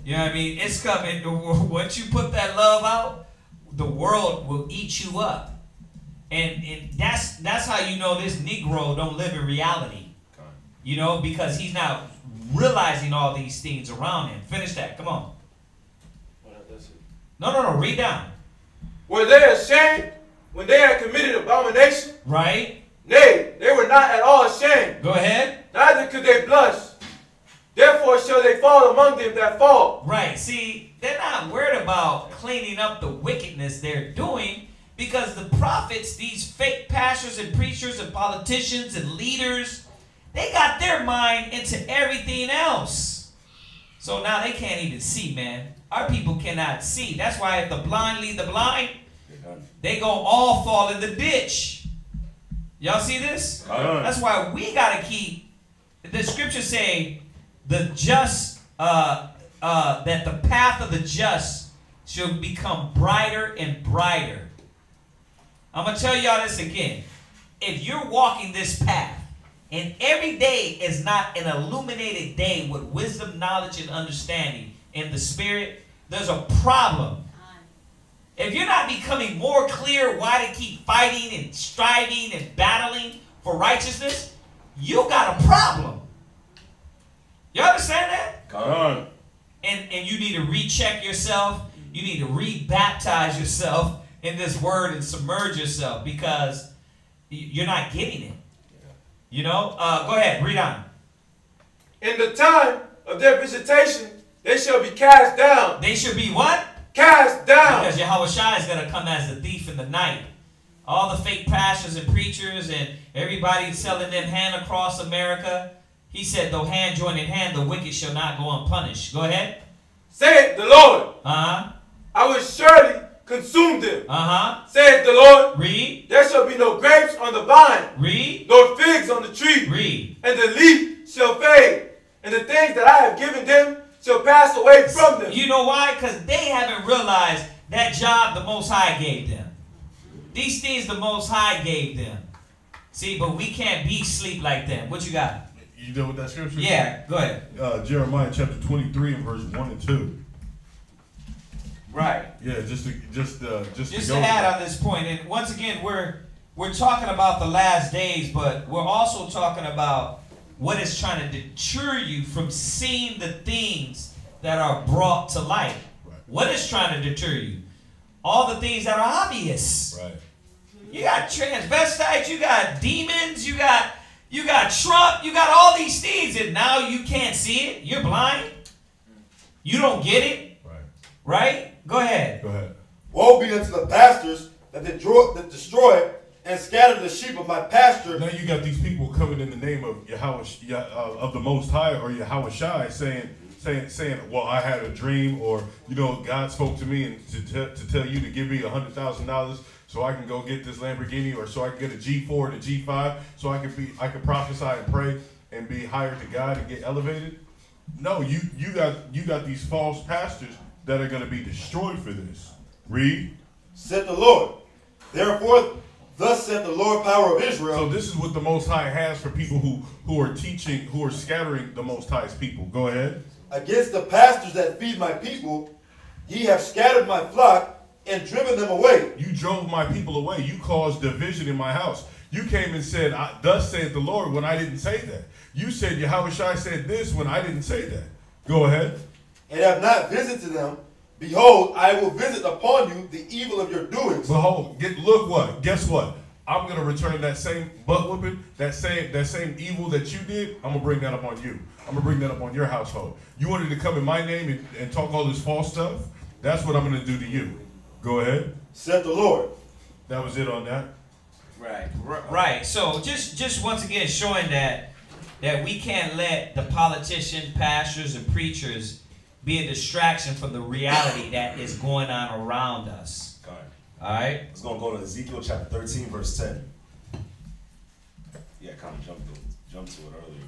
You know what I mean? It's coming. Once you put that love out, the world will eat you up. And that's how you know this Negro don't live in reality. Because he's not realizing all these things around him. Finish that. Come on. No. Read down. Were they ashamed when they had committed abomination? Right. Nay, they were not at all ashamed. Go ahead. Neither could they blush. Therefore shall they fall among them that fall. Right. See, they're not worried about cleaning up the wickedness they're doing, because the prophets, these fake pastors and preachers and politicians and leaders, they got their mind into everything else. So now they can't even see, man. Our people cannot see. That's why if the blind lead the blind, they gonna all fall in the ditch. Y'all see this? That's why we gotta keep, the scriptures say, the just, that the path of the just shall become brighter and brighter. I'm going to tell y'all this again. If you're walking this path, and every day is not an illuminated day with wisdom, knowledge, and understanding in the spirit, there's a problem. If you're not becoming more clear why to keep fighting and striving and battling for righteousness, you got a problem. You understand that? Come on. And you need to recheck yourself. You need to re-baptize yourself in this word and submerge yourself, because you're not getting it. You know? Go ahead, read on. In the time of their visitation, they shall be cast down. They should be what? Cast down. Because Yahushua is going to come as the thief in the night. All the fake pastors and preachers and everybody selling them hand across America. He said, though hand join in hand, the wicked shall not go unpunished. Go ahead. Saith the Lord. Uh-huh. I will surely consume them. Uh-huh. Saith the Lord. Read. There shall be no grapes on the vine. Read. Nor figs on the tree. Read. And the leaf shall fade. And the things that I have given them shall pass away from them. You know why? Because they haven't realized that job the Most High gave them. These things the Most High gave them. See, but we can't be sleep like them. What you got? You done with that scripture? Yeah, go ahead. Jeremiah chapter 23 and verse 1 and 2. Right. Yeah, just to add on this point, and once again, we're talking about the last days, but we're also talking about what is trying to deter you from seeing the things that are brought to light. Right. What is trying to deter you? All the things that are obvious. Right. You got transvestites, you got demons, you got Trump, you got all these things, and now you can't see it. You're blind. You don't get it. Right. Right? Go ahead. Go ahead. Woe be unto the pastors that destroy and scatter the sheep of my pasture. Now you got these people coming in the name of of the Most High, or Yahushua, saying, well, I had a dream, or God spoke to me and to tell you to give me $100,000 so I can go get this Lamborghini, or so I can get a G4 and a G5, so I can prophesy and pray and be higher to God and get elevated. No, you got these false pastors that are going to be destroyed for this. Read. Said the Lord. Therefore, thus said the Lord power of Israel. So this is what the Most High has for people who are teaching, who are scattering the Most High's people. Go ahead. Against the pastors that feed my people, ye have scattered my flock and driven them away. You drove my people away. You caused division in my house. You came and said, thus saith the Lord, when I didn't say that. You said Yahushua said this when I didn't say that. Go ahead. And have not visited them. Behold, I will visit upon you the evil of your doings. Behold, look what? Guess what? I'm going to return that same butt whipping, that same evil that you did. I'm going to bring that up on you. I'm going to bring that up on your household. You wanted to come in my name and talk all this false stuff? That's what I'm going to do to you. Go ahead. Said the Lord. That was it on that. Right. So just once again showing that we can't let the politicians, pastors, and preachers be a distraction from the reality that is going on around us. All right? It's going to go to Ezekiel chapter 13, verse 10. Yeah, I kind of jumped to it earlier,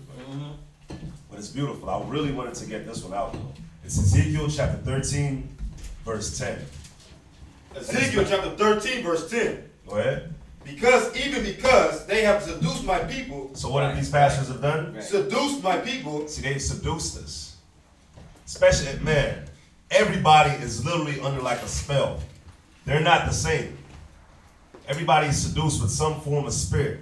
but it's beautiful. I really wanted to get this one out, though. It's Ezekiel chapter 13, verse 10. Ezekiel chapter 13, verse 10. Go ahead. Because they have seduced my people. So what have these pastors have done? Right. Seduced my people. See, they've seduced us. Especially, man, everybody is literally under like a spell. They're not the same. Everybody's seduced with some form of spirit.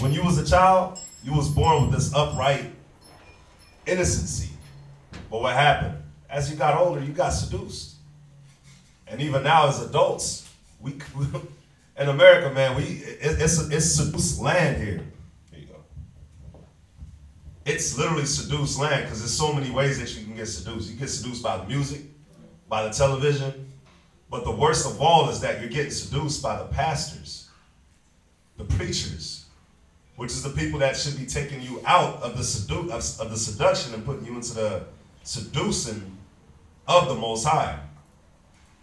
When you was a child, you was born with this upright innocency. But what happened? As you got older, you got seduced. And even now as adults, we in America, man, it's seduced land here. There you go. It's literally seduced land because there's so many ways that you can get seduced. You get seduced by the music, by the television, but the worst of all is that you're getting seduced by the pastors, the preachers, which is the people that should be taking you out of the seduction and putting you into the seducing of the Most High.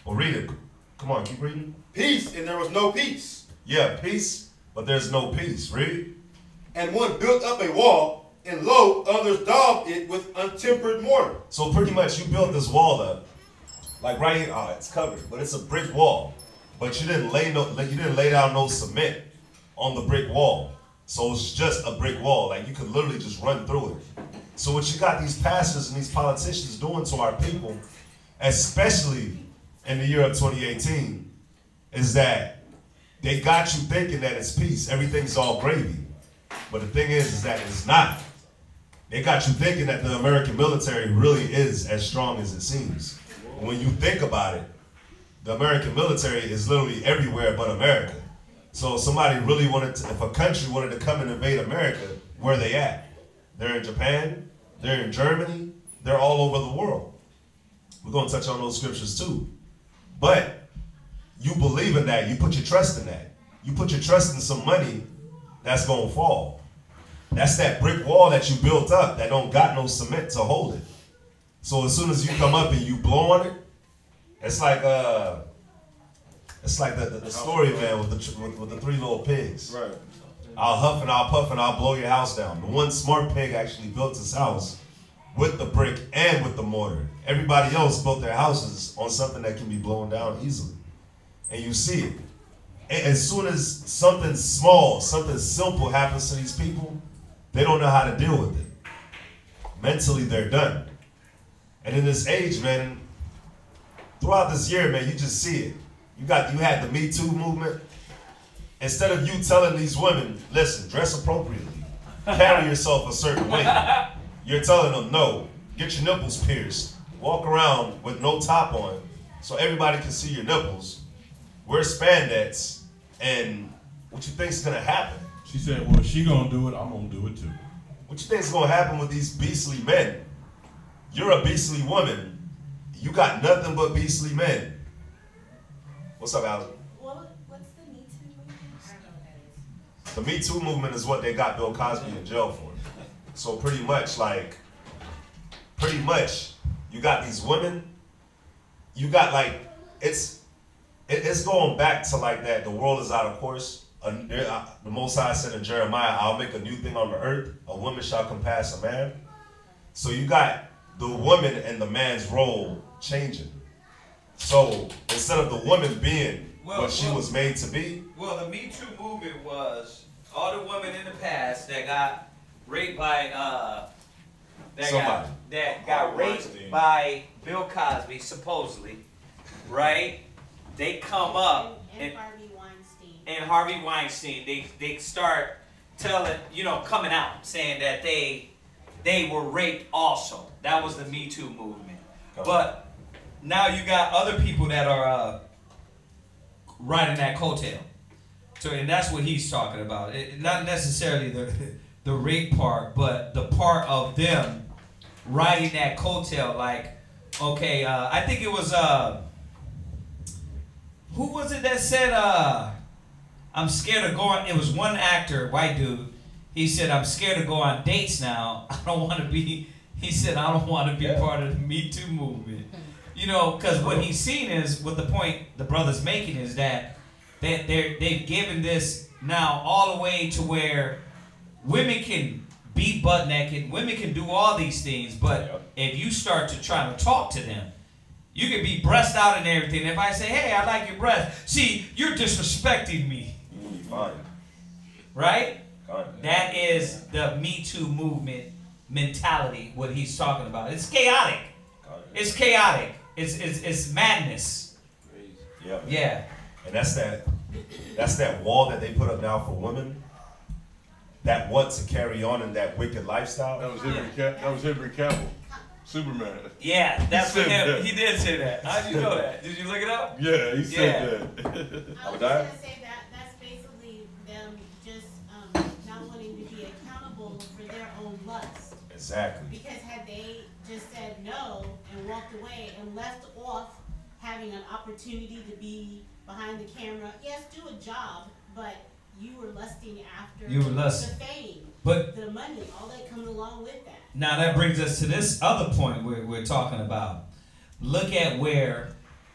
Well, read it. Come on, keep reading. Peace, and there was no peace. Yeah, peace, but there's no peace. Read. And one built up a wall, and lo, others daubed it with untempered mortar. So pretty much you built this wall up, like right here. Oh, it's covered, but it's a brick wall. But you didn't lay down no cement on the brick wall. So it's just a brick wall. Like you could literally just run through it. So what you got these pastors and these politicians doing to our people, especially in the year of 2018, is that they got you thinking that it's peace. Everything's all gravy. But the thing is that it's not. They got you thinking that the American military really is as strong as it seems. When you think about it, the American military is literally everywhere but America. So if somebody really wanted to, if a country wanted to come and invade America, where are they at? They're in Japan, they're in Germany, they're all over the world. We're going to touch on those scriptures too. But you believe in that, you put your trust in that. You put your trust in some money that's going to fall. That's that brick wall that you built up that don't got no cement to hold it. So as soon as you come up and you blow on it, it's like the story, man, with the three little pigs. Right. I'll huff and I'll puff and I'll blow your house down. The one smart pig actually built his house with the brick and with the mortar. Everybody else built their houses on something that can be blown down easily. And you see it. And as soon as something small, something simple happens to these people, they don't know how to deal with it. Mentally, they're done. And in this age, man, throughout this year, man, you just see it. You had the Me Too movement. Instead of you telling these women, listen, dress appropriately, carry yourself a certain way, you're telling them, no, get your nipples pierced, walk around with no top on so everybody can see your nipples, wear spandex, and what you think's gonna happen? She said, well, if she gonna do it, I'm gonna do it too. What you think's gonna happen with these beastly men? You're a beastly woman. You got nothing but beastly men. What's up, Alex? What's the Me Too movement? I don't know what that is. The Me Too movement is what they got Bill Cosby in jail for. So pretty much, you got these women, you got it's going back to like that, the world is out of course. The Most High said in Jeremiah, I'll make a new thing on the earth, a woman shall compass a man. So you got the woman and the man's role changing. So instead of the woman being what she was made to be. Well, the Me Too movement was all the women in the past that got raped by that got raped by Bill Cosby, supposedly, right? They come up and Harvey Weinstein. And Harvey Weinstein, they start telling, coming out saying that they were raped also. That was the Me Too movement. But now you got other people that are riding that coattail. So, and that's what he's talking about. Not necessarily the rape part, but the part of them riding that coattail. Like, okay, I think it was who was it that said I'm scared of going? It was one actor, white dude. He said, I'm scared to go on dates now. I don't want to be. He said, I don't want to be part of the Me Too movement. Because what he's seen is, what the point the brother's making is that they've given this now all the way to where women can be butt naked, women can do all these things, but if you start to try to talk to them, you can be breast out and everything. If I say, hey, I like your breast, see, you're disrespecting me. You'll be fine. Right? That is the Me Too movement mentality, what he's talking about. It's chaotic. It's chaotic. It's madness. Yeah. Yeah. And that's that wall that they put up now for women that want to carry on in that wicked lifestyle. That was Henry Cavill. Superman. Yeah, that's He what said him. that. He did say that. How did you know that? Did you look it up? Yeah, he said that. I was just gonna say that that's basically them just not wanting to be accountable for their own lust. Exactly. Because had they just said no and walked away and left off having an opportunity to be behind the camera, yes, do a job, but you were lusting after the fame, but the money, all that coming along with that. Now that brings us to this other point we're talking about. Look at where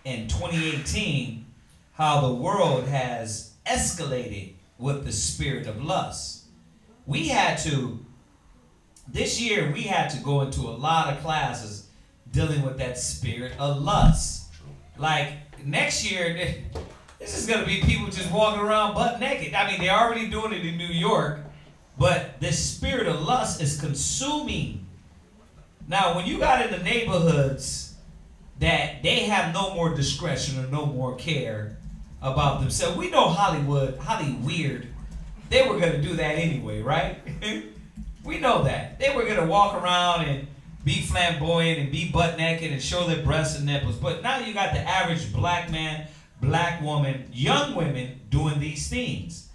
in 2018 how the world has escalated with the spirit of lust. This year we had to go into a lot of classes dealing with that spirit of lust. Like next year, this is going to be people just walking around butt naked. I mean, they're already doing it in New York, but this spirit of lust is consuming. Now, when you got in the neighborhoods that they have no more discretion or no more care about themselves, we know Hollywood weird, they were going to do that anyway, right? We know that. They were going to walk around and be flamboyant and be butt naked and show their breasts and nipples. But now you got the average black man, black woman, young women doing these things.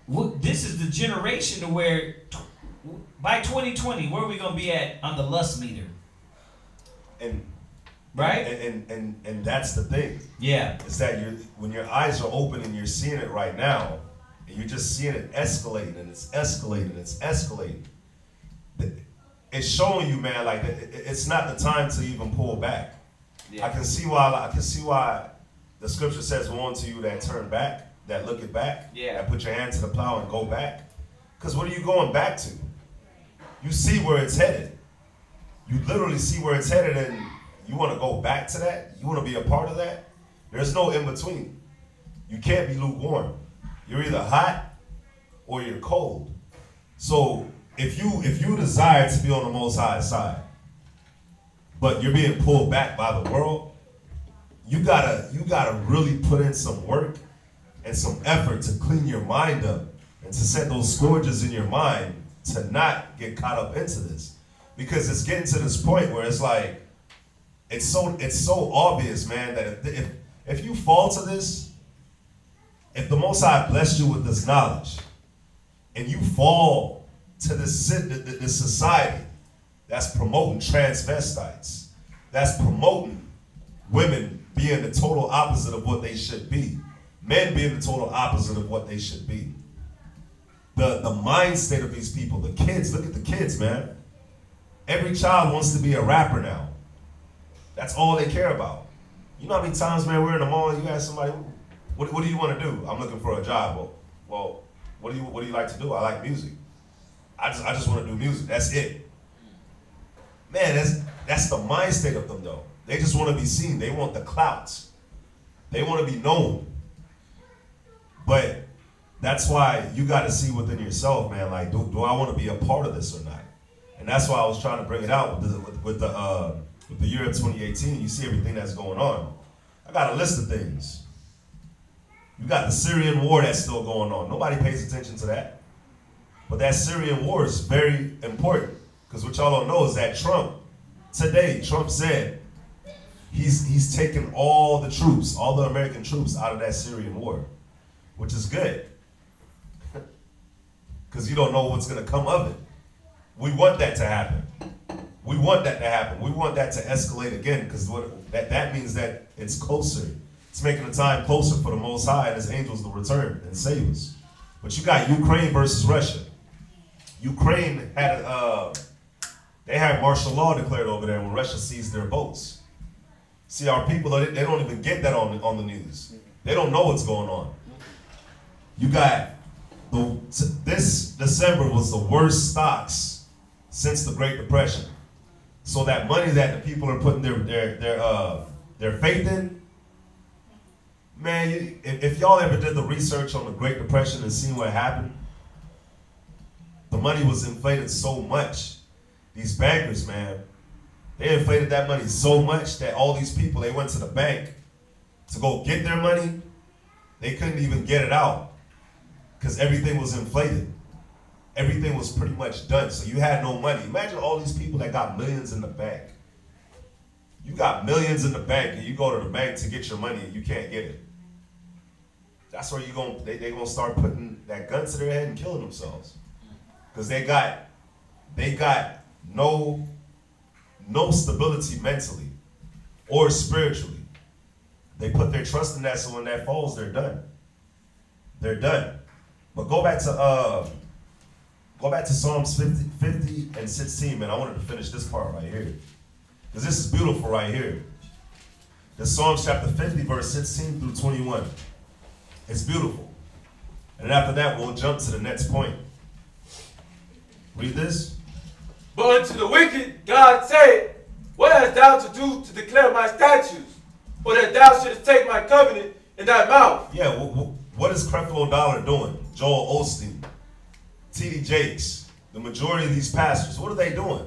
This is the generation to where by 2020, where are we going to be at on the lust meter? And right? And that's the thing. Yeah. It's that when your eyes are open and you're seeing it right now, and you're just seeing it escalating, and it's escalating, it's escalating. It's showing you, man, like it's not the time to even pull back. Yeah. I can see why the scripture says, "Woe unto you that turn back, that look it back, that put your hand to the plow and go back." Because what are you going back to? You see where it's headed. You literally see where it's headed, and you want to go back to that. You want to be a part of that. There's no in between. You can't be lukewarm. You're either hot or you're cold. So if you desire to be on the Most High side, but you're being pulled back by the world, you gotta really put in some work and some effort to clean your mind up and to set those scourges in your mind to not get caught up into this, because it's getting to this point where it's like it's so obvious, man, that if you fall to this, if the Most High blessed you with this knowledge, and you fall to this society that's promoting transvestites, that's promoting women being the total opposite of what they should be, men being the total opposite of what they should be. The mind state of these people, the kids, look at the kids, man. Every child wants to be a rapper now. That's all they care about. You know how many times, man, we're in the mall and you ask somebody, what do you want to do? I'm looking for a job. Well, what do you like to do? I like music. I just want to do music. That's it. Man, that's the mind state of them, though. They just want to be seen. They want the clouts. They want to be known. But that's why you got to see within yourself, man, like, do I want to be a part of this or not? And that's why I was trying to bring it out with the year of 2018. You see everything that's going on. I got a list of things. You got the Syrian war that's still going on. Nobody pays attention to that. But that Syrian war is very important, because what y'all don't know is that Trump said he's taken all the troops, all the American troops out of that Syrian war, which is good, because you don't know what's going to come of it. We want that to happen. We want that to happen. We want that to escalate again, because that means that it's closer. It's making the time closer for the Most High and His angels to return and save us. But you got Ukraine versus Russia. Ukraine had they had martial law declared over there when Russia seized their boats. See, our people, they don't even get that on the news. They don't know what's going on. You got this December was the worst stocks since the Great Depression. So that money that the people are putting their faith in, man, if y'all ever did the research on the Great Depression and seen what happened, the money was inflated so much. These bankers, man, they inflated that money so much that all these people, they went to the bank to go get their money. They couldn't even get it out because everything was inflated. everything was pretty much done. So you had no money. Imagine all these people that got millions in the bank. You got millions in the bank and you go to the bank to get your money and you can't get it. That's where they're gonna start putting that gun to their head and killing themselves. Because they got no stability mentally or spiritually. They put their trust in that, so when that falls, they're done. They're done. But go back to Psalms 50 and 16, man. I wanted to finish this part right here. Because this is beautiful right here. The Psalms chapter 50, verse 16 through 21. It's beautiful. And after that, we'll jump to the next point. Read this. But unto the wicked God said, what hast thou to do to declare my statutes? Or that thou shouldest take my covenant in thy mouth? Yeah, what is Creflo Dollar doing? Joel Osteen, T.D. Jakes, the majority of these pastors, what are they doing?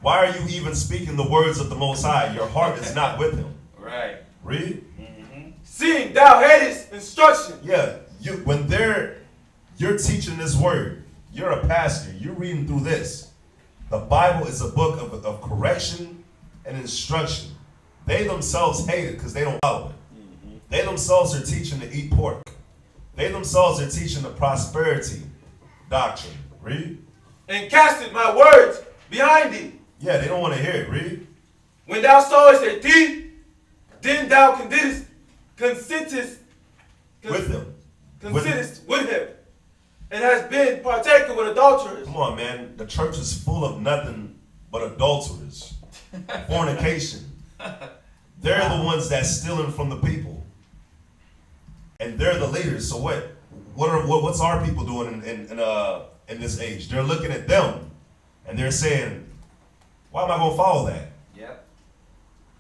Why are you even speaking the words of the Most High? Your heart is not with him. Right. Read. Seeing thou hatest instruction. Yeah, you're teaching this word. You're a pastor. You're reading through this. The Bible is a book of correction and instruction. They themselves hate it because they don't follow it. They themselves are teaching to eat pork. They themselves are teaching the prosperity doctrine. Read. And casted my words behind thee. Yeah, they don't want to hear it. Read. When thou sawest a thief, then thou consentest with him. With him. And has been partaker with adulterers. Come on, man. The church is full of nothing but adulterers. Fornication. They're the ones that's stealing from the people. And they're the leaders. So what's our people doing in this age? They're looking at them and they're saying, why am I going to follow that? Yep.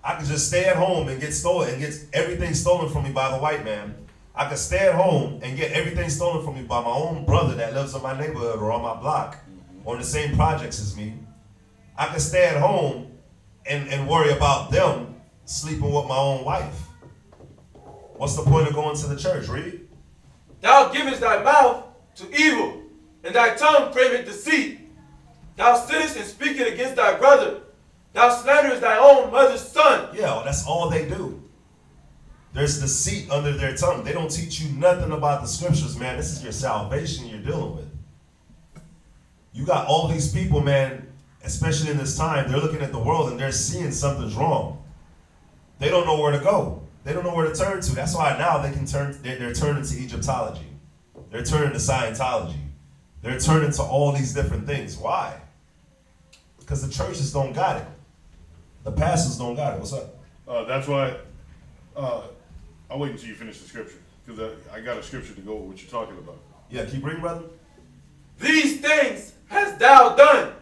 I could just stay at home and get stolen and get everything stolen from me by the white man. I could stay at home and get everything stolen from me by my own brother that lives in my neighborhood or on my block or in the same projects as me. I could stay at home and worry about them sleeping with my own wife. What's the point of going to the church? Read. Thou givest thy mouth to evil, and thy tongue craveth deceit. Thou sittest and speakest against thy brother. Thou slanderest thy own mother's son. Yeah, well, that's all they do. There's deceit under their tongue. They don't teach you nothing about the scriptures, man. This is your salvation you're dealing with. You got all these people, man, especially in this time, they're looking at the world and they're seeing something's wrong. They don't know where to go. They don't know where to turn to. That's why now they can they're turning to Egyptology. They're turning to Scientology. They're turning to all these different things. Why? Because the churches don't got it. The pastors don't got it. What's up? That's why I'll wait until you finish the scripture, because I got a scripture to go with what you're talking about. Yeah, keep reading, brother. These things hast thou done,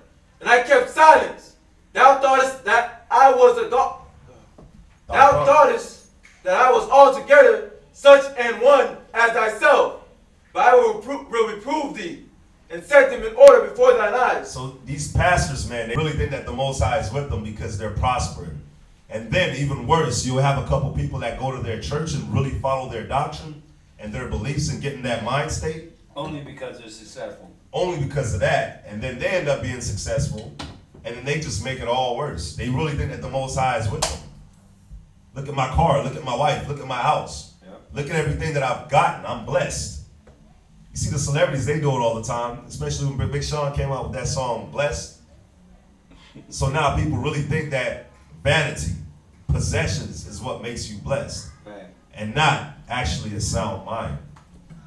and I kept silence. Thou thoughtest that I was a God. Thou thoughtest that I was altogether such an one as thyself. But I will reprove thee and set them in order before thine eyes. So these pastors, man, they really think that the Most High is with them because they're prospering. And then, even worse, you'll have a couple people that go to their church and really follow their doctrine and their beliefs and get in that mind state. Only because they're successful. Only because of that. And then they end up being successful. And then they just make it all worse. They really think that the Most High is with them. Look at my car. Look at my wife. Look at my house. Yep. Look at everything that I've gotten. I'm blessed. You see the celebrities, they do it all the time. Especially when Big Sean came out with that song, Blessed. So now people really think that vanity, possessions is what makes you blessed. Right. And not actually a sound mind.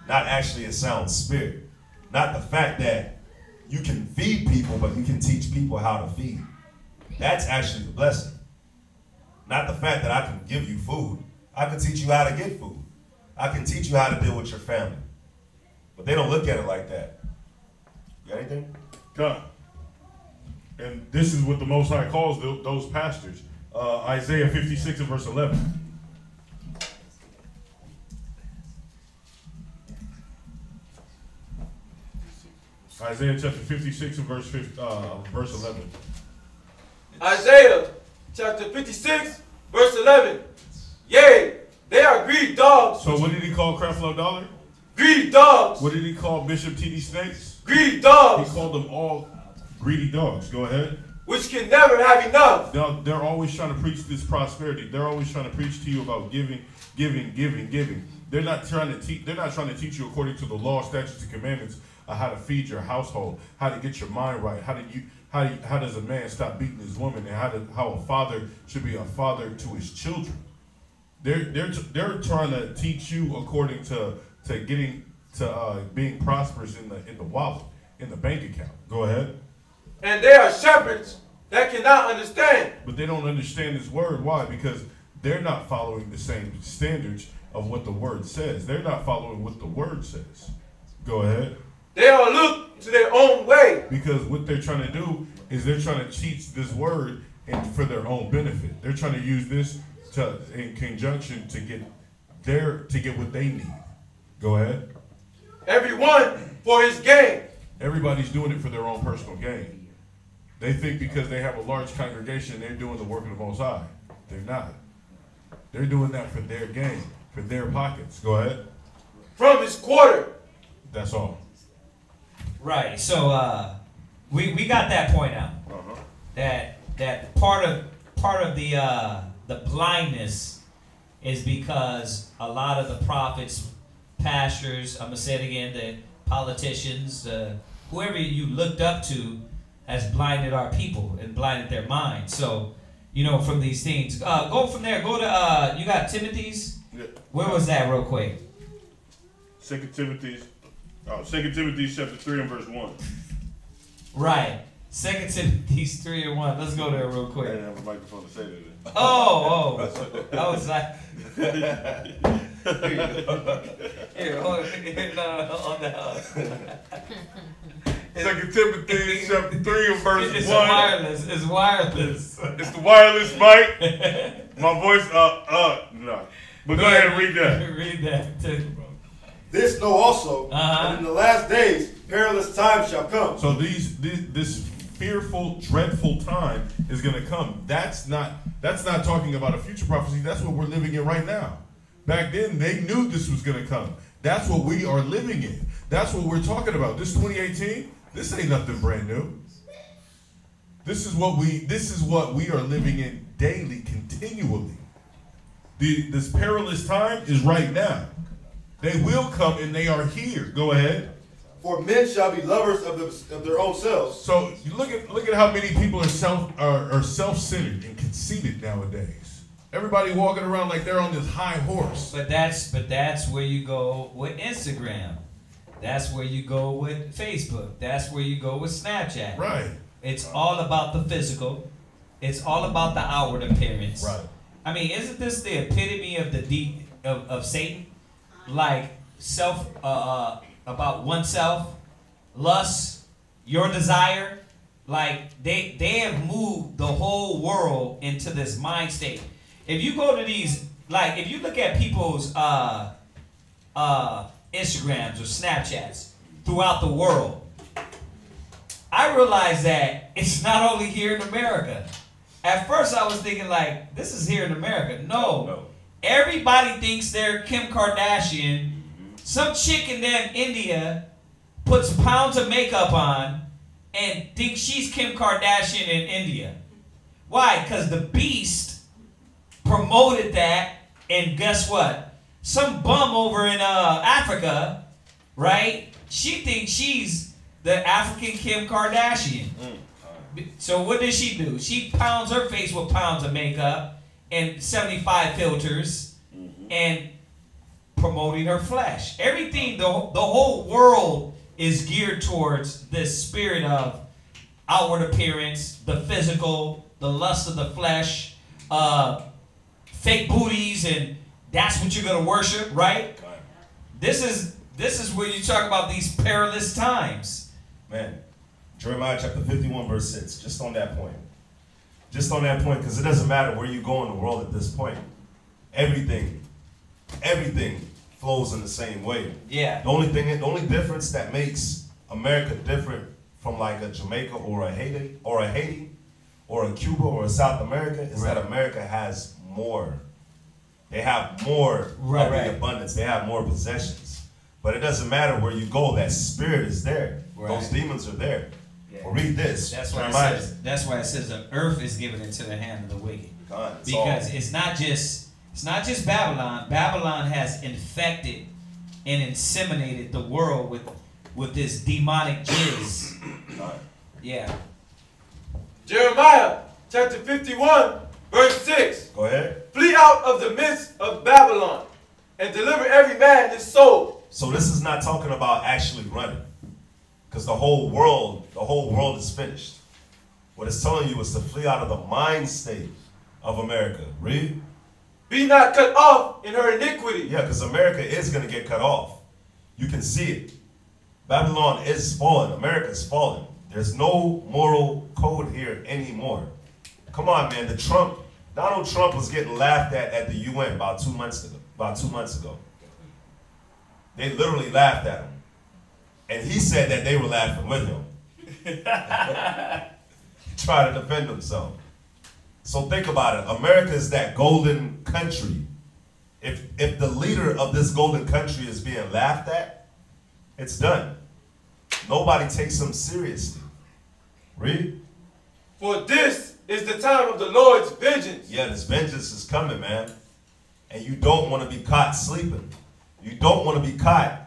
Not actually a sound spirit. Not the fact that you can feed people, but you can teach people how to feed. That's actually the blessing. Not the fact that I can give you food. I can teach you how to get food. I can teach you how to deal with your family. But they don't look at it like that. You got anything? God. And this is what the Most High calls those pastors. Isaiah 56 and verse 11. Isaiah chapter 56 and verse 11. Isaiah chapter 56, verse 11. Yea, they are greedy dogs. So what did he call Creflo Dollar? Greedy dogs. What did he call Bishop T.D. Snakes? greedy dogs. He called them all greedy dogs. Go ahead. Which can never have enough. They're always trying to preach this prosperity. They're always trying to preach to you about giving. They're not trying to teach. They're not trying to teach you according to the law, statutes, and commandments of how to feed your household, how to get your mind right, how does a man stop beating his woman, and how a father should be a father to his children. They're trying to teach you according to getting to being prosperous in the wallet, in the bank account. Go ahead. And they are shepherds that cannot understand. But they don't understand this word. Why? Because they're not following the same standards of what the word says. They're not following what the word says. Go ahead. They all look to their own way. Because what they're trying to do is they're trying to teach this word and for their own benefit. They're trying to use this in conjunction to get what they need. Go ahead. Everyone for his gain. Everybody's doing it for their own personal gain. They think because they have a large congregation, they're doing the work of the Most High. They're not. They're doing that for their gain, for their pockets. Go ahead. From his quarter. That's all. Right. So we got that point out. That part of the blindness is because a lot of the prophets, pastors, I'm gonna say it again, the politicians, whoever you looked up to, has blinded our people and blinded their minds. So, from these things, go from there. Go to you got Timothy's. Yeah. Where was that, real quick? 2 Timothy chapter 3 and verse 1. Right. 2 Timothy 3 and 1. Let's go there real quick. I didn't have a microphone to say that. Oh. I was like. Here, hold it. On the 2 Timothy chapter 3 and verse 1. It's wireless. It's wireless. It's the wireless mic. My voice, no. But go ahead and read that. Read that too. This know also, that in the last days perilous times shall come. So this fearful, dreadful time is going to come. That's not talking about a future prophecy. That's what we're living in right now. Back then, they knew this was going to come. That's what we are living in. That's what we're talking about. This 2018, this ain't nothing brand new. This is what we are living in daily, continually. This perilous time is right now. They will come and they are here. Go ahead. For men shall be lovers of their own selves. So you look at how many people are self-centered and conceited nowadays. Everybody walking around like they're on this high horse. But that's where you go with Instagram. That's where you go with Facebook. That's where you go with Snapchat. Right. It's all about the physical. It's all about the outward appearance. Right. I mean, isn't this the epitome of of Satan? Like about oneself, lust, your desire. Like they have moved the whole world into this mind state. If you go to these, like if you look at people's Instagrams or Snapchats throughout the world, I realized that it's not only here in America. At first I was thinking like, this is here in America. No. Everybody thinks they're Kim Kardashian. Some chick in damn India puts pounds of makeup on and thinks she's Kim Kardashian in India. Why? Because the Beast promoted that, and guess what? Some bum over in Africa, right? She thinks she's the African Kim Kardashian. So what does she do? She pounds her face with pounds of makeup and 75 filters and promoting her flesh. Everything, the whole world is geared towards this spirit of outward appearance, the physical, the lust of the flesh, fake booties, and that's what you're going to worship, right? This is where you talk about these perilous times. Man, Jeremiah chapter 51 verse 6, just on that point. Just on that point, because it doesn't matter where you go in the world at this point. Everything flows in the same way. Yeah. The only difference that makes America different from like a Jamaica or a Haiti or a Cuba or a South America is that America has more. They have more of the abundance. They have more possessions. But it doesn't matter where you go, that spirit is there. Right. Those demons are there. Yeah. Well, read this. That's why it says the earth is given into the hand of the wicked. God, because it's not just Babylon. Babylon has infected and inseminated the world with this demonic jizz. Yeah. Jeremiah chapter 51, verse 6. Go ahead. Flee out of the midst of Babylon and deliver every man his soul. So this is not talking about actually running. Because the whole world is finished. What it's telling you is to flee out of the mind state of America. Read. Be not cut off in her iniquity. Yeah, because America is going to get cut off. You can see it. Babylon is fallen. America is fallen. There's no moral code here anymore. Come on, man. Donald Trump was getting laughed at the UN about 2 months ago. They literally laughed at him. And he said that they were laughing with him. Try to defend himself. So think about it. America is that golden country. If the leader of this golden country is being laughed at, it's done. Nobody takes him seriously. Read. For this is the time of the Lord's vengeance. Yeah, this vengeance is coming, man. And you don't want to be caught sleeping. You don't want to be caught.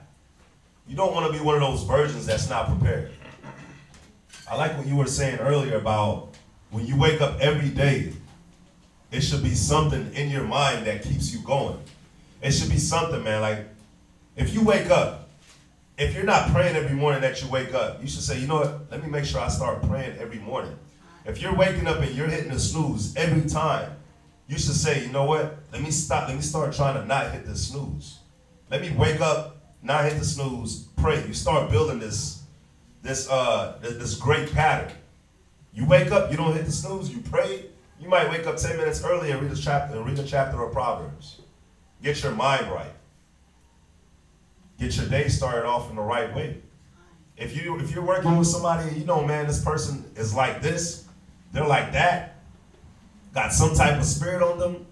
You don't want to be one of those virgins that's not prepared. I like what you were saying earlier about when you wake up every day, it should be something in your mind that keeps you going. It should be something, man. Like, if you wake up, if you're not praying every morning that you wake up, you should say, you know what? Let me make sure I start praying every morning. If you're waking up and you're hitting the snooze every time, you should say, you know what? Let me stop. Let me start trying to not hit the snooze. Let me wake up, not hit the snooze, pray. You start building this great pattern. You wake up, you don't hit the snooze, you pray. You might wake up 10 minutes early and read a chapter of Proverbs. Get your mind right. Get your day started off in the right way. If you're working with somebody and you know, man, this person is like this, they're like that, got some type of spirit on them,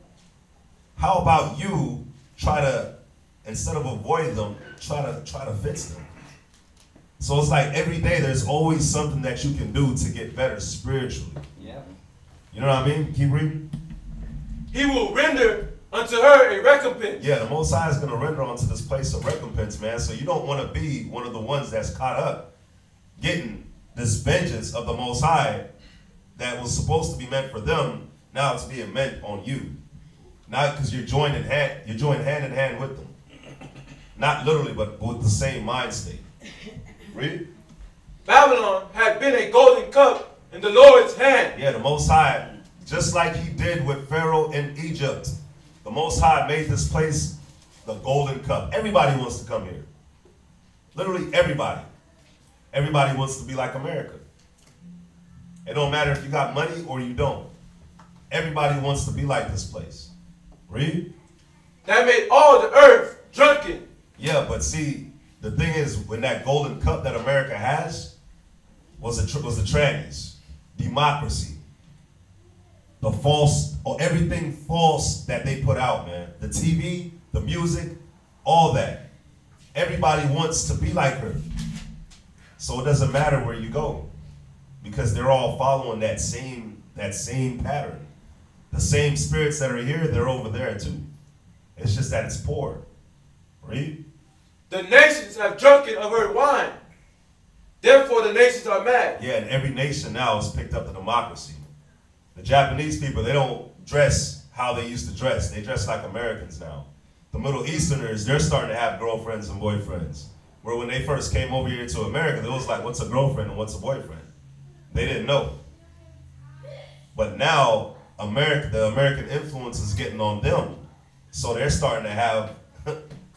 how about you try to, instead of avoid them, try to fix them? So it's like every day there's always something that you can do to get better spiritually. Yeah. You know what I mean? Keep reading. He will render unto her a recompense. Yeah, the Most High is going to render unto this place a recompense, man. So you don't want to be one of the ones that's caught up getting this vengeance of the Most High that was supposed to be meant for them. Now it's being meant on you. Not because you're joining hand in hand with them. Not literally, but with the same mind state. Read. Babylon had been a golden cup in the Lord's hand. Yeah, the Most High, just like he did with Pharaoh in Egypt, the Most High made this place the golden cup. Everybody wants to come here. Literally everybody. Everybody wants to be like America. It don't matter if you got money or you don't. Everybody wants to be like this place. Read. That made all the earth drunken. Yeah, but see, the thing is, when that golden cup that America has was the trannies, democracy, the false, or everything false that they put out, man. The TV, the music, all that. Everybody wants to be like her. So it doesn't matter where you go, because they're all following that same pattern. The same spirits that are here, they're over there too. It's just that it's poor. Read. The nations have drunken of her wine. Therefore the nations are mad. Yeah, and every nation now has picked up the democracy. The Japanese people, they don't dress how they used to dress. They dress like Americans now. The Middle Easterners, they're starting to have girlfriends and boyfriends. Where when they first came over here to America, it was like, what's a girlfriend and what's a boyfriend? They didn't know. But now, the American influence is getting on them. So they're starting to have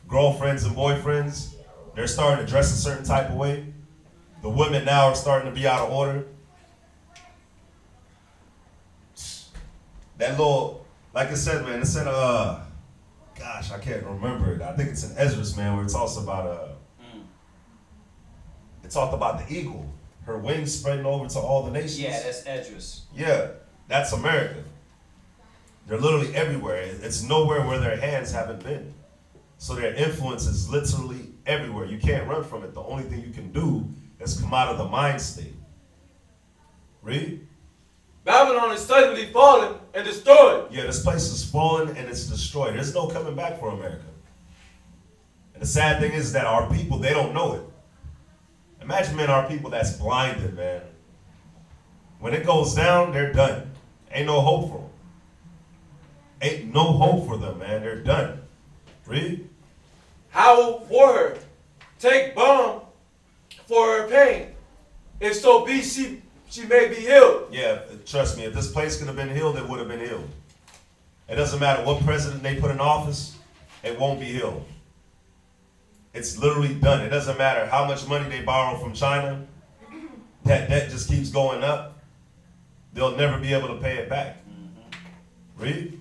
girlfriends and boyfriends. They're starting to dress a certain type of way. The women now are starting to be out of order. That little, like I said, man, it said, gosh, I can't remember it. I think it's in Ezra's, man, where it talks about, it talked about the eagle, her wings spreading over to all the nations. Yeah, that's Ezra's. Yeah, that's America. They're literally everywhere. It's nowhere where their hands haven't been. So their influence is literally everywhere. You can't run from it. The only thing you can do has come out of the mind state. Read. Babylon is suddenly fallen and destroyed. Yeah, this place is fallen and it's destroyed. There's no coming back for America. And the sad thing is that our people, they don't know it. Imagine, man, our people that's blinded, man. When it goes down, they're done. Ain't no hope for them. Ain't no hope for them, man. They're done. Read. Howl for her. Take balm for her pain. If so be she may be healed. Yeah, trust me, if this place could have been healed, it would have been healed. It doesn't matter what president they put in office, it won't be healed. It's literally done. It doesn't matter how much money they borrow from China. That debt just keeps going up. They'll never be able to pay it back. Read.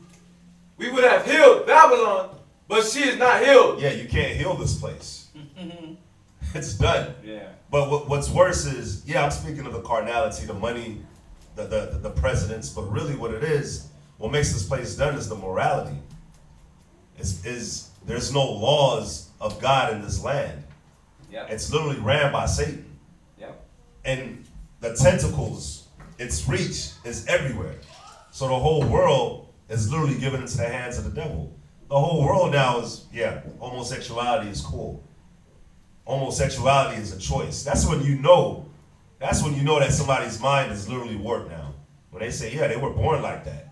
We would have healed Babylon, but she is not healed. Yeah, you can't heal this place. It's done. Yeah. But what's worse is, yeah, I'm speaking of the carnality, the money, the presidents, but really what it is, what makes this place done is the morality. There's no laws of God in this land. Yep. It's literally ran by Satan. Yep. And the tentacles, its reach is everywhere. So the whole world is literally given into the hands of the devil. The whole world now is, yeah, homosexuality is cool. Homosexuality is a choice. That's when you know that somebody's mind is literally warped now. When they say, yeah, they were born like that.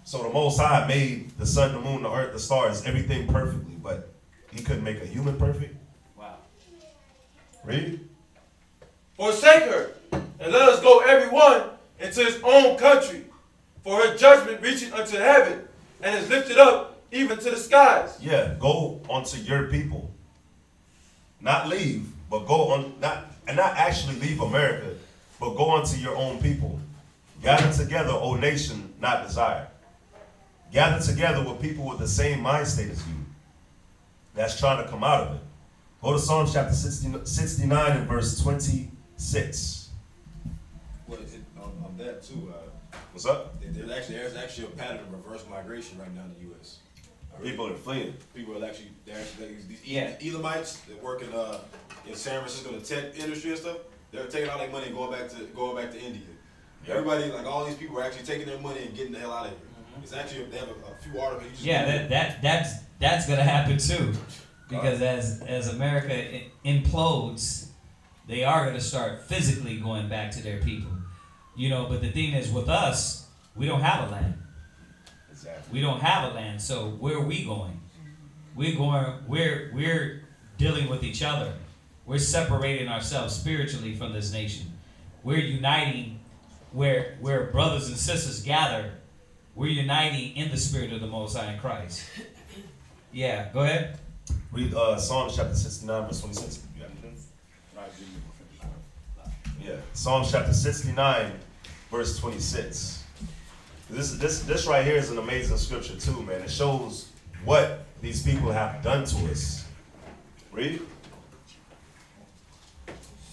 So the Most High made the sun, the moon, the earth, the stars, everything perfectly, but he couldn't make a human perfect? Wow. Read. Forsake her, and let us go every one into his own country, for her judgment reaching unto heaven, and is lifted up even to the skies. Yeah, go onto your people. Not leave, but go on, not actually leave America, but go onto your own people. Gather together, O nation, not desire. Gather together with people with the same mind state as you. That's trying to come out of it. Go to Psalms chapter 69 and verse 26. Well, on that too, What's up? there's actually a pattern of reverse migration right now in the U.S. People are fleeing. People are actually, these Edomites that work in San Francisco, the tech industry and stuff, they're taking all their money and going back to India. Yep. Everybody, like all these people, are actually taking their money and getting the hell out of here. It's actually, they have a few articles. Yeah, that's gonna happen too, because as America implodes, they are gonna start physically going back to their people, you know. But the thing is, with us, we don't have a land. Exactly. We don't have a land, so where are we going? We're dealing with each other. We're separating ourselves spiritually from this nation. We're uniting where brothers and sisters gather. We're uniting in the spirit of the Most High in Christ. Yeah, go ahead. Read Psalms chapter 69, verse 26. You got anything? Yeah, Psalms chapter 69, verse 26. This right here is an amazing scripture too, man. It shows what these people have done to us. Read.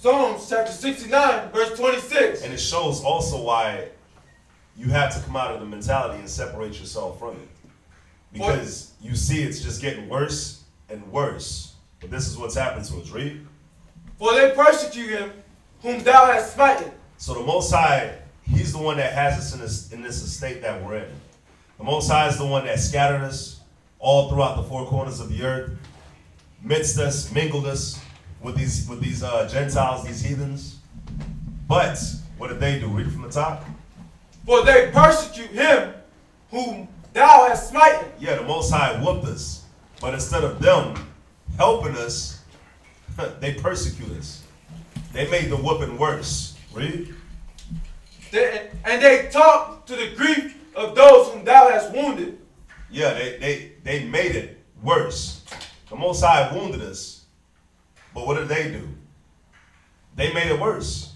Psalms chapter 69, verse 26. And it shows also why you have to come out of the mentality and separate yourself from it. Because you see it's just getting worse and worse. But this is what's happened to us. Read. For they persecute him whom thou hast smitten. So the Most High, he's the one that has us in this estate that we're in. The Most High is the one that scattered us all throughout the four corners of the earth, mixed us, mingled us with these Gentiles, these heathens. But what did they do? Read it from the top. For they persecute him whom thou hast smitten. Yeah, the Most High whooped us. But instead of them helping us, they persecute us. They made the whooping worse. Read. And they talk to the grief of those whom thou hast wounded. Yeah, they made it worse. The Most High wounded us. But what did they do? They made it worse.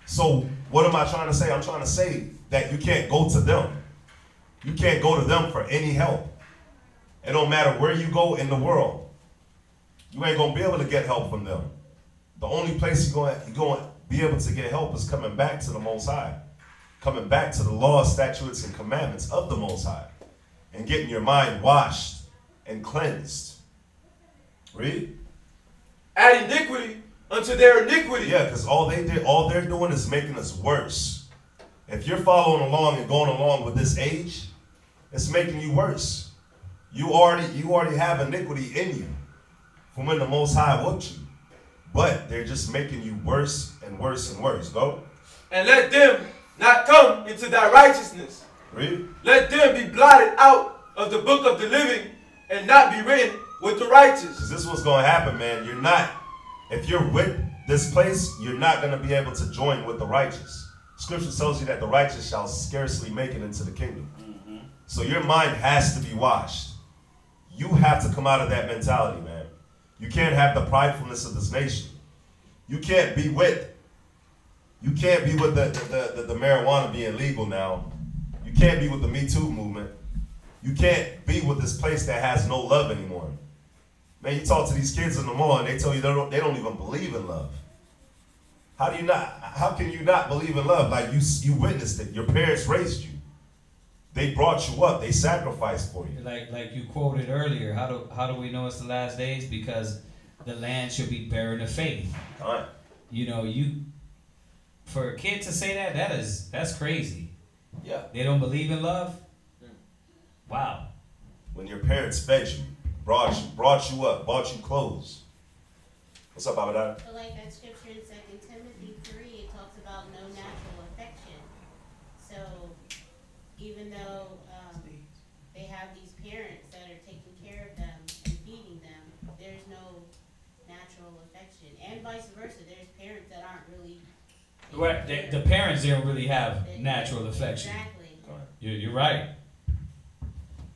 So what am I trying to say? I'm trying to say that you can't go to them. You can't go to them for any help. It don't matter where you go in the world. You ain't going to be able to get help from them. The only place you're going to be able to get help is coming back to the Most High. Coming back to the laws, statutes, and commandments of the Most High. And getting your mind washed and cleansed. Read. Add iniquity unto their iniquity. Yeah, because all they're doing is making us worse. If you're following along and going along with this age, it's making you worse. You already have iniquity in you from when the Most High whooped you. But they're just making you worse and worse and worse. Go. And let them not come into thy righteousness. Read. Let them be blotted out of the book of the living and not be written with the righteous. Because this is what's going to happen, man. If you're with this place, you're not going to be able to join with the righteous. Scripture tells you that the righteous shall scarcely make it into the kingdom. So your mind has to be washed. You have to come out of that mentality, man. You can't have the pridefulness of this nation. You can't be with the marijuana being legal now. You can't be with the Me Too movement. You can't be with this place that has no love anymore. Man, you talk to these kids in the mall and they tell you they don't even believe in love. How can you not believe in love? Like you witnessed it. Your parents raised you. They brought you up. They sacrificed for you. Like you quoted earlier, how do we know it's the last days? Because the land should be barren of faith. All right. You know, for a kid to say that's crazy. Yeah. They don't believe in love? Wow. When your parents fed you, brought you up, bought you clothes. What's up, Abadai? But like that scripture in 2 Timothy 3, it talks about no natural affection. So even though they have these parents that are taking care of them and feeding them, there's no natural affection. And vice versa, there's parents that aren't really... Right, the parents don't really have natural affection. Exactly. You're right.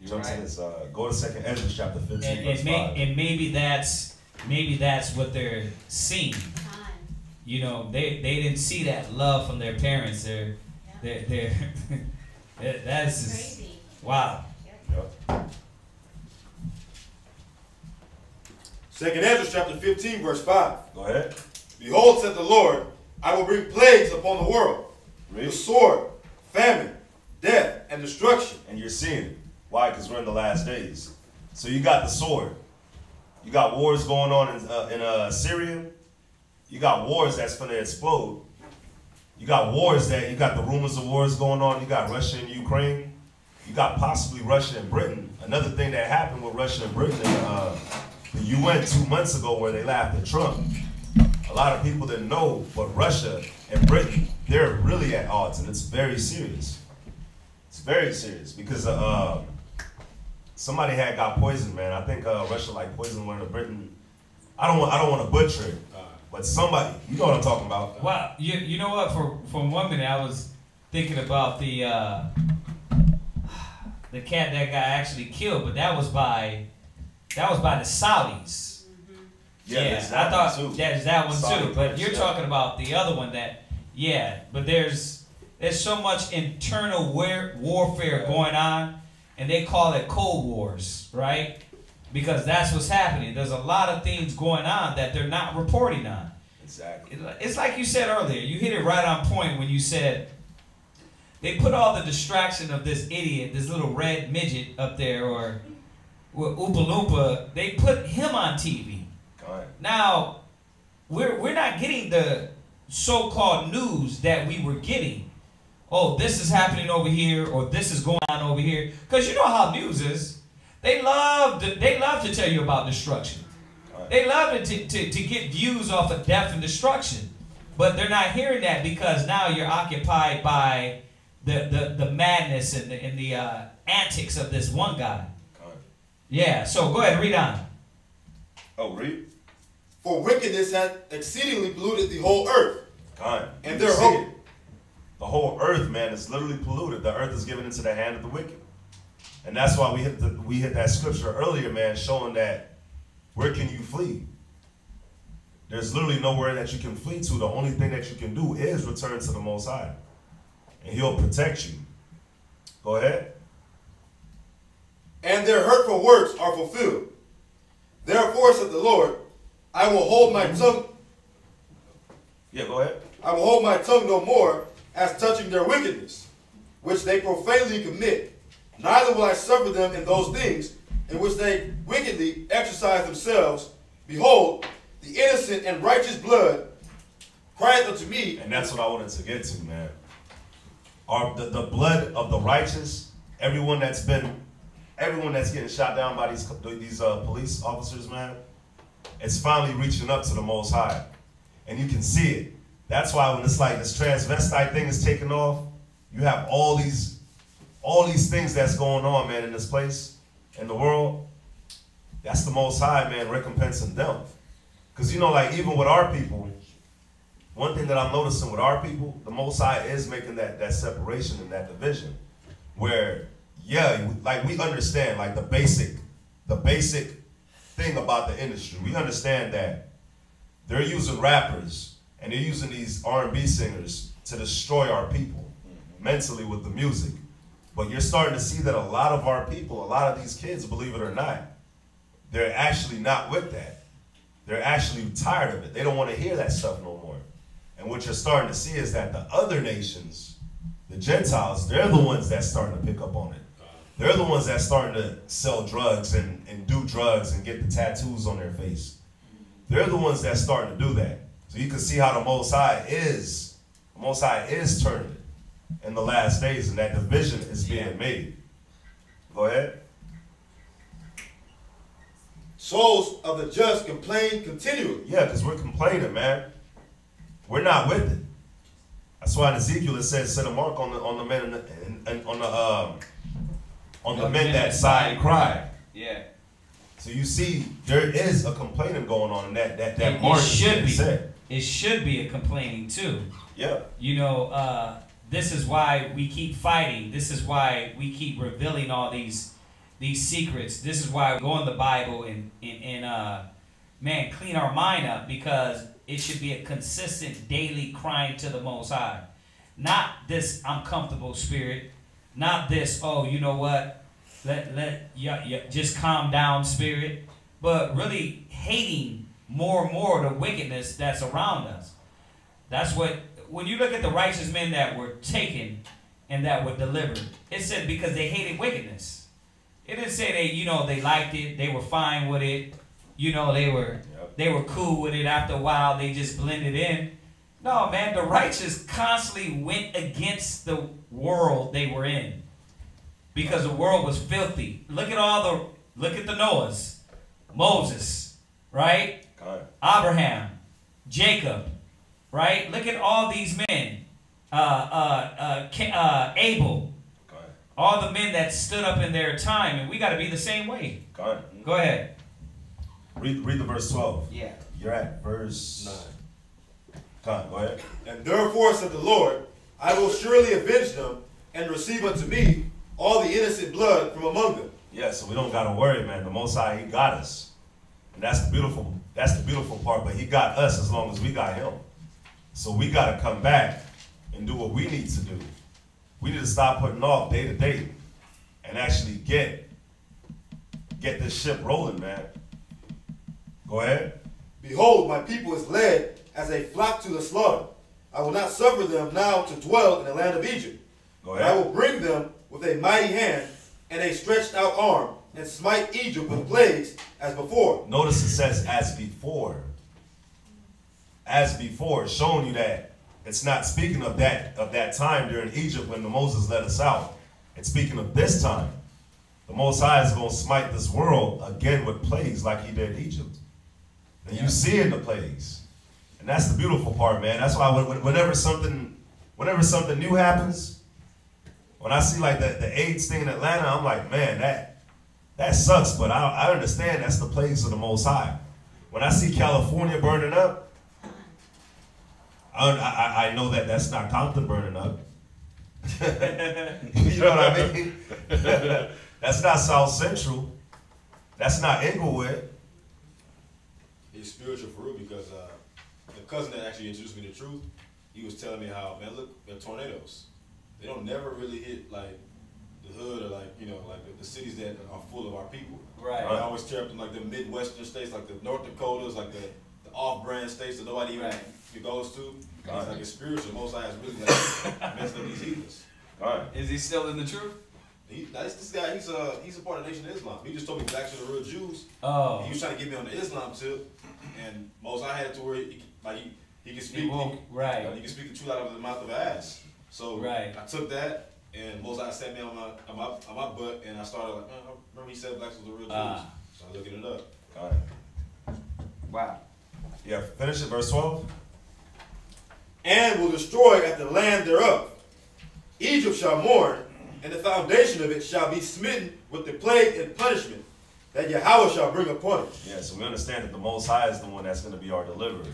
Jump to this. Go to 2 Ezra chapter 15, verse 5. And maybe that's what they're seeing. You know, they didn't see that love from their parents. That's crazy. Wow. Yep. 2 Ezra chapter 15, verse 5. Go ahead. Behold, said the Lord, I will bring plagues upon the world. Read. The sword, famine, death, and destruction. And you're seeing it. Why? Because we're in the last days. So you got the sword. You got wars going on in Syria. You got wars that's going to explode. You got you got the rumors of wars going on. You got Russia and Ukraine. You got possibly Russia and Britain. Another thing that happened with Russia and Britain in the UN 2 months ago where they laughed at Trump. A lot of people didn't know, but Russia and Britain, they're really at odds, and it's very serious. It's very serious because somebody had got poisoned, man. I think Russia like poisoned one of Britain. I don't want to butcher it, but somebody, you know what I'm talking about. Well, you know what? For 1 minute, I was thinking about the cat that got actually killed, but that was by the Saudis. Yeah, I thought there's that one Saudi too. But prince, you're talking about the other one but there's so much internal warfare going on, and they call it Cold Wars, right? Because that's what's happening. There's a lot of things going on that they're not reporting on. Exactly. It's like you said earlier. You hit it right on point when you said they put all the distraction of this idiot, this little red midget up there, or Oompa Loompa. They put him on TV. Now, we're not getting the so-called news that we were getting. Oh, this is happening over here, or this is going on over here. Because you know how news is. They love to tell you about destruction. They love to get views off of death and destruction. But they're not hearing that because now you're occupied by the madness and the antics of this one guy. Yeah, so go ahead, read on. Oh, read. For wickedness hath exceedingly polluted the whole earth. And their hope. hope. The whole earth, man, is literally polluted. The earth is given into the hand of the wicked. And that's why we hit that scripture earlier, man, showing that where can you flee? There's literally nowhere that you can flee to. The only thing that you can do is return to the Most High. And He'll protect you. Go ahead. And their hurtful works are fulfilled. Therefore, said the Lord, I will hold my tongue. Yeah, go ahead. I will hold my tongue no more as touching their wickedness, which they profanely commit. Neither will I suffer them in those things in which they wickedly exercise themselves. Behold, the innocent and righteous blood crieth unto me. And that's what I wanted to get to, man. The blood of the righteous, everyone that's getting shot down by these police officers, man, it's finally reaching up to the Most High. And you can see it. That's why when it's like this transvestite thing is taking off, you have all these things that's going on, man, in this place, in the world. That's the Most High, man, recompensing them. Because, you know, like, even with our people, one thing that I'm noticing with our people, the Most High is making that separation and that division. Where, yeah, like, we understand, like, the basic thing about the industry. We understand that they're using rappers and they're using these R&B singers to destroy our people mentally with the music. But you're starting to see that a lot of our people, a lot of these kids, believe it or not, they're actually not with that. They're actually tired of it. They don't want to hear that stuff no more. And what you're starting to see is that the other nations, the Gentiles, they're the ones that's starting to pick up on it. They're the ones that's starting to sell drugs and do drugs and get the tattoos on their face. They're the ones that's starting to do that. So you can see how the Most High is turning in the last days, and that division is being made. Go ahead. Souls of the just complain continually. Yeah, because we're complaining, man. We're not with it. That's why in Ezekiel it says, set a mark on the men on the men that sigh and cry. Yeah. So you see, there is a complaining going on in that It mark should be. said. It should be a complaining too. Yeah. You know, this is why we keep fighting. This is why we keep revealing all these secrets. This is why we go in the Bible and man, clean our mind up, because it should be a consistent daily crying to the Most High. Not this I'm comfortable spirit. Not this, oh, you know what? Let just calm down spirit. But really hating more and more the wickedness that's around us. That's what, when you look at the righteous men that were taken and that were delivered, it said because they hated wickedness. It didn't say they liked it, they were fine with it, they were cool with it. After a while, they just blended in. No, man, the righteous constantly went against the world they were in, because the world was filthy. Look at the Noahs, Moses, right? God. Abraham, Jacob, right? Look at all these men, Abel, God. all the men that stood up in their time, and we got to be the same way. God. Go ahead. Read the verse 12. Yeah. You're at verse 9. Go ahead. And therefore, said the Lord, I will surely avenge them and receive unto me all the innocent blood from among them. Yeah, so we don't gotta worry, man. The Most High, He got us. And that's the beautiful part, but He got us as long as we got Him. So we gotta come back and do what we need to do. We need to stop putting off day to day and actually get this ship rolling, man. Go ahead. Behold, my people is led as a flock to the slaughter. I will not suffer them now to dwell in the land of Egypt. Go But ahead. I will bring them with a mighty hand and a stretched out arm, and smite Egypt with plagues as before. Notice it says as before. As before, showing you that it's not speaking of that time during Egypt when Moses led us out. It's speaking of this time. The Most High is going to smite this world again with plagues like He did Egypt. And you see in the plagues. And that's the beautiful part, man. That's why whenever something new happens, when I see like the AIDS thing in Atlanta, I'm like, man, that sucks, but I understand that's the plagues of the Most High. When I see California burning up, I know that that's not Compton burning up. You know what I mean? That's not South Central. That's not Inglewood. It's spiritual for real, because the cousin that actually introduced me to truth, he was telling me how, man, look, they're tornadoes. They don't never really hit like the hood or like the cities that are full of our people. Right. I always tear up them like the Midwestern states, like the North Dakotas, like the off-brand states that nobody even goes to. It's like it's spiritual. Most High is really like messing up these heathens. Right. Is he still in the truth? This guy, he's a part of the Nation of Islam. He just told me back to the real Jews. Oh. He was trying to get me on the Islam tip, and most I had to where he can speak. Right. He can speak the truth out of the mouth of an ass. So right. I took that, and Mosai sat me on my butt, and I started like, I remember he said blacks was the real Jews. So I looking it up. All right. Wow. Yeah, finish it, verse 12. And will destroy at the land thereof. Egypt shall mourn, and the foundation of it shall be smitten with the plague and punishment that Yahweh shall bring upon it. Yeah, so we understand that the Most High is the one that's going to be our deliverer.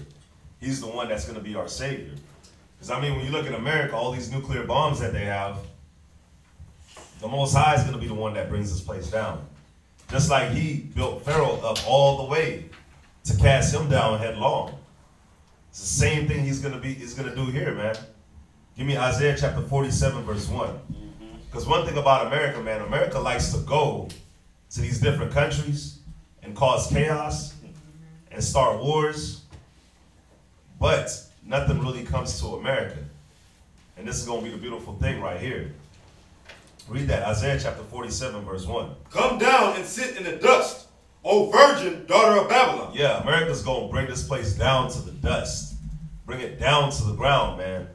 He's the one that's going to be our savior. Because, I mean, when you look at America, all these nuclear bombs that they have, the Most High is going to be the one that brings this place down. Just like he built Pharaoh up all the way to cast him down headlong. It's the same thing he's going to do here, man. Give me Isaiah chapter 47, verse 1. Because one thing about America, man, America likes to go to these different countries and cause chaos and start wars. But nothing really comes to America. And this is going to be the beautiful thing right here. Read that, Isaiah chapter 47, verse 1. Come down and sit in the dust, O virgin daughter of Babylon. Yeah, America's going to bring this place down to the dust. Bring it down to the ground, man.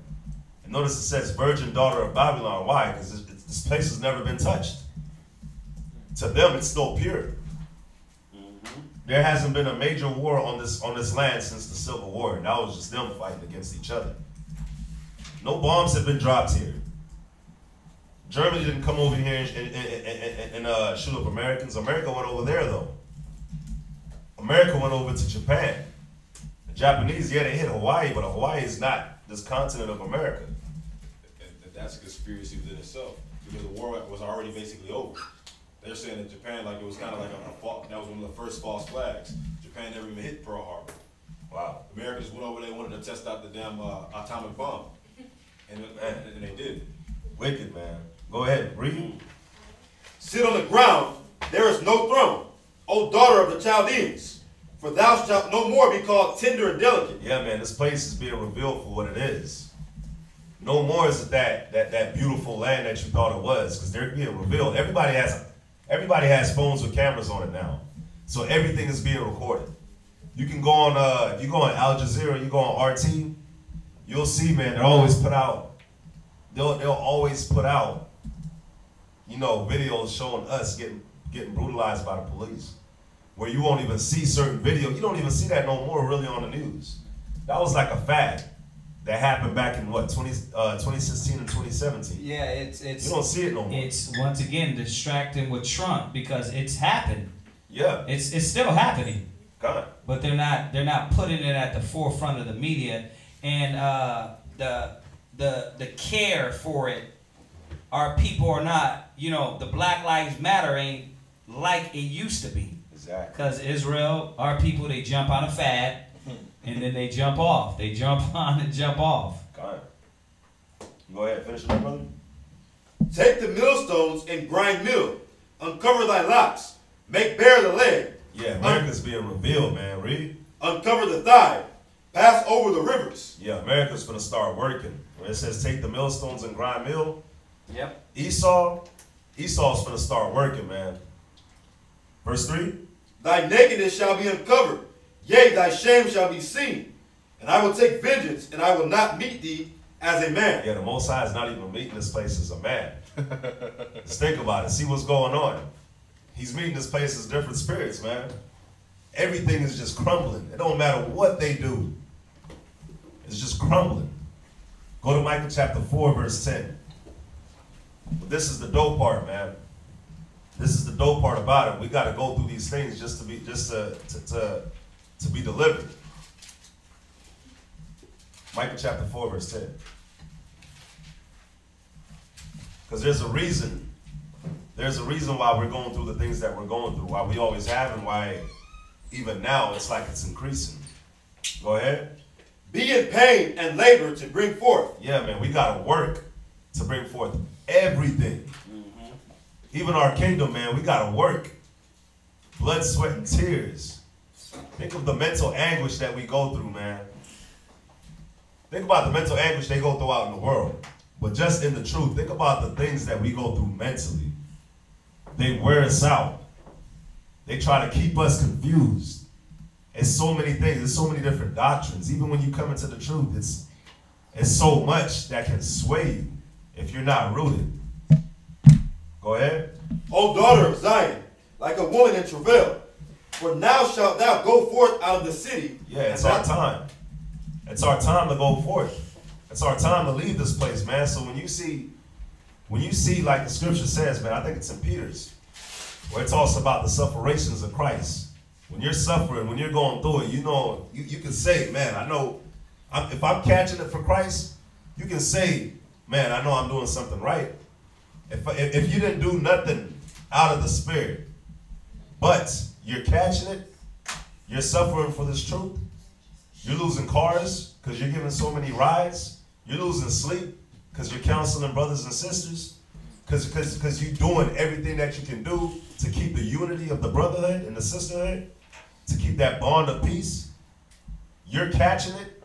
And notice it says virgin daughter of Babylon. Why? Because this place has never been touched. To them, it's still pure. There hasn't been a major war on this land since the Civil War. And that was just them fighting against each other. No bombs have been dropped here. Germany didn't come over here and shoot up Americans. America went over there, though. America went over to Japan. The Japanese, yeah, they hit Hawaii, but Hawaii is not this continent of America. That's a conspiracy within itself. Because the war was already basically over. They're saying that Japan, like it was kind of like that was one of the first false flags. Japan never even hit Pearl Harbor. Wow. Americans went over there, wanted to test out the damn atomic bomb. And they did. Wicked, man. Go ahead, read. Sit on the ground, there is no throne, O daughter of the Chaldeans, for thou shalt no more be called tender and delicate. Yeah, man, this place is being revealed for what it is. No more is it that beautiful land that you thought it was, because they're being revealed. Everybody has phones with cameras on it now, so everything is being recorded. You can go on, if you go on Al Jazeera, you go on RT, you'll see, man, they'll always put out, you know, videos showing us getting brutalized by the police, where you won't even see certain videos. You don't even see that no more really on the news. That was like a fad that happened back in what, 2016 and 2017. Yeah, it's you don't see it no more. It's once again distracting with Trump because it's happened. Yeah, it's still happening. God. But they're not putting it at the forefront of the media, and the care for it. Our people are not, you know, the Black Lives Matter ain't like it used to be. Exactly. Because Israel, our people, they jump on a fad, and then they jump off. They jump on and jump off. God. Go ahead, finish it up, brother. Take the millstones and grind meal. Uncover thy locks. Make bare the leg. Yeah, America's being revealed, man. Read. Uncover the thigh. Pass over the rivers. Yeah, America's going to start working. When it says take the millstones and grind meal, Yep. Esau's going to start working, man. Verse 3. Thy nakedness shall be uncovered. Yea, thy shame shall be seen. And I will take vengeance, and I will not meet thee as a man. Yeah, the Most High is not even meeting this place as a man. Just think about it. See what's going on. He's meeting this place as different spirits, man. Everything is just crumbling. It don't matter what they do. It's just crumbling. Go to Micah chapter 4, verse 10. But this is the dope part, man. This is the dope part about it. We got to go through these things just to be delivered. Micah chapter 4, verse 10. Because there's a reason. There's a reason why we're going through the things that we're going through, why we always have, and why even now it's like it's increasing. Go ahead. Be in pain and labor to bring forth. Yeah, man, we got to work to bring forth everything. Even our kingdom, man, we got to work. Blood, sweat, and tears. Think of the mental anguish that we go through, man. Think about the mental anguish they go through out in the world. But just in the truth, think about the things that we go through mentally. They wear us out. They try to keep us confused. It's so many things. There's so many different doctrines. Even when you come into the truth, it's so much that can sway you if you're not rooted. Go ahead. O daughter of Zion, like a woman in travail, for now shalt thou go forth out of the city. Yeah, it's our time. It's our time to go forth. It's our time to leave this place, man. So when you see like the scripture says, man, I think it's in Peter's, where it talks about the sufferings of Christ. When you're suffering, when you're going through it, you know, you can say, man, I know, if I'm catching it for Christ, you can say, man, I know I'm doing something right. If you didn't do nothing out of the Spirit, but you're catching it, you're suffering for this truth, you're losing cars because you're giving so many rides, you're losing sleep because you're counseling brothers and sisters, because you're doing everything that you can do to keep the unity of the brotherhood and the sisterhood, to keep that bond of peace. You're catching it.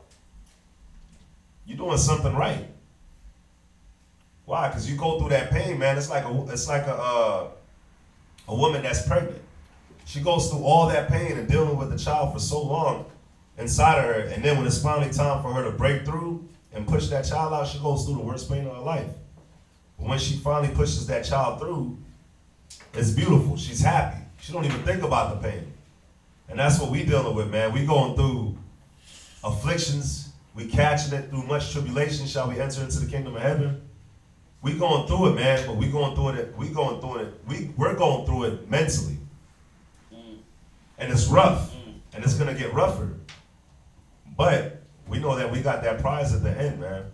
You're doing something right. Why? Because you go through that pain, man. It's like a woman that's pregnant. She goes through all that pain and dealing with the child for so long inside of her, and then when it's finally time for her to break through and push that child out, she goes through the worst pain of her life. But when she finally pushes that child through, it's beautiful. She's happy. She don't even think about the pain. And that's what we dealing with, man. We going through afflictions. We catching it through much tribulation. Shall we enter into the kingdom of heaven? We going through it, man. But we're going through it mentally. And it's rough. And it's going to get rougher. But we know that we got that prize at the end, man.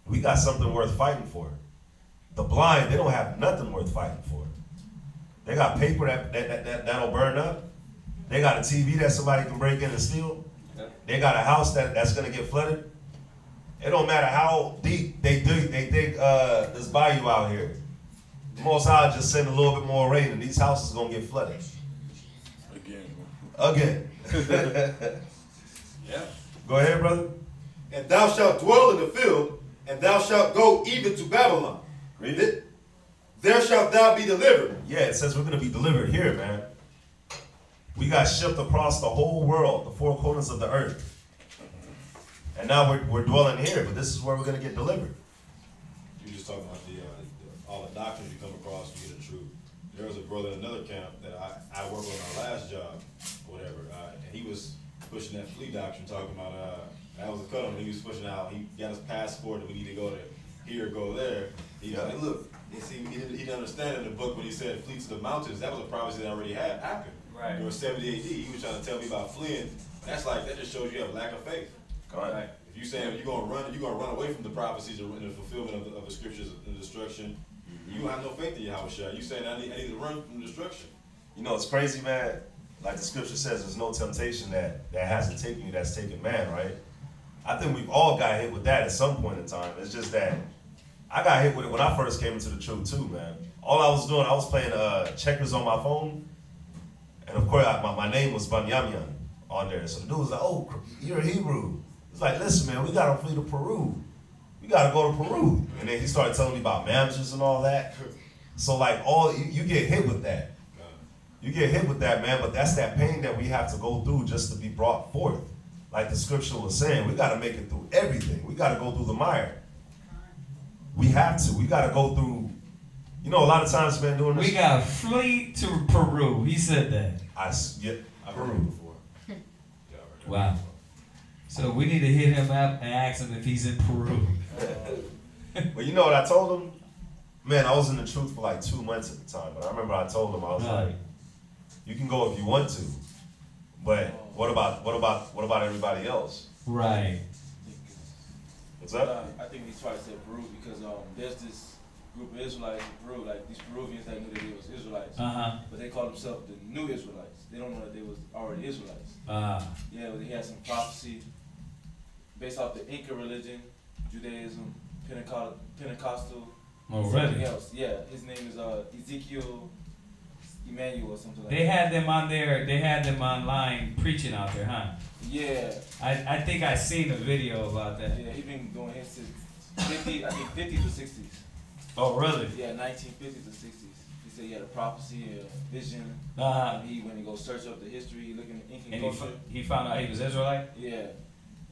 We got something worth fighting for. The blind, they don't have nothing worth fighting for. They got paper that'll burn up. They got a TV that somebody can break in and steal. They got a house that's going to get flooded. It don't matter how deep they dig this bayou out here. The Most High just send a little bit more rain and these houses going to get flooded. Again. Yeah. Go ahead, brother. And thou shalt dwell in the field, and thou shalt go even to Babylon. Read it. There shalt thou be delivered. Yeah, it says we're going to be delivered here, man. We got shipped across the whole world, the four corners of the earth. And now we're dwelling here, but this is where we're going to get delivered. You just talking about all the doctrines you come across, you get the truth. There was a brother in another camp that I worked on our last job, or whatever, and he was pushing that flea doctrine, talking about, that was a cut on him. He was pushing out, he got his passport that we need to go to here, go there. He was like, look, he didn't understand in the book when he said flee to the mountains. That was a prophecy that already had happened. Right. It was 70 AD. He was trying to tell me about fleeing. That just shows you have lack of faith. Right. If you saying you're gonna run away from the prophecies and the fulfillment of the scriptures and destruction, you don't have no faith in Yahushua. You saying I need to run from destruction. You know, it's crazy, man. Like the scripture says, there's no temptation that hasn't taken you that's taken man, right? I think we've all got hit with that at some point in time. It's just that I got hit with it when I first came into the truth too, man. All I was doing, I was playing checkers on my phone, and of course my name was Banyamyan on there. So the dude was like, "Oh, you're a Hebrew." It's like, "Listen, man, we gotta flee to Peru. We gotta go to Peru." And then he started telling me about mamsers and all that. So like you get hit with that. You get hit with that, man. But that's that pain that we have to go through just to be brought forth. Like the scripture was saying, we gotta make it through everything. We gotta go through the mire. We have to. We gotta go through. You know, a lot of times, man, doing this. We gotta flee to Peru. He said that. I've heard it before. Wow. So we need to hit him up and ask him if he's in Peru. Well, you know what I told him? Man, I was in the truth for like 2 months at the time, but I remember I told him, I was like, "You can go if you want to, but what about everybody else?" Right. What's up? I think he's trying to say Peru because there's this group of Israelites in Peru, like these Peruvians that knew that they was Israelites, but they called themselves the new Israelites. They don't know that they was already Israelites. Yeah, but he had some prophecy based off the Inca religion, Judaism, Pentecostal, something else. Yeah, his name is Ezekiel Emmanuel or something like that. They had them on there. They had them online preaching out there, huh? Yeah. I think I seen a video about that. Yeah, he's been doing his since 50s to 60s. Oh, really? Yeah, 1950s to 60s. said he had a prophecy, a vision. When he goes search up the history, looking at ancient culture. He found out he was Israelite? Yeah.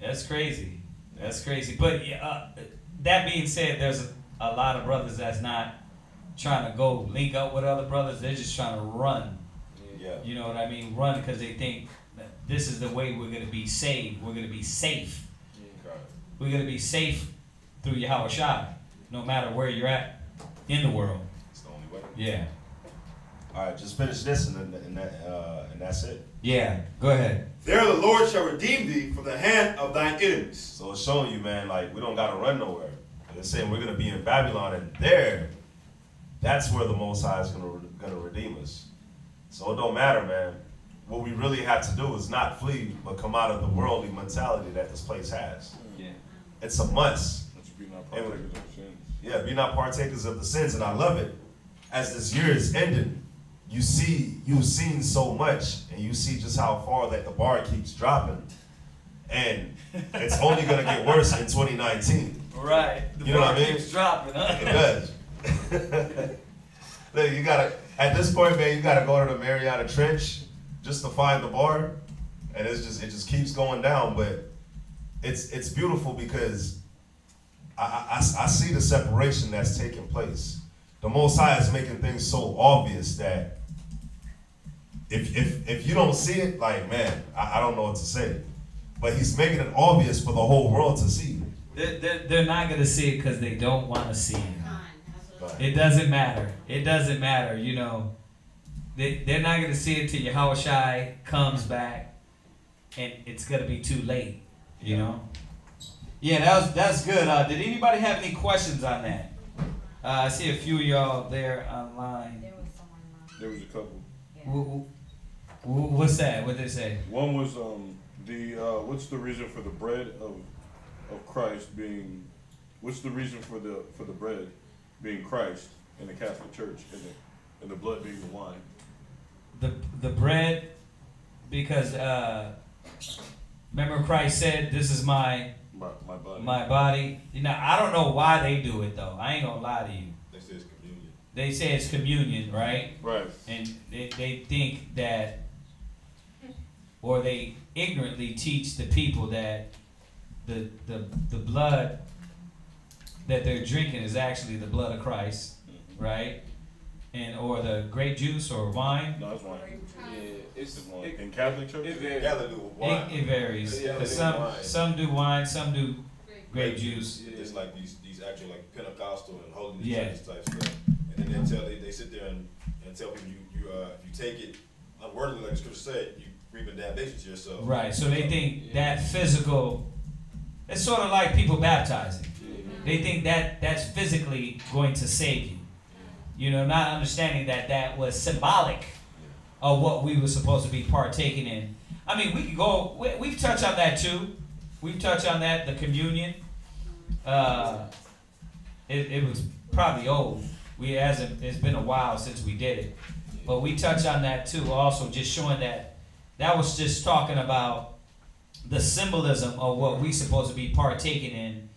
That's crazy. That's crazy. But that being said, there's a lot of brothers that's not trying to go link up with other brothers. They're just trying to run. Yeah. You know what I mean? Run because they think that this is the way we're going to be saved. We're going to be safe. Yeah. We're going to be safe through Yahweh Shai, no matter where you're at in the world. It's the only way. Yeah. All right, just finish this and that's it. Yeah, go ahead. There the Lord shall redeem thee from the hand of thine enemies. So it's showing you, man, like we don't got to run nowhere. And it's saying we're going to be in Babylon, and there, that's where the Most High is going to redeem us. So it don't matter, man. What we really have to do is not flee, but come out of the worldly mentality that this place has. Yeah. It's a must. Be not partakers of the sins. Yeah, be not partakers of the sins, and I love it. As this year is ending, you've seen so much, and you see just how far that the bar keeps dropping, and it's only gonna get worse in 2019. Right. You know what I mean? Keeps dropping, huh? It does. Look, you gotta, at this point, man, you gotta go to the Mariana Trench just to find the bar, and it just keeps going down. But it's beautiful because I see the separation that's taking place. The Most High is making things so obvious that if you don't see it, like, man, I don't know what to say. But he's making it obvious for the whole world to see. They're not going to see it because they don't want to see it. It doesn't matter. It doesn't matter, you know. They're not going to see it till Yahweh Shai comes back, and it's going to be too late, you know. Yeah, that's good. Did anybody have any questions on that? I see a few of y'all there online. There was a couple. Yeah. What's that? What did they say? One was what's the reason for the bread of Christ being? What's the reason for the bread being Christ in the Catholic Church and the blood being the wine? The bread, because remember Christ said, "This is my body." My body. You know, I don't know why they do it though. I ain't gonna lie to you. They say it's communion. They say it's communion, right? Right. And they think that, or they ignorantly teach the people that the blood that they're drinking is actually the blood of Christ, right? And or the grape juice or wine. No, it's wine. Yeah, it's wine. In Catholic Church. It varies. It varies. Yeah, some do wine, some do grape juice. Yeah. It's like these actual like Pentecostal and Holiness Yeah. type stuff. And then they sit there and tell people you take it unworthily, like the scripture said, you reaping damnation to yourself. Right. So they think that physical. It's sort of like people baptizing. They think that that's physically going to save you. You know, not understanding that was symbolic of what we were supposed to be partaking in. I mean, we could go. We've touched on that too. We've touched on that. The communion. It was probably old. It's been a while since we did it, but we touched on that too. Also, just showing that was just talking about the symbolism of what we supposed to be partaking in.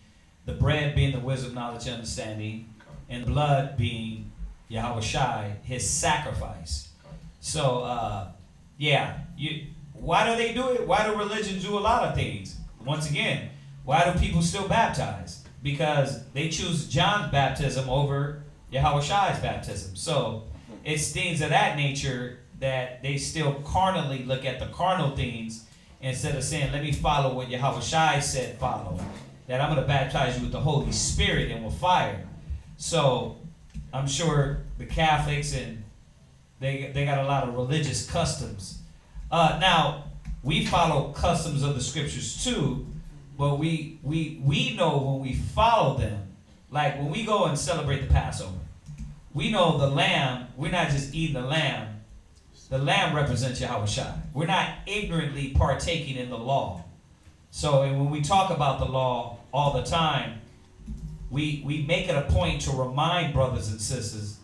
The bread being the wisdom, knowledge, and understanding, and blood being Yahweh Shai, his sacrifice. So, why do they do it? Why do religions do a lot of things? Once again, why do people still baptize? Because they choose John's baptism over Yahweh Shai's baptism. So, it's things of that nature that they still carnally look at the carnal things instead of saying, let me follow what Yahweh Shai said follow. That I'm going to baptize you with the Holy Spirit and with fire. So, I'm sure the Catholics and they got a lot of religious customs. Now, we follow customs of the scriptures too, but we know when we follow them, like when we go and celebrate the Passover, we know the lamb, we're not just eating the lamb. The lamb represents Yahweh Shai. We're not ignorantly partaking in the law. So and when we talk about the law all the time, we make it a point to remind brothers and sisters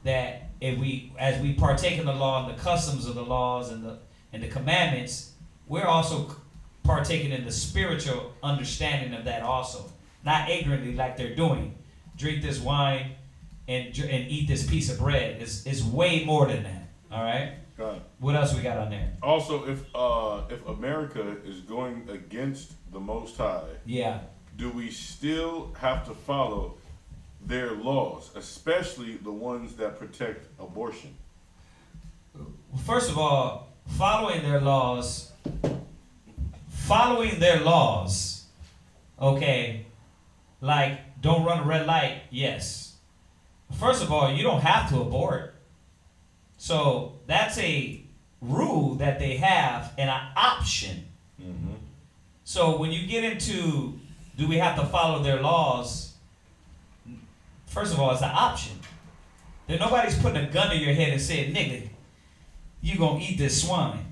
that as we partake in the law and the customs of the laws and the commandments, we're also partaking in the spiritual understanding of that also. Not ignorantly like they're doing. Drink this wine and eat this piece of bread. It's way more than that. All right. What else we got on there? Also, if America is going against the Most High, yeah, do we still have to follow their laws, especially the ones that protect abortion? First of all, following their laws, okay, like don't run a red light, yes. First of all, you don't have to abort. So that's a rule that they have and an option. Mm-hmm. So when you get into, do we have to follow their laws? First of all, it's an option. Then nobody's putting a gun to your head and saying, nigga, you gonna eat this swine.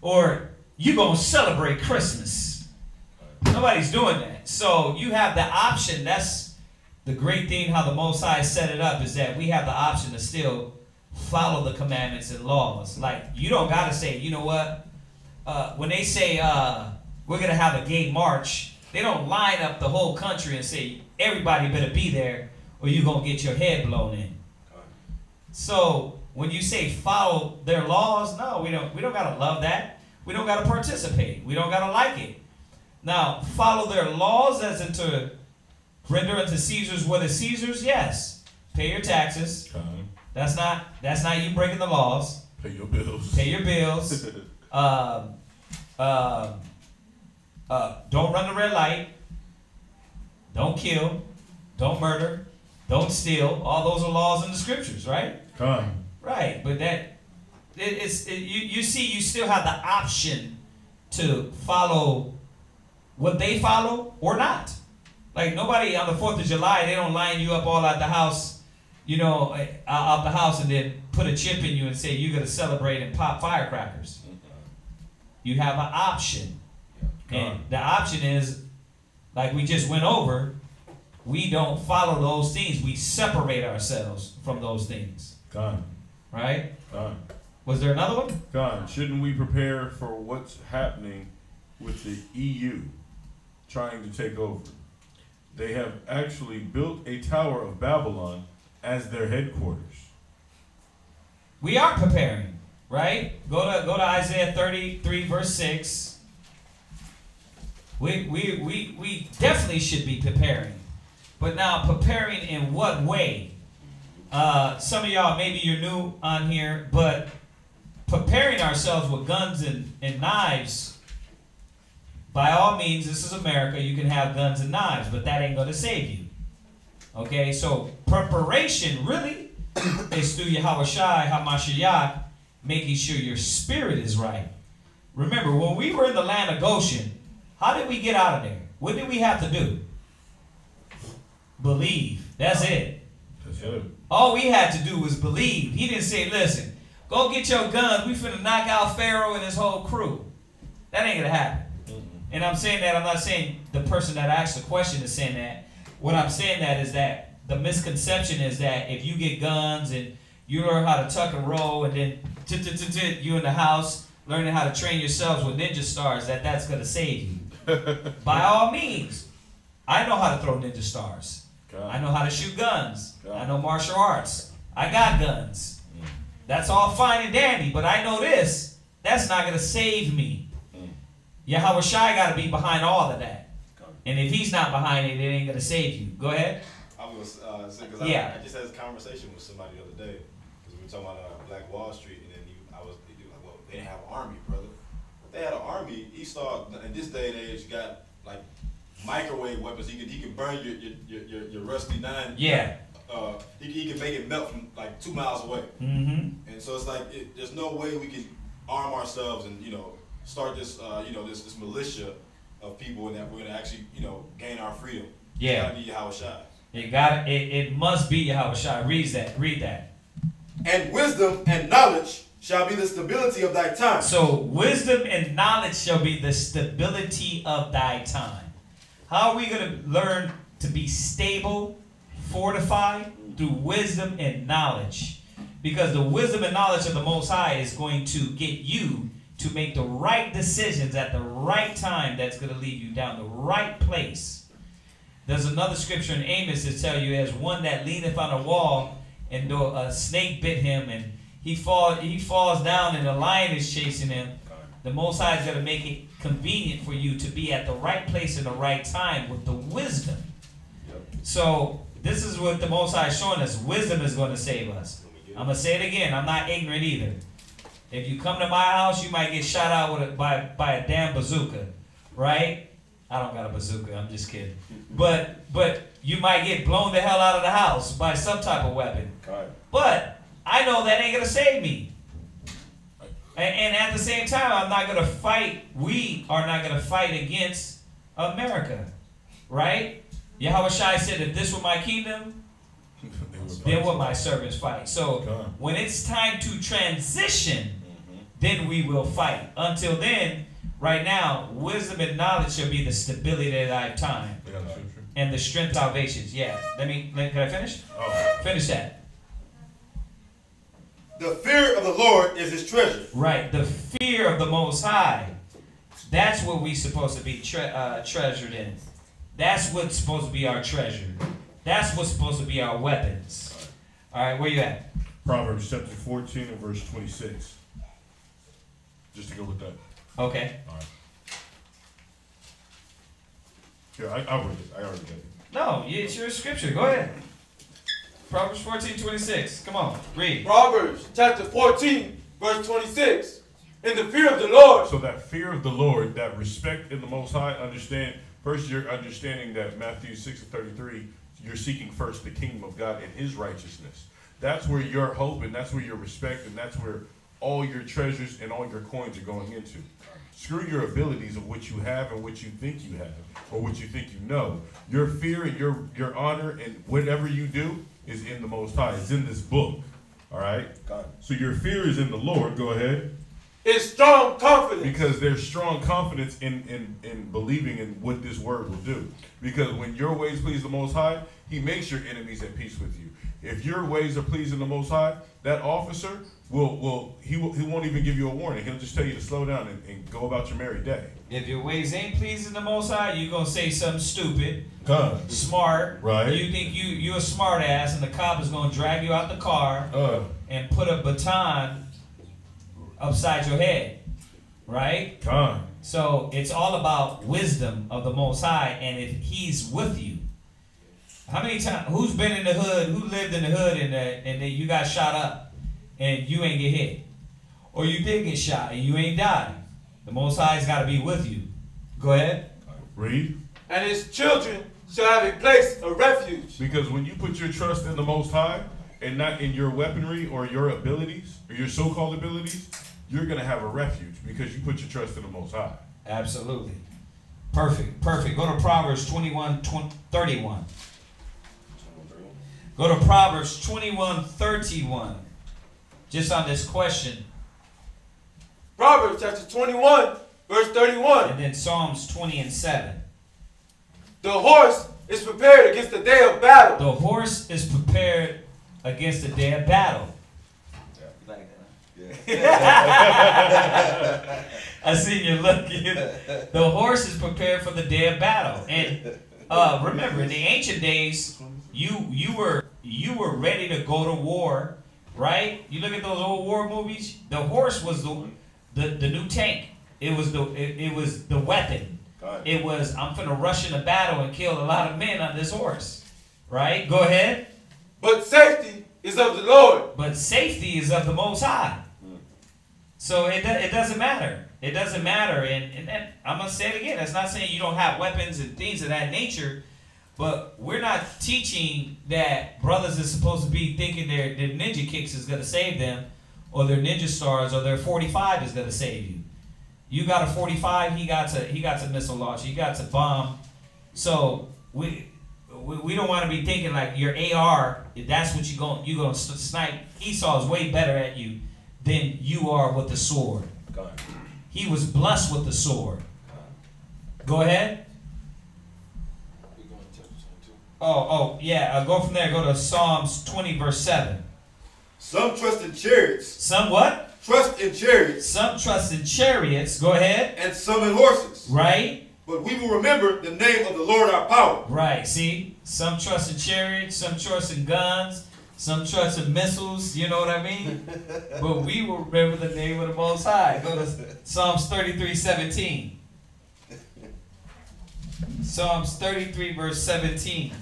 Or you gonna celebrate Christmas. Nobody's doing that. So you have the option. That's the great thing how the Most High set it up, is that we have the option to still follow the commandments and laws. Like, you don't got to say, you know what, when they say we're going to have a gay march, they don't line up the whole country and say everybody better be there or you're going to get your head blown in. So when you say follow their laws, no, we don't got to love that. We don't got to participate. We don't got to like it. Now, follow their laws as into render unto Caesar's what is Caesar's, yes. Pay your taxes. That's not you breaking the laws. Pay your bills. Pay your bills. Don't run the red light. Don't kill. Don't murder. Don't steal. All those are laws in the scriptures, right? Right, but you see, you still have the option to follow what they follow or not. Like, nobody on the 4th of July, they don't line you up all at the house, you know, out the house and then put a chip in you and say you're going to celebrate and pop firecrackers. You have an option. And the option is, like we just went over, we don't follow those things. We separate ourselves from those things. Right? Was there another one? Shouldn't we prepare for what's happening with the EU trying to take over? They have actually built a Tower of Babylon as their headquarters. We are preparing, right? Go to Isaiah 33 verse 6. We definitely should be preparing. But now, preparing in what way? Some of y'all, maybe you're new on here, but preparing ourselves with guns and knives, by all means, this is America, you can have guns and knives, but that ain't going to save you. Okay, so preparation really is through Yahawashi, Hamashiach, making sure your spirit is right. Remember, when we were in the land of Goshen, how did we get out of there? What did we have to do? Believe. That's it. All we had to do was believe. He didn't say, listen, go get your guns. We finna knock out Pharaoh and his whole crew. That ain't going to happen. And I'm saying that, I'm not saying the person that asked the question is saying that. What I'm saying that is that the misconception is that if you get guns and you learn how to tuck and roll and then you in the house learning how to train yourselves with ninja stars, that's going to save you. By all means, I know how to throw ninja stars. I know how to shoot guns. I know martial arts. I got guns. That's all fine and dandy, but I know this. That's not going to save me. Yahawashi got to be behind all of that. And if he's not behind it, it ain't going to save you. Go ahead. I was say, because I just had this conversation with somebody the other day, because we were talking about Black Wall Street, and then I was like, well, they didn't have an army, brother. If they had an army, Esau, in this day and age, got like microwave weapons. He could burn your rusty 9. Yeah. He can make it melt from like 2 miles away. Mm-hmm. And so it's like, there's no way we can arm ourselves and, start this, this militia of people, and that we're going to actually, gain our freedom. Yeah. It's gotta be Yahawashi. It must be Yahawashi. Read that. And wisdom and knowledge shall be the stability of thy time. So wisdom and knowledge shall be the stability of thy time. How are we going to learn to be stable, fortified? Through wisdom and knowledge. Because the wisdom and knowledge of the Most High is going to get you to make the right decisions at the right time that's going to lead you down the right place. There's another scripture in Amos that tell you, as one that leaneth on a wall, and a snake bit him, and he falls down, and a lion is chasing him. The Most High is going to make it convenient for you to be at the right place in the right time with the wisdom. Yep. So this is what the Most High is showing us. Wisdom is going to save us. I'm going to say it again. I'm not ignorant either. If you come to my house, you might get shot out by a damn bazooka, right? I don't got a bazooka. I'm just kidding. But you might get blown the hell out of the house by some type of weapon. But I know that ain't going to save me. And at the same time, I'm not going to fight. We are not going to fight against America, right? Yahweh Shai said, if this were my kingdom, then would my servants fight. So when it's time to transition, then we will fight. Until then, right now, wisdom and knowledge shall be the stability of thy time. And the strength of salvations. Yeah. Can I finish? Oh. Finish that. The fear of the Lord is his treasure. Right. The fear of the Most High. That's what we're supposed to be treasured in. That's what's supposed to be our treasure. That's what's supposed to be our weapons. All right, where you at? Proverbs chapter 14 and verse 26. Just to go with that. Okay. All right. Here, I'll read it. I already got it. No, it's your scripture. Go ahead. Proverbs 14:26. Come on, read. Proverbs chapter 14, verse 26. In the fear of the Lord. So that fear of the Lord, that respect in the Most High, first you're understanding that Matthew 6:33, you're seeking first the kingdom of God and his righteousness. That's where your hope and that's where your respect and that's where all your treasures and all your coins are going into. Screw your abilities of what you have and what you think you have or what you think you know. Your fear and your honor and whatever you do is in the Most High. It's in this book. All right? So your fear is in the Lord. Go ahead. It's strong confidence. Because there's strong confidence in believing in what this word will do. Because when your ways please the Most High, he makes your enemies at peace with you. If your ways are pleasing the Most High, that officer he won't even give you a warning. He'll just tell you to slow down and go about your merry day. If your ways ain't pleasing the Most High, you're going to say something stupid, smart. Right. You think you a smart ass, and the cop is going to drag you out the car and put a baton upside your head. Right? So it's all about wisdom of the Most High, and if he's with you. How many times, who's been in the hood, who lived in the hood and then you got shot up and you ain't get hit? Or you did get shot and you ain't died. The Most High's got to be with you. Go ahead. Read. And his children shall have a place of refuge. Because when you put your trust in the Most High and not in your weaponry or your abilities or your so-called abilities, you're going to have a refuge because you put your trust in the Most High. Absolutely. Perfect. Go to Proverbs 21:31. Go to Proverbs 21:31. Just on this question. Proverbs chapter 21, verse 31. And then Psalms 20:7. The horse is prepared against the day of battle. The horse is prepared against the day of battle. I see you looking. The horse is prepared for the day of battle. And remember, in the ancient days, you were ready to go to war, right? You look at those old war movies. The horse was the new tank. It was the weapon. It was, I'm finna rush into battle and kill a lot of men on this horse, right? Go ahead. But safety is of the Lord. But safety is of the Most High. So it doesn't matter. It doesn't matter. And I'm going to say it again. That's not saying you don't have weapons and things of that nature. But we're not teaching that brothers is supposed to be thinking their ninja kicks is going to save them, or their ninja stars, or their 45 is going to save you. You got a 45, he got a missile launcher, he got a bomb. So we don't want to be thinking like your AR, if that's what you're going to snipe. Esau is way better at you than you are with the sword. He was blessed with the sword. Go ahead. Go from there. Go to Psalms 20, verse 7. Some trust in chariots. Some what? Trust in chariots. Some trust in chariots. Go ahead. And some in horses. Right? but we will remember the name of the Lord our power. Right, see? Some trust in chariots, some trust in guns, some trust in missiles, you know what I mean? But we will remember the name of the Most High. Go to Psalms 33:17. Psalms 33 verse 17.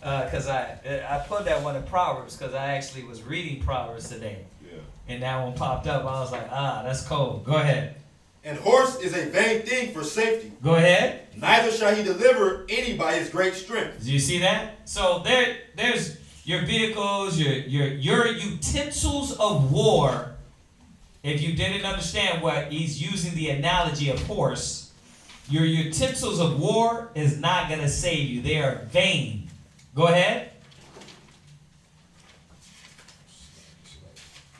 Because I put that one in Proverbs because I actually was reading Proverbs today. Yeah. And that one popped up. I was like, that's cold. Go ahead. And horse is a vain thing for safety. Go ahead. Neither shall he deliver any by his great strength. Do you see that? So there's your vehicles, your utensils of war. If you didn't understand what he's using the analogy of horse, your utensils of war is not going to save you. They are vain. Go ahead.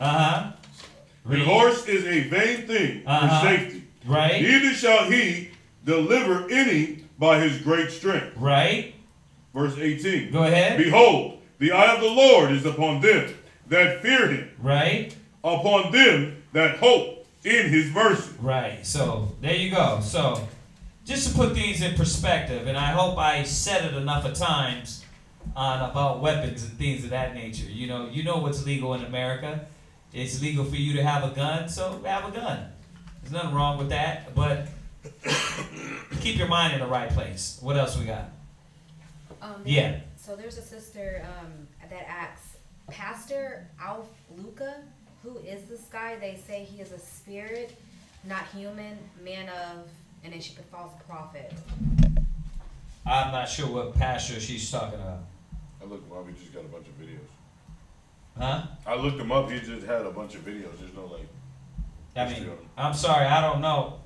The horse is a vain thing for safety. Right. Neither shall he deliver any by his great strength. Right. Verse 18. Go ahead. Behold, the eye of the Lord is upon them that fear him. Right. Upon them that hope in his mercy. Right. So there you go. So just to put things in perspective, and I hope I said it enough of times on about weapons and things of that nature. You know what's legal in America. It's legal for you to have a gun, so have a gun. There's nothing wrong with that, but keep your mind in the right place. What else we got? Yeah. So there's a sister that asks, Pastor Alf Luca, who is this guy? They say he is a spirit, not human, man of, and then she put false prophet. I'm not sure what pastor she's talking about. I looked him up. He just got a bunch of videos. Huh? I looked him up. He just had a bunch of videos. There's no like. I mean, I'm sorry. I don't know.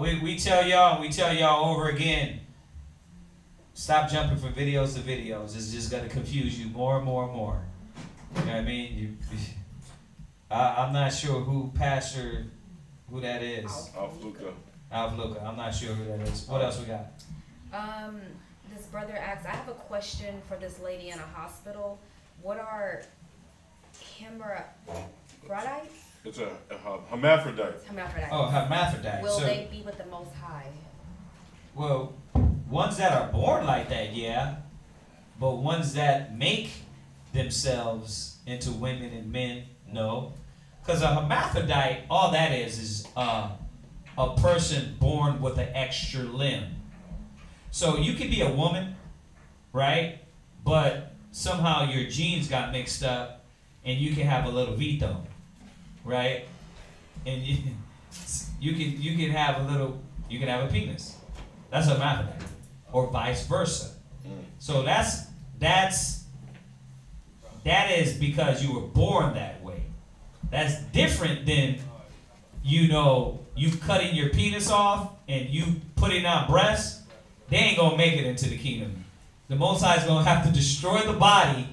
We tell y'all, and we tell y'all over again. Stop jumping from videos to videos. It's just going to confuse you more and more and more. You know what I mean? I'm not sure who that is. Alf Luca. Alf Luca. I'm not sure who that is. What else we got? This brother asks, I have a question for this lady in a hospital. What are hermaphrodites? It's a hermaphrodite. Hermaphrodites. Oh, hermaphrodites. Will they be with the Most High? Well, ones that are born like that, yeah. But ones that make themselves into women and men, no. Because a hermaphrodite, all that is a person born with an extra limb. So you could be a woman, right? But somehow your genes got mixed up and you can have a little veto, right? And you can have a penis. That's a hermaphrodite. Or vice versa. So that is because you were born that way. That's different than, you cutting your penis off and you putting out breasts. They ain't gonna make it into the kingdom. The Most High is gonna have to destroy the body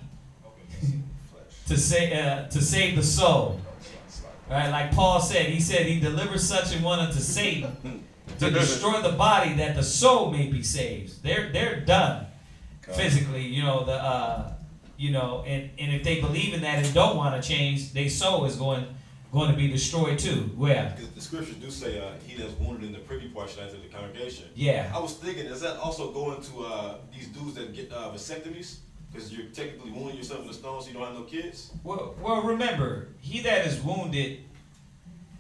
to save the soul. Right? Like Paul said, he said he delivers such a one unto Satan to destroy the body that the soul may be saved. They're done physically, and if they believe in that and don't want to change, their soul is going to be destroyed too. Where? The scriptures do say he that's wounded in the privy part shall enter the congregation. Yeah. I was thinking, does that also go into these dudes that get vasectomies? Because you're technically wounding yourself in the stone so you don't have no kids? Well, remember, he that is wounded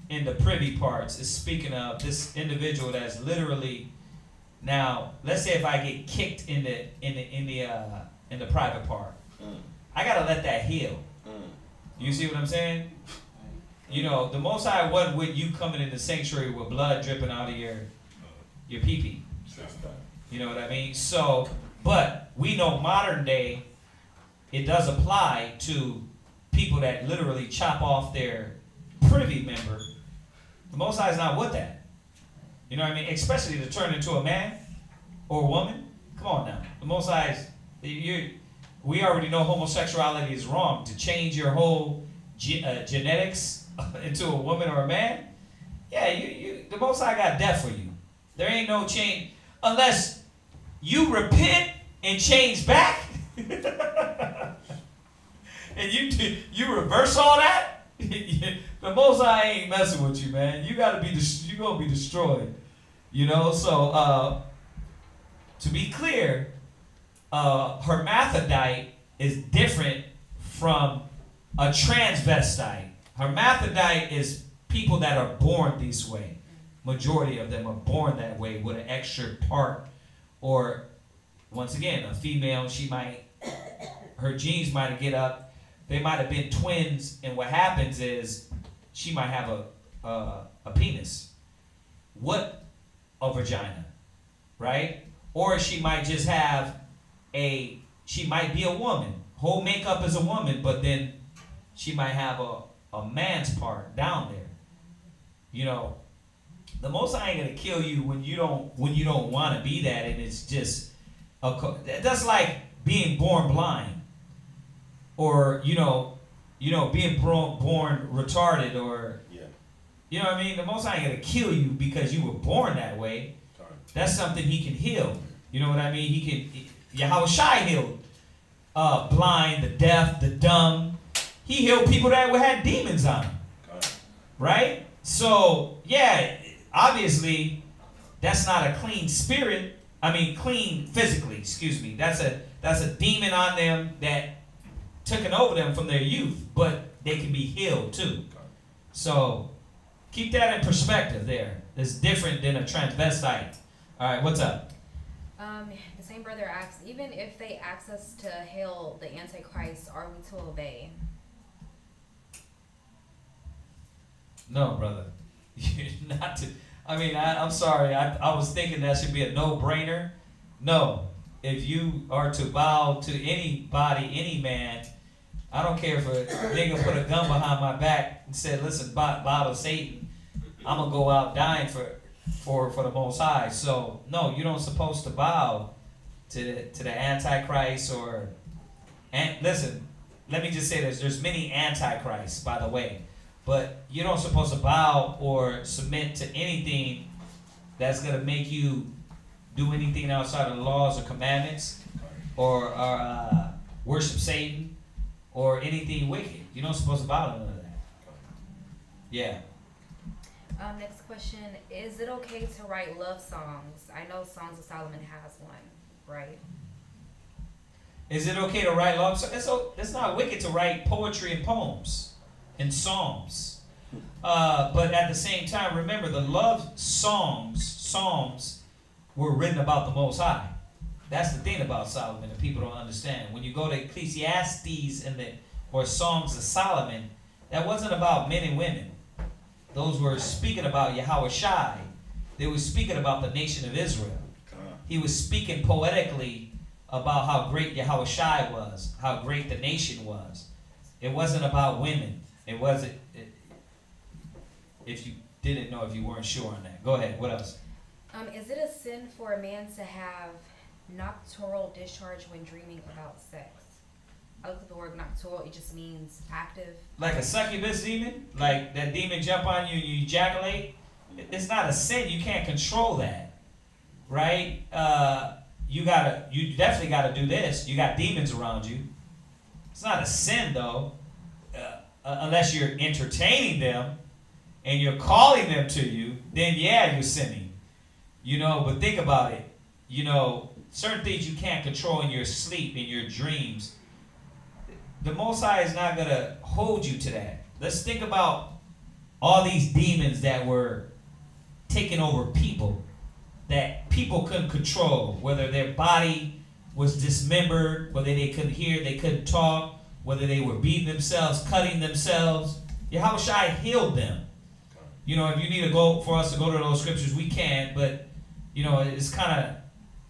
in the privy parts is speaking of this individual that's literally, now, let's say if I get kicked in the private part, I gotta let that heal. You see what I'm saying? The Most High wasn't with you coming in the sanctuary with blood dripping out of your pee-pee. You know what I mean? So, but we know modern day, it does apply to people that literally chop off their privy member. The Most High is not with that. You know what I mean? Especially to turn into a man or a woman. Come on now. The Most High is, we already know homosexuality is wrong. To change your whole genetics into a woman or a man, yeah, the Most High got death for you. There ain't no change unless you repent and change back, and you reverse all that. The Most High ain't messing with you, man. You gonna be destroyed. So to be clear, hermaphrodite is different from a transvestite. Hermaphrodite is people that are born this way. Majority of them are born that way with an extra part, or once again, a female, her genes might get up, they might have been twins, and what happens is she might have a penis. What? A vagina, right? Or she might just have she might be a woman. Whole makeup is a woman, but then she might have a man's part down there. You know, the Most High ain't gonna kill you when you don't want to be that, and it's just that's like being born blind, or you know being born retarded, or you know what I mean. The Most High ain't gonna kill you because you were born that way. That's something He can heal. You know what I mean? Yahweh Shai healed blind, the deaf, the dumb. He healed people that had demons on them, right? So yeah, obviously that's not a clean spirit. I mean, clean physically. Excuse me. That's a demon on them that taken over them from their youth, but they can be healed too. So keep that in perspective. There, it's different than a transvestite. All right, what's up? The same brother asks, even if they ask us to hail the antichrist, are we to obey? No, brother. You're not to. I mean, I'm sorry. I was thinking that should be a no-brainer. No. If you are to bow to anybody, any man, I don't care if a nigga put a gun behind my back and said, listen, bow to Satan, I'm going to go out dying for the Most High. So, no, you don't supposed to bow to the Antichrist or... And listen, let me just say this. There's many Antichrists, by the way. But you don't supposed to bow or submit to anything that's going to make you do anything outside of the laws or commandments, or worship Satan, or anything wicked. You're not supposed to bow to none of that. Yeah. Next question. Is it okay to write love songs? I know Songs of Solomon has one, right? Is it okay to write love songs? It's not wicked to write poetry and poems and psalms. But at the same time, remember, the love psalms were written about the Most High. That's the thing about Solomon that people don't understand. When you go to Ecclesiastes or Songs of Solomon, that wasn't about men and women. Those were speaking about Yahweh Shai. They were speaking about the nation of Israel. He was speaking poetically about how great Yahweh Shai was, how great the nation was. It wasn't about women. It wasn't. If you didn't know, if you weren't sure on that. Go ahead. What else? Is it a sin for a man to have nocturnal discharge when dreaming about sex? I looked at the word nocturnal. It just means active. Like a succubus demon? Like that demon jump on you and you ejaculate? It's not a sin. You can't control that. Right? You definitely gotta do this. You got demons around you. It's not a sin though. Unless you're entertaining them and you're calling them to you, then yeah, you're sinning. But think about it. Certain things you can't control in your sleep, in your dreams. The Most High is not going to hold you to that. Let's think about all these demons that were taking over people, that people couldn't control, whether their body was dismembered, whether they couldn't hear, they couldn't talk, whether they were beating themselves, cutting themselves. Yahweh Shai healed them. If you need for us to go to those scriptures, we can, but, it's kind of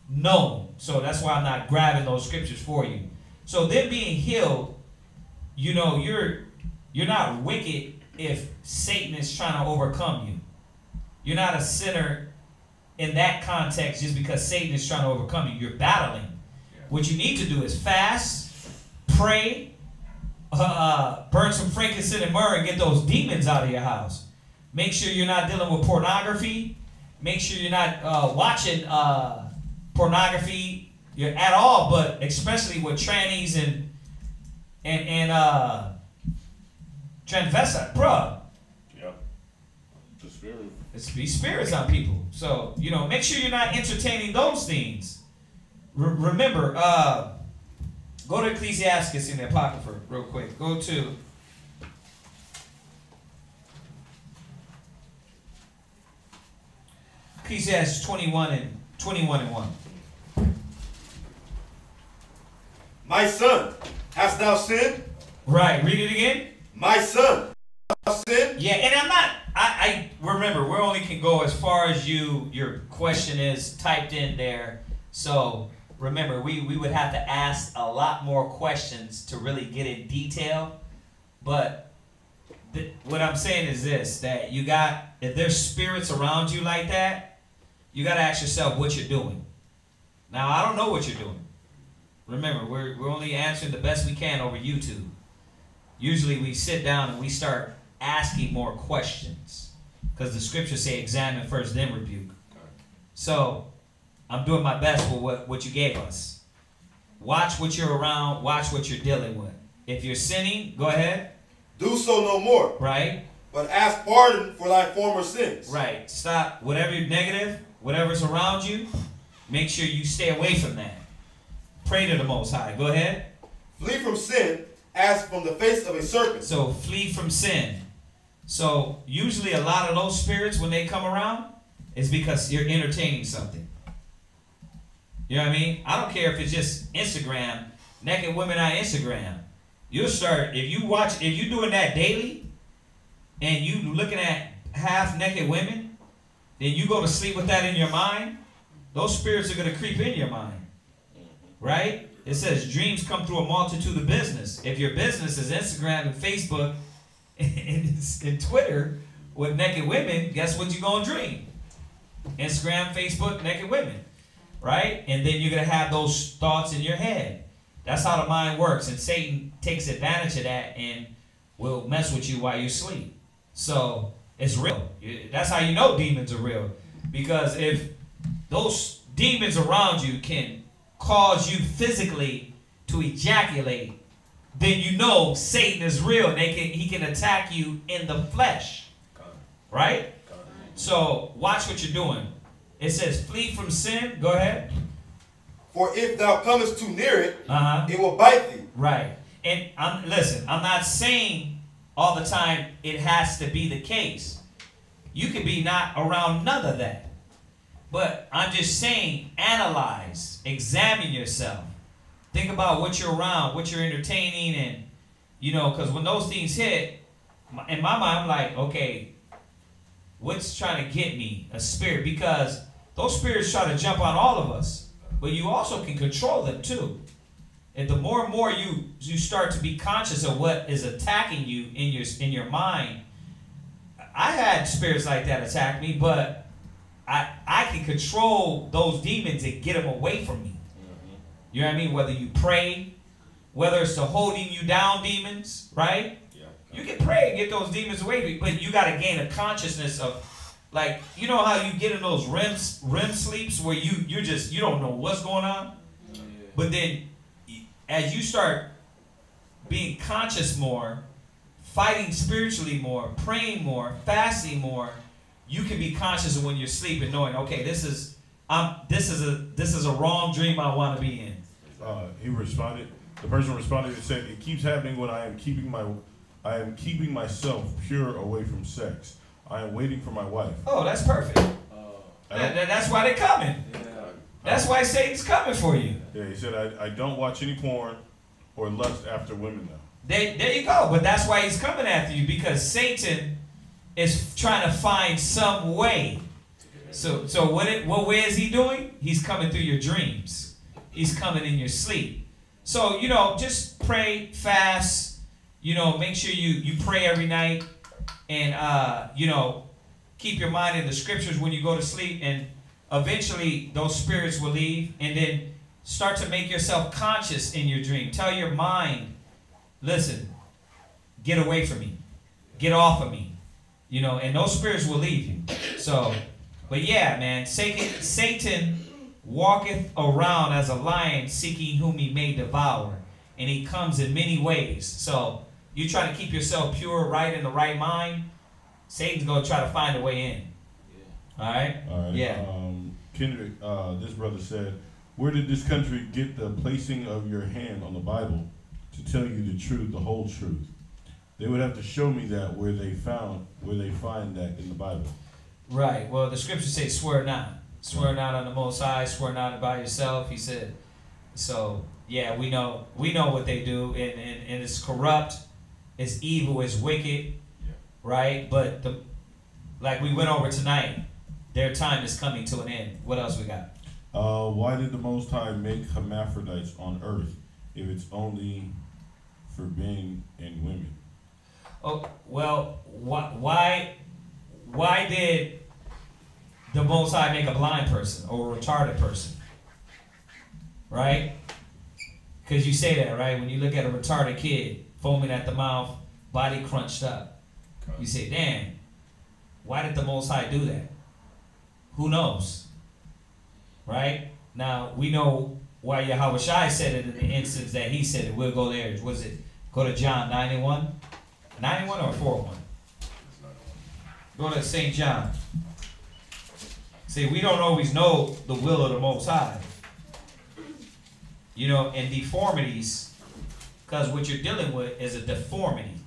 known. So that's why I'm not grabbing those scriptures for you. So them being healed, you're not wicked if Satan is trying to overcome you. You're not a sinner in that context just because Satan is trying to overcome you. You're battling. Yeah. What you need to do is fast, pray, burn some frankincense and myrrh and get those demons out of your house. Make sure you're not dealing with pornography. Make sure you're not watching pornography at all, but especially with trannies and transvestite, bruh. Yeah. The spirit. It's be spirits on people. So, make sure you're not entertaining those things. remember, go to Ecclesiastes in the Apocrypha real quick. Go to Ecclesiastes 21 and 1. My son, hast thou sinned? Right, read it again. My son, hast thou sinned? Yeah, and I'm not, I remember, we only can go as far as your question is typed in there. So remember, we would have to ask a lot more questions to really get in detail. But what I'm saying is this, that you got, if there's spirits around you like that, you got to ask yourself what you're doing. Now, I don't know what you're doing. Remember, we're only answering the best we can over YouTube. Usually we sit down and we start asking more questions, because the scriptures say examine first, then rebuke. So I'm doing my best with what you gave us. Watch what you're around. Watch what you're dealing with. If you're sinning, go ahead. Do so no more. Right. But ask pardon for thy former sins. Right. Stop. Whatever negative, whatever's around you, make sure you stay away from that. Pray to the Most High. Go ahead. Flee from sin as from the face of a serpent. So flee from sin. So usually a lot of those spirits, when they come around, is because you're entertaining something. You know what I mean? I don't care if it's just Instagram, naked women on Instagram. You'll start, if you're doing that daily, and you looking at half naked women, then you go to sleep with that in your mind, those spirits are going to creep in your mind. Right? It says dreams come through a multitude of business. If your business is Instagram and Facebook and Twitter with naked women, guess what you're going to dream? Instagram, Facebook, naked women. Right? And then you're going to have those thoughts in your head. That's how the mind works. And Satan takes advantage of that and will mess with you while you sleep. So it's real. That's how you know demons are real. Because if those demons around you can cause you physically to ejaculate, then you know Satan is real and he can attack you in the flesh. Right? So watch what you're doing. It says flee from sin. Go ahead. For if thou comest too near it, it will bite thee. Right. And listen, I'm not saying all the time it has to be the case. You can be not around none of that. But I'm just saying, analyze, examine yourself. Think about what you're around, what you're entertaining, and, you know, because when those things hit, in my mind, I'm like, okay, what's trying to get me? A spirit. Because those spirits try to jump on all of us. But you also can control them too. And the more and more you start to be conscious of what is attacking you in your mind. I had spirits like that attack me, but I can control those demons and get them away from me. You know what I mean? Whether you pray, whether it's the holding you down demons, right? Yeah. You can pray and get those demons away, but you got to gain a consciousness of, like, you know how you get in those REM sleeps where you don't know what's going on? Yeah. But then as you start being conscious more, fighting spiritually more, praying more, fasting more, you can be conscious of when you're sleeping, knowing, okay, this is a wrong dream I want to be in. He responded. The person responded and said, "It keeps happening when I am keeping myself pure away from sex. I am waiting for my wife." Oh, that's perfect. That's why they're coming. Yeah. That's why Satan's coming for you. Yeah, he said, I don't watch any porn or lust after women now. There you go. But that's why he's coming after you, because Satan is trying to find some way. So what way is he doing? He's coming through your dreams. He's coming in your sleep. So, you know, just pray, fast, you know, make sure you pray every night, and, you know, keep your mind in the scriptures when you go to sleep, and eventually those spirits will leave. And then start to make yourself conscious in your dream. Tell your mind, listen, get away from me. Get off of me. You know, and those spirits will leave you. So, but yeah, man, Satan walketh around as a lion seeking whom he may devour. And he comes in many ways. So you try to keep yourself pure, right, in the right mind, Satan's going to try to find a way in. Yeah. All right? All right. Yeah. Kendrick, this brother said, Where did this country get the placing of your hand on the Bible to tell you the truth, the whole truth? They would have to show me that where they find that in the Bible. Right. Well, the scriptures say, "Swear not, swear not on the Most High, swear not by yourself." He said. So yeah, we know what they do, and it's corrupt, it's evil, it's wicked, right? But like we went over tonight, their time is coming to an end. What else we got? Why did the Most High make hermaphrodites on earth if it's only for men and women? Oh, well, why did the Most High make a blind person or a retarded person? Right? Because you say that, right? When you look at a retarded kid, foaming at the mouth, body crunched up, you say, damn, why did the Most High do that? Who knows? Right? Now, we know why Yahweh Shai said it in the instance that he said it. We'll go there. Was it? Go to John 91? 91 or 4:1? Go to St. John. See, we don't always know the will of the Most High. You know, and deformities, because what you're dealing with is a deformity.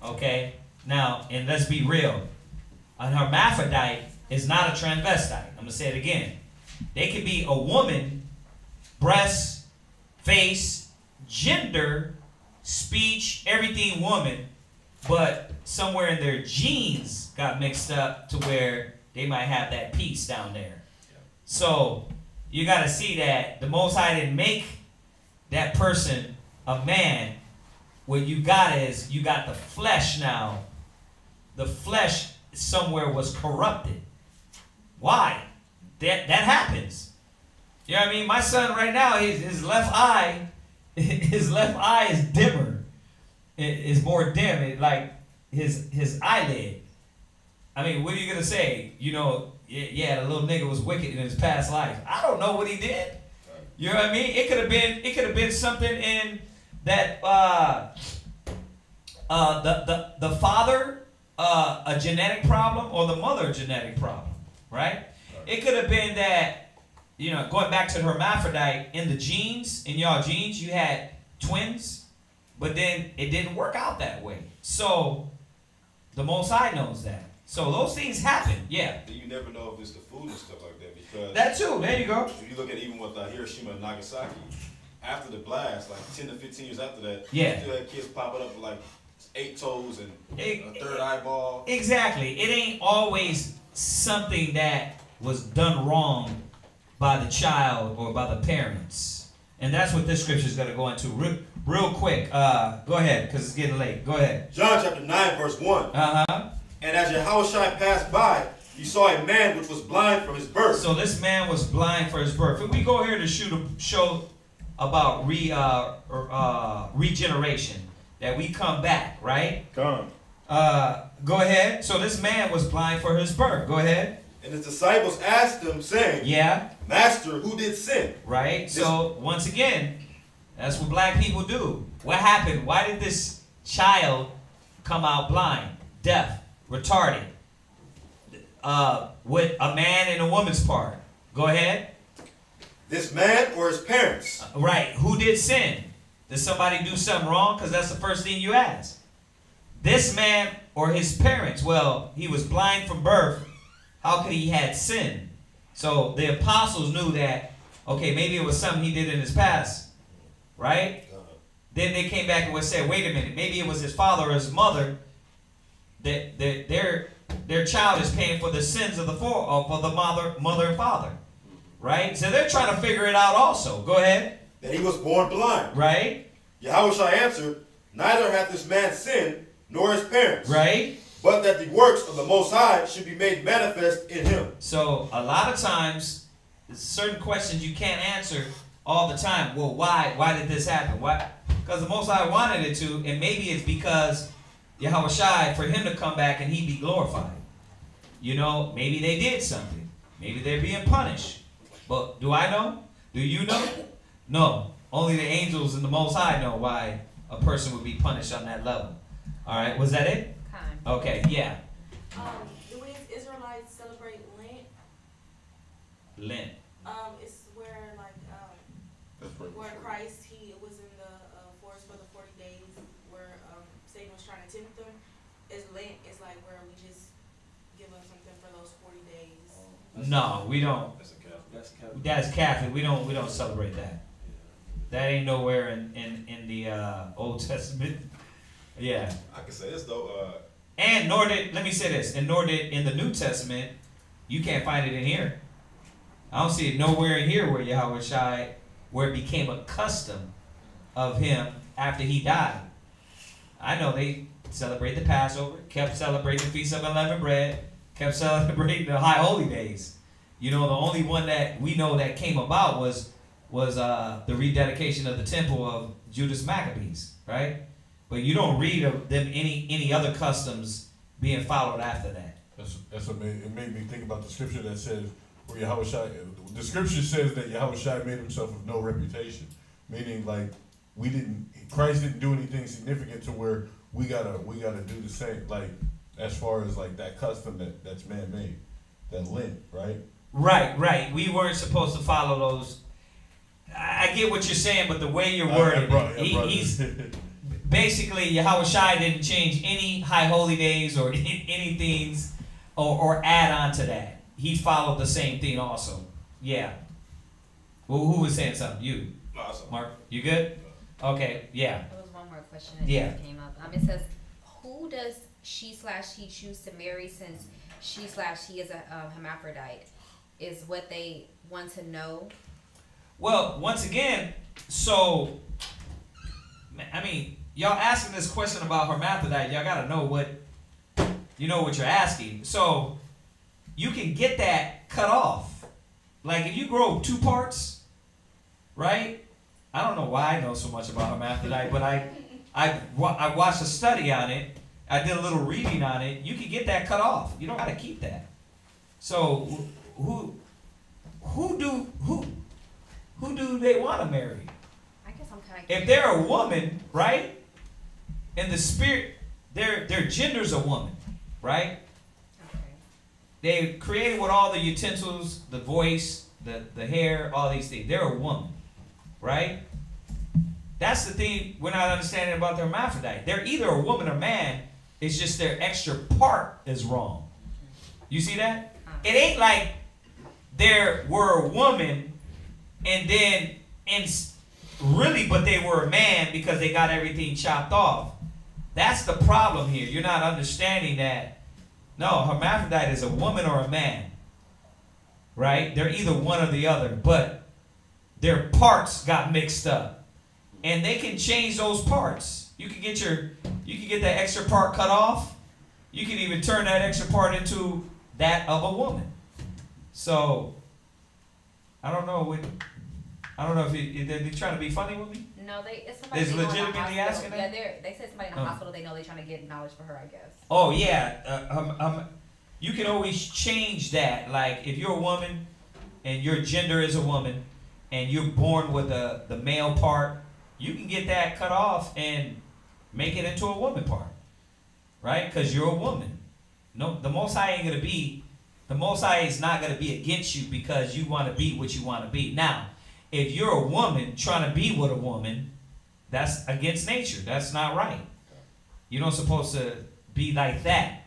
Okay? Now, and let's be real. A hermaphrodite is not a transvestite. I'm going to say it again. They could be a woman, breast, face, gender, speech, everything woman, but somewhere in their genes got mixed up to where they might have that piece down there. So you got to see that the Most High didn't make that person a man. What you got is, you got the flesh now. The flesh somewhere was corrupted. Why? That happens. You know what I mean? My son right now, his left eye is dimmer. It's more dim. Like his eyelid. I mean, what are you gonna say? You know, yeah, the little nigga was wicked in his past life. I don't know what he did. You know what I mean? It could have been something in that the father a genetic problem or the mother a genetic problem, right? It could have been that, you know, going back to the hermaphrodite, in the genes, in y'all genes, you had twins, but then it didn't work out that way. So the Most High knows that. So those things happen, yeah. You never know if it's the food and stuff like that, because that too. There you go. If you look at even with Hiroshima and Nagasaki, after the blast, like 10 to 15 years after that, yeah, you still had kids popping up with like 8 toes and a third eyeball. Exactly. It ain't always something that was done wrong by the child or by the parents. And that's what this scripture is going to go into real quick. Go ahead, because it's getting late. Go ahead. John chapter 9, verse 1. Uh-huh. And as Yahushua passed by, you saw a man which was blind from his birth. So this man was blind for his birth. If we go here to show about regeneration, that we come back, right? Come. Go ahead. So this man was blind for his birth. Go ahead. And his disciples asked him, saying, yeah, Master, who did sin? Right. So once again, that's what black people do. What happened? Why did this child come out blind, deaf, retarded? With a man and a woman's part. Go ahead. This man or his parents? Right. Who did sin? Did somebody do something wrong? Because that's the first thing you ask. This man or his parents? Well, he was blind from birth. How could he had sin? So the apostles knew that, okay, maybe it was something he did in his past, right? Then they came back and would say, wait a minute, maybe it was his father or his mother. That their child is paying for the sins of for the mother and father, right? So they're trying to figure it out also. Go ahead. That he was born blind, right? Yahushua answered, neither hath this man sinned nor his parents, right? But that the works of the Most High should be made manifest in him. So a lot of times, certain questions you can't answer all the time. Well, why? Why did this happen? Why? Because the Most High wanted it to, and maybe it's because Yahweh Shai, for him to come back and he be glorified. You know, maybe they did something. Maybe they're being punished. But do I know? Do you know? No. Only the angels and the Most High know why a person would be punished on that level. All right. Was that it? Okay, yeah. Do we Israelites celebrate Lent? Lent. It's where like where Christ, he was in the forest for the 40 days where Satan was trying to tempt them. Is Lent is like where we just give up something for those 40 days. No, we don't. That's Catholic. That's Catholic. We don't celebrate that. That ain't nowhere in the Old Testament. Yeah. I can say this though. And nor did, let me say this, and nor did in the New Testament, you can't find it in here. I don't see it nowhere in here where Yahweh Shai, where it became a custom of him after he died. I know they celebrate the Passover, kept celebrating the Feast of Unleavened Bread, kept celebrating the High Holy Days. You know, the only one that we know that came about was the rededication of the temple of Judas Maccabees, right? But you don't read of them any other customs being followed after that. That's what it made me think about the scripture that says where Yahweh Shai, the scripture says that Yahweh Shai made himself of no reputation, meaning like Christ didn't do anything significant to where we gotta do the same, like as far as like that custom that's man-made, that Lent, right? Right. We weren't supposed to follow those. I get what you're saying, but the way you're worded, he's basically Yahweh Shai didn't change any high holy days or anything or add on to that. He followed the same thing also. Yeah. Well, who was saying something? You. Awesome. Mark, you good? Okay. Yeah. There was one more question that just came up. It says, who does she/he choose to marry since she/he is a hermaphrodite? Is what they want to know. Well, once again, so, I mean, y'all asking this question about hermaphrodite, y'all got to know what you're asking. So, you can get that cut off. Like, if you grow 2 parts, right? I don't know why I know so much about hermaphrodite, but I watched a study on it. I did a little reading on it. You can get that cut off. You don't got to keep that. So, who do they want to marry? I guess I'm kind of. If they're a woman, right? In the spirit, their gender's a woman, right? Okay. They created with all the utensils, the voice, the hair, all these things. They're a woman, right? That's the thing we're not understanding about the hermaphrodite. They're either a woman or man. It's just their extra part is wrong. You see that? It ain't like they were a woman and then but they were a man because they got everything chopped off. That's the problem here. You're not understanding that. No, hermaphrodite is a woman or a man. Right? They're either one or the other, but their parts got mixed up. And they can change those parts. You can get that extra part cut off. You can even turn that extra part into that of a woman. So I don't know if they're trying to be funny with me. No, it's somebody. Is legitimately asking that? that? Yeah, they said somebody in the hospital. They know they're trying to get knowledge for her. I guess. Oh yeah, you can always change that. Like if you're a woman and your gender is a woman and you're born with the male part, you can get that cut off and make it into a woman part, right? Because you're a woman. No, the Most High ain't gonna be. The Most High is not gonna be against you because you want to be what you want to be. Now, if you're a woman trying to be with a woman, that's against nature. That's not right. You're not supposed to be like that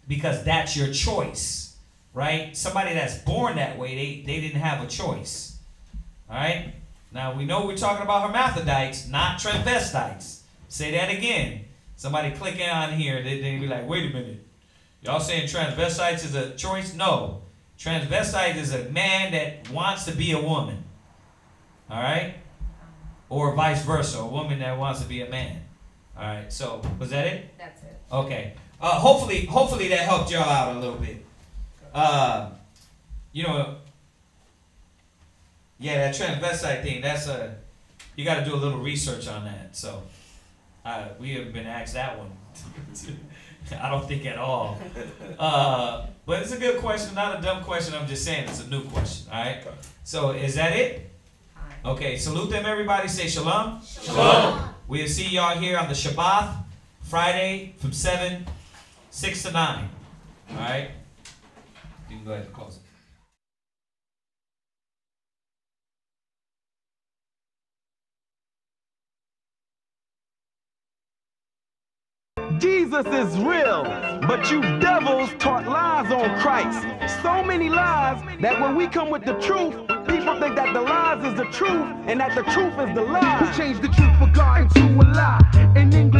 because that's your choice, right? Somebody that's born that way, they didn't have a choice. All right? Now, we know we're talking about hermaphrodites, not transvestites. Say that again. Somebody clicking on here, they be like, wait a minute. Y'all saying transvestites is a choice? No. Transvestite is a man that wants to be a woman. All right? Or vice versa, a woman that wants to be a man. All right, so was that it? That's it. Okay. Hopefully that helped y'all out a little bit. Yeah, that transvestite thing, you got to do a little research on that. So we haven't been asked that one. I don't think at all. But it's a good question, not a dumb question. I'm just saying it's a new question. All right. So is that it? Okay. Salute them, everybody. Say shalom. Shalom. We'll see y'all here on the Shabbat, Friday from 6 to 9. All right. You can go ahead and close it. Jesus is real, but you devils taught lies on Christ. So many lies that when we come with the truth, people think that the lies is the truth and that the truth is the lie. We changed the truth for God into a lie. In English